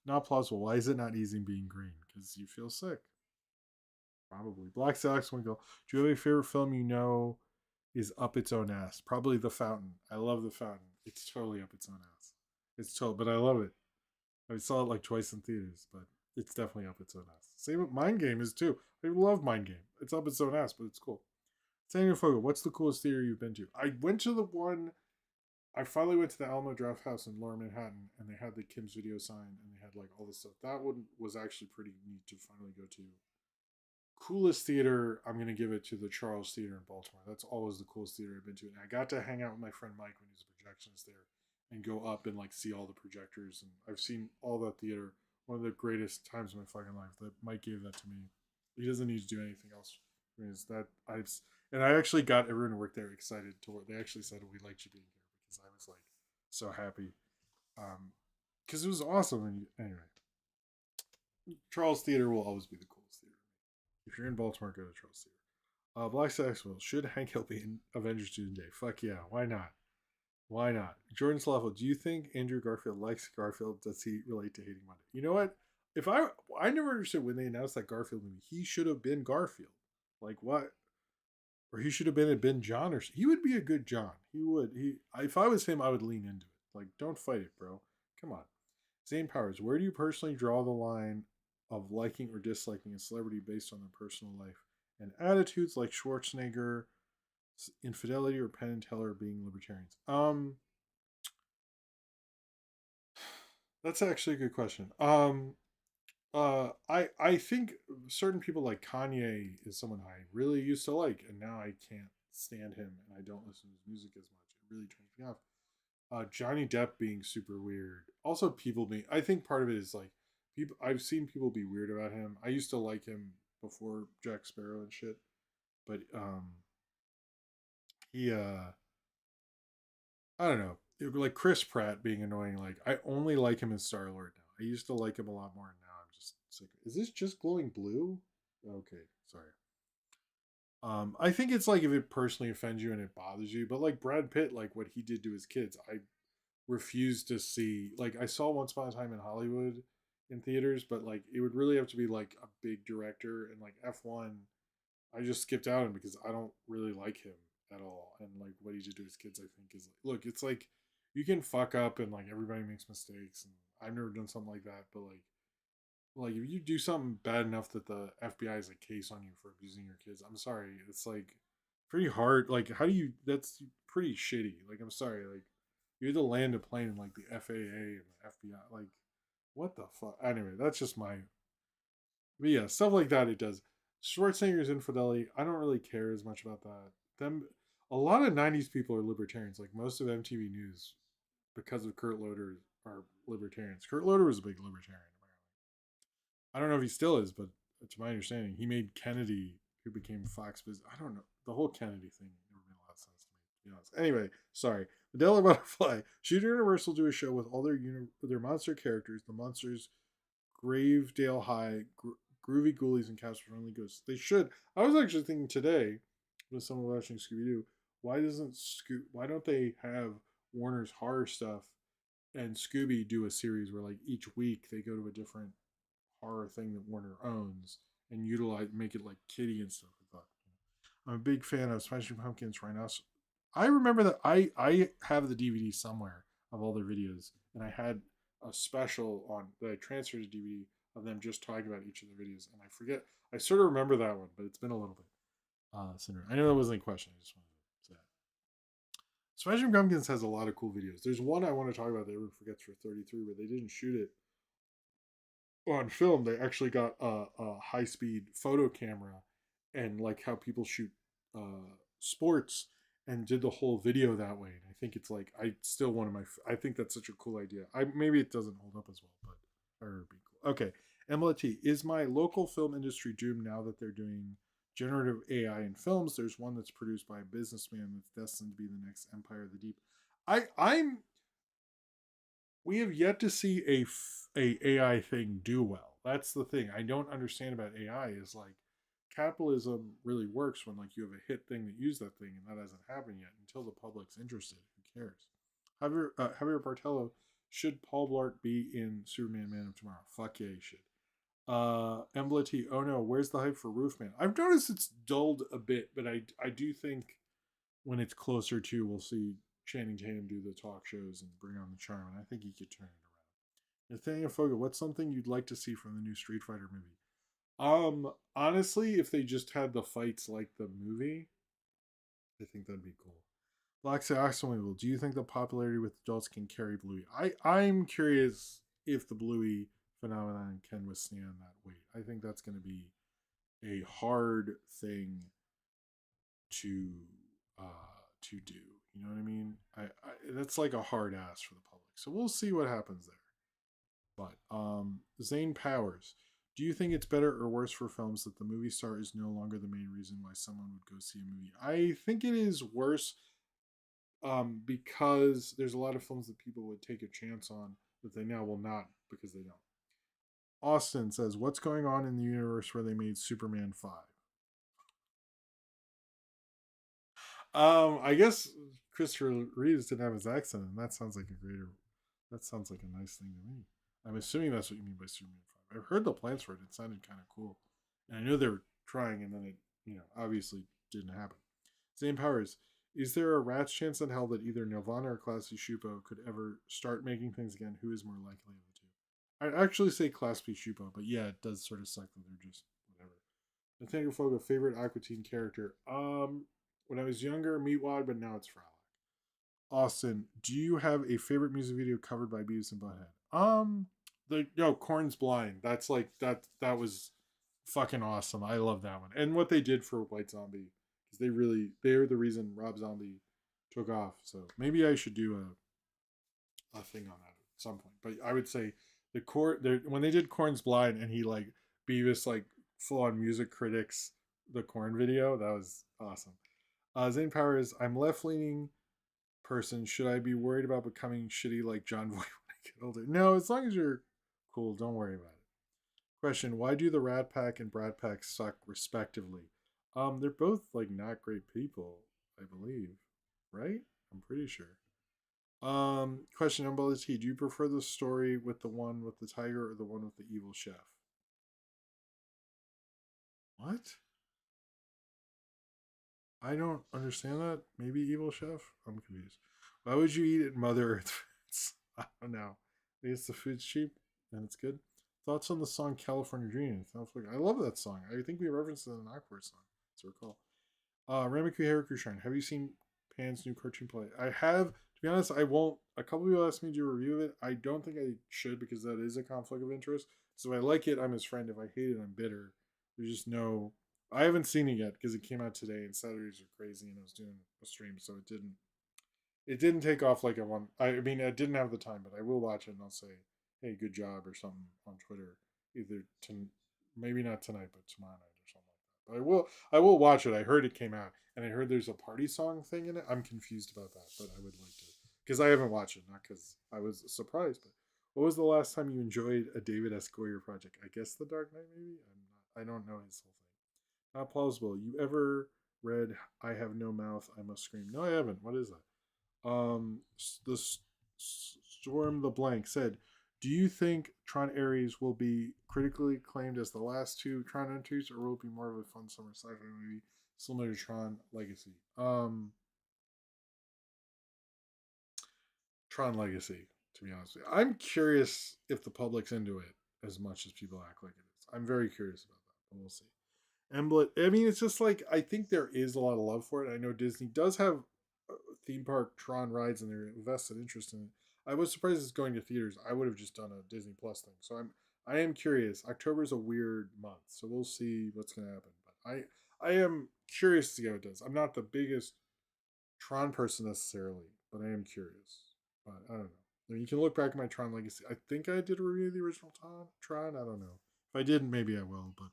Not plausible. Why is it not easy being green? Because you feel sick. Probably. Black Sox one go. Do you have a favorite film you know is up its own ass? Probably The Fountain. I love The Fountain. It's totally up its own ass. It's total, but I love it. I saw it like twice in theaters, but it's definitely up its own ass. Same with Mind Game is too. I love Mind Game. It's up its own ass, but it's cool. Samuel Fogel, what's the coolest theater you've been to? I went to the one. I finally went to the Alamo Draft House in Lower Manhattan, and they had the Kim's Video sign, and they had like all this stuff. That one was actually pretty neat to finally go to. Coolest theater, I'm gonna give it to the Charles Theater in Baltimore. That's always the coolest theater I've been to, and I got to hang out with my friend Mike when he was a projectionist there, and go up and like see all the projectors. And I've seen all that theater. One of the greatest times of my fucking life. That Mike gave that to me. He doesn't need to do anything else. Is that I've and I actually got everyone who worked there excited to work. They actually said we liked you being here because I was like so happy. Because it was awesome. And anyway, Charles Theater will always be the coolest theater. If you're in Baltimore, go to Charles Theater. Black Saxville. Should Hank Hill be in Avengers Doomsday? Fuck yeah. Why not? Why not? Jordan Slaffel, do you think Andrew Garfield likes Garfield? Does he relate to hating Monday? You know what? If I never understood when they announced that Garfield movie, he should have been Garfield. Like what? Or he should have been John, or he would be a good John. He would. If I was him, I would lean into it. Like, don't fight it, bro. Come on. Zane Powers, where do you personally draw the line of liking or disliking a celebrity based on their personal life and attitudes, like Schwarzenegger, infidelity, or Penn and Teller being libertarians? That's actually a good question. I think certain people like Kanye is someone I really used to like, and now I can't stand him, and I don't listen to his music as much. It really turns me off. Johnny Depp being super weird. Also, people being. I think part of it is like people. I've seen people be weird about him. I used to like him before Jack Sparrow and shit, but he I don't know. It, like Chris Pratt being annoying. Like I only like him as Star Lord now. I used to like him a lot more, and now I'm just sick. Is this just glowing blue? Okay, sorry. I think it's like if it personally offends you and it bothers you, but like Brad Pitt, like what he did to his kids, I refuse to see. Like I saw Once Upon a Time in Hollywood in theaters, but like it would really have to be like a big director, and like F1. I just skipped out on because I don't really like him at all. And like what he did to his kids, I think is like, look, it's like you can fuck up and like everybody makes mistakes, and I've never done something like that, but like if you do something bad enough that the FBI has a case on you for abusing your kids, I'm sorry, it's like pretty hard. Like how do you? That's pretty shitty. Like I'm sorry, like you had to land a plane in like the FAA and the FBI. Like what the fuck? Anyway, that's just my. But yeah, stuff like that. It does. Schwarzenegger's infidelity. I don't really care as much about that. Them. A lot of '90s people are libertarians. Like most of MTV News, because of Kurt Loder, are libertarians. Kurt Loder was a big libertarian. I don't know if he still is, but to my understanding, he made Kennedy, who became Fox Business. I don't know. The whole Kennedy thing never made a lot of sense to me, to be honest. Anyway, sorry. Medela Butterfly. Should Universal do a show with all their monster characters, the monsters, Gravedale High, Groovy Ghoulies, and Casper Friendly Ghosts? They should. I was actually thinking today, with someone watching Scooby Doo, why don't they have Warner's horror stuff and Scooby do a series where like each week they go to a different horror thing that Warner owns and make it like kitty and stuff. I thought I'm a big fan of Smashing Pumpkins right now. So I remember that I have the DVD somewhere of all their videos, and I had a special on that I transferred to DVD of them just talking about each of the videos, and I forget. I sort of remember that one, but it's been a little bit. I know that wasn't a question. I just wanted to say that. Smashing Pumpkins has a lot of cool videos. There's one I want to talk about that everyone forgets for 33, where they didn't shoot it on film. They actually got a high speed photo camera and like how people shoot sports, and did the whole video that way. And I think it's like I still one of my. I think that's such a cool idea. I maybe it doesn't hold up as well, but or be cool. Okay, Emily T, is my local film industry doomed now that they're doing generative AI in films? There's one that's produced by a businessman that's destined to be the next Empire of the Deep. I'm We have yet to see a AI thing do well. That's the thing I don't understand about AI is like capitalism really works when like you have a hit thing that use that thing, and that hasn't happened yet until the public's interested. Who cares? Javier Bartello, should Paul Blart be in Superman Man of Tomorrow? Fuck yeah, he should. Embla T, oh no, where's the hype for Roofman? I've noticed it's dulled a bit, but I do think when it's closer to, we'll see Channing Tatum do the talk shows and bring on the charm, and I think he could turn it around. Nathaniel Fogel, what's something you'd like to see from the new Street Fighter movie? Honestly, if they just had the fights like the movie, I think that'd be cool. Black Oxenweevil, do you think the popularity with adults can carry Bluey? I'm curious if the Bluey phenomenon can withstand that weight. I think that's going to be a hard thing to to do. You know what I mean? That's like a hard ask for the public. So we'll see what happens there. But Zane Powers, do you think it's better or worse for films that the movie star is no longer the main reason why someone would go see a movie? I think it is worse because there's a lot of films that people would take a chance on that they now will not because they don't. Austin says, "What's going on in the universe where they made Superman 5?" I guess Christopher Reeves didn't have his accent, and that sounds like a greater. That sounds like a nice thing to me. I'm assuming that's what you mean by Superman 5. I've heard the plans for it. It sounded kind of cool, and I knew they were trying, and then it, obviously didn't happen. Zane Powers, is there a rat's chance in hell that either Nirvana or Classy Shupo could ever start making things again? Who is more likely of the two? I'd actually say Classy Shupo, but yeah, it does sort of suck that they're just whatever. Nathaniel Fogo, favorite Aqua Teen character? When I was younger, Meatwad, but now it's Frolic. Austin, do you have a favorite music video covered by Beavis and Butthead? The no, Corn's Blind. That's like that was fucking awesome. I love that one. And what they did for White Zombie, because they're the reason Rob Zombie took off. So maybe I should do a thing on that at some point. But I would say when they did Corn's Blind and he like Beavis like full on music critics the Corn video, that was awesome. Zane Powers, I'm left leaning person. Should I be worried about becoming shitty like John Voight when I get older? No, as long as you're cool, don't worry about it. Question: why do the Rat Pack and Brat Pack suck respectively? They're both like not great people, I believe, right? I'm pretty sure. Question: T. Do you prefer the story with the one with the tiger or the one with the evil chef? What? I don't understand that. Maybe evil chef? I'm confused. Why would you eat it, Mother Earth Foods? I don't know. Maybe it's the food's cheap and it's good. Thoughts on the song California Dream? I love that song. I think we referenced it in an Awkward song, to recall. Ramaku Haraku have you seen Pan's new cartoon play? I have. To be honest, I won't. A couple people asked me to do a review of it. I don't think I should because that is a conflict of interest. So if I like it, I'm his friend. If I hate it, I'm bitter. There's just no. I haven't seen it yet because it came out today and Saturdays are crazy and I was doing a stream, so it didn't. It didn't take off like I want. I mean, I didn't have the time, but I will watch it and I'll say, "Hey, good job" or something on Twitter. Either to maybe not tonight, but tomorrow night or something like that. But I will watch it. I heard it came out, and I heard there's a party song thing in it. I'm confused about that, but I would like to because I haven't watched it, not because I was surprised. But what was the last time you enjoyed a David S. Goyer project? I guess The Dark Knight, maybe. I'm not. I don't know his whole thing. Not plausible. You ever read "I Have No Mouth, I Must Scream"? No, I haven't. What is that? The Storm the Blank said, "Do you think Tron Ares will be critically acclaimed as the last two Tron entries, or will it be more of a fun summer sci-fi movie similar to Tron Legacy?" Tron Legacy. To be honest with you, I'm curious if the public's into it as much as people act like it is. I'm very curious about that, but we'll see. Emblet. I mean, it's just like I think there is a lot of love for it. I know Disney does have theme park Tron rides, and they're invested interest in it. I was surprised it's going to theaters. I would have just done a Disney Plus thing. So I am curious. October is a weird month, so we'll see what's going to happen. But I am curious to see how it does. I'm not the biggest Tron person necessarily, but I am curious. But I don't know. I mean, you can look back at my Tron Legacy. I think I did a review of the original Tron. I don't know. If I didn't, maybe I will, but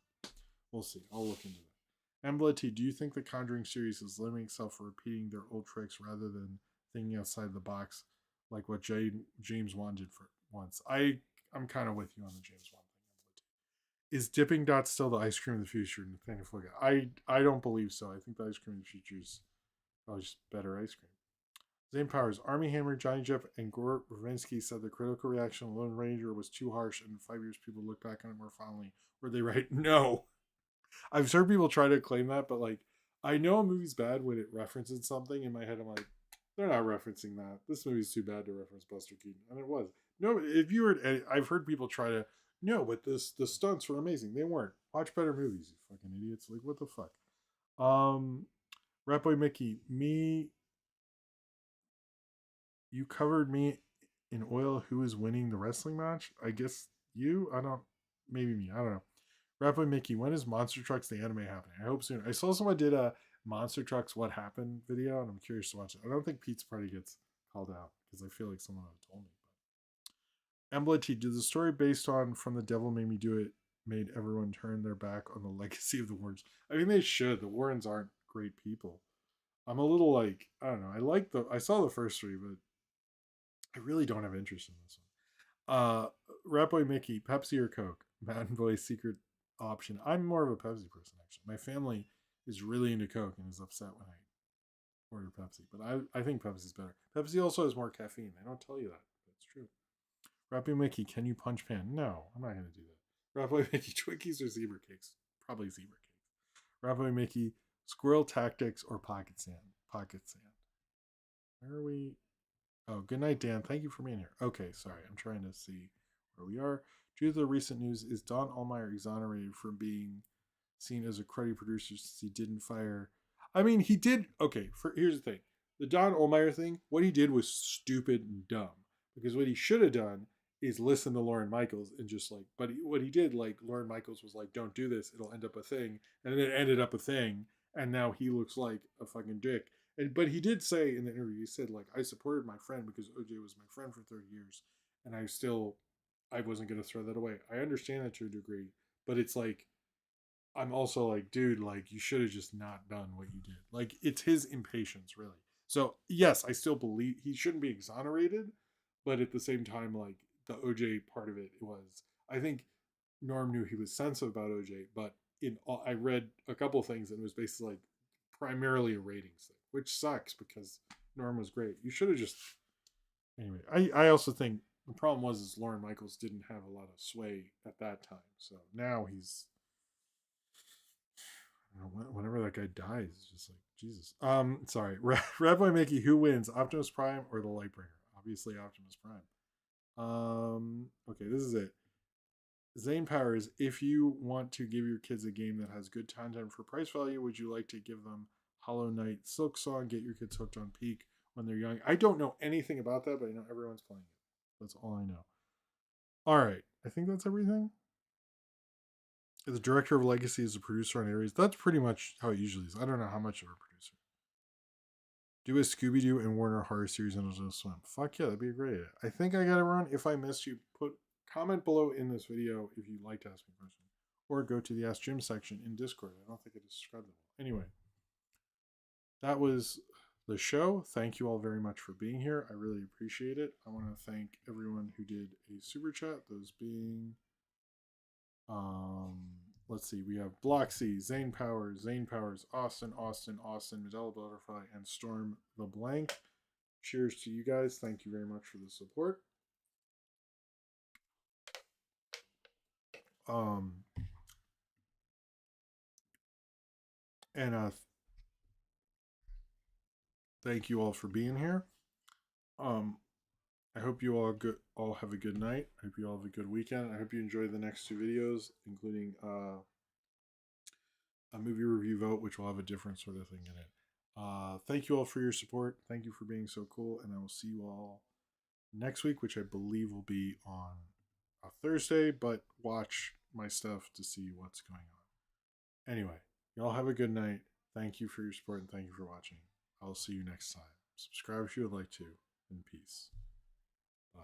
we'll see. I'll look into that. Ambletti, do you think the Conjuring series is limiting itself for repeating their old tricks rather than thinking outside the box like what James Wan did for once. I'm kind of with you on the James Wan thing. Is Dipping Dots still the ice cream of the future? Nathaniel Flicker. I don't believe so. I think the ice cream of the future is probably just better ice cream. Zane Powers, Army Hammer, Johnny Depp, and Gore Verbinski said the critical reaction of Lone Ranger was too harsh, and in 5 years people look back on it more fondly. Were they right? No. I've heard people try to claim that, but like, I know a movie's bad when it references something. In my head, I'm like, they're not referencing that. This movie's too bad to reference Buster Keaton, and it was. No, if you were, I've heard people try to. No, but the stunts were amazing. They weren't. Watch better movies, you fucking idiots. Like, what the fuck? Rat Boy Mickey, you covered me in oil. Who is winning the wrestling match? I guess you. I don't. Maybe me. I don't know. Rat Boy Mickey, when is Monster Trucks the anime happening? I hope soon. I saw someone did a Monster Trucks What Happened video, and I'm curious to watch it. I don't think Pizza Party gets called out because I feel like someone had told me. Embla T, did the story based on From the Devil Made Me Do It made everyone turn their back on the legacy of the Warrens? I mean, they should. The Warrens aren't great people. I'm a little like, I don't know. I saw the first three, but I really don't have interest in this one. Rat Boy Mickey, Pepsi or Coke? Mountain Boy secret option. I'm more of a Pepsi person, actually. My family is really into Coke and is upset when I order Pepsi, but I think Pepsi's better. Pepsi also has more caffeine. They don't tell you that. That's true. Rat Boy Mickey, can you punch Pan? No, I'm not going to do that. Rat Boy Mickey, Twinkies or zebra cakes? Probably zebra cakes. Rat Boy Mickey, squirrel tactics or pocket sand? Pocket sand. Where are we? Oh, good night, Dan. Thank you for being here. Okay, sorry. I'm trying to see where we are. Due to the recent news, is Don Allmeyer exonerated from being seen as a cruddy producer since he didn't fire? I mean, he did. Okay, here's the thing. The Don Allmeyer thing, what he did was stupid and dumb. Because what he should have done is listen to Lorne Michaels and just like, but what he did, like, Lorne Michaels was like, don't do this. It'll end up a thing. And then it ended up a thing. And now he looks like a fucking dick. But he did say in the interview, he said, like, I supported my friend because OJ was my friend for 30 years. And I wasn't going to throw that away. I understand that to a degree. But it's like, I'm also like, dude, like, you should have just not done what you did. Like, it's his impatience, really. So, yes, I still believe he shouldn't be exonerated. But at the same time, like, the OJ part of it was, I think Norm knew he was sensitive about OJ, but I read a couple of things and it was basically like primarily a ratings thing, which sucks because Norm was great. You should have just anyway. I also think the problem was is Lorne Michaels didn't have a lot of sway at that time, so now he's whenever that guy dies, it's just like Jesus. Sorry, Rabbi Mickey, who wins, Optimus Prime or the Lightbringer? Obviously, Optimus Prime. Okay, this is it. Zane Powers, if you want to give your kids a game that has good content for price value, would you like to give them Hollow Knight, Silk Song, get your kids hooked on Peak when they're young? I don't know anything about that, but I know everyone's playing it. That's all I know. All right, I think that's everything. The director of Legacy is a producer on Aries. That's pretty much how it usually is. I don't know how much of a producer. Do a Scooby Doo and Warner Horror series on Adult Swim. Fuck yeah, that'd be a great idea. I think I got it wrong. If I missed you, comment below in this video if you'd like to ask me a question. Or go to the Ask Jim section in Discord. I don't think I described them all. Anyway, that was the show. Thank you all very much for being here. I really appreciate it. I want to thank everyone who did a super chat. Those being, let's see, we have Bloxy, Zane Powers, Austin, Medella Butterfly, and Storm the Blank. Cheers to you guys. Thank you very much for the support. And thank you all for being here. I hope you all have a good night. I hope you all have a good weekend. I hope you enjoy the next two videos, including a movie review vote, which will have a different sort of thing in it. Thank you all for your support. Thank you for being so cool, and I will see you all next week, which I believe will be on a Thursday, but watch my stuff to see what's going on. Anyway, y'all have a good night. Thank you for your support, and thank you for watching. I'll see you next time. Subscribe if you would like to, and peace. Bye.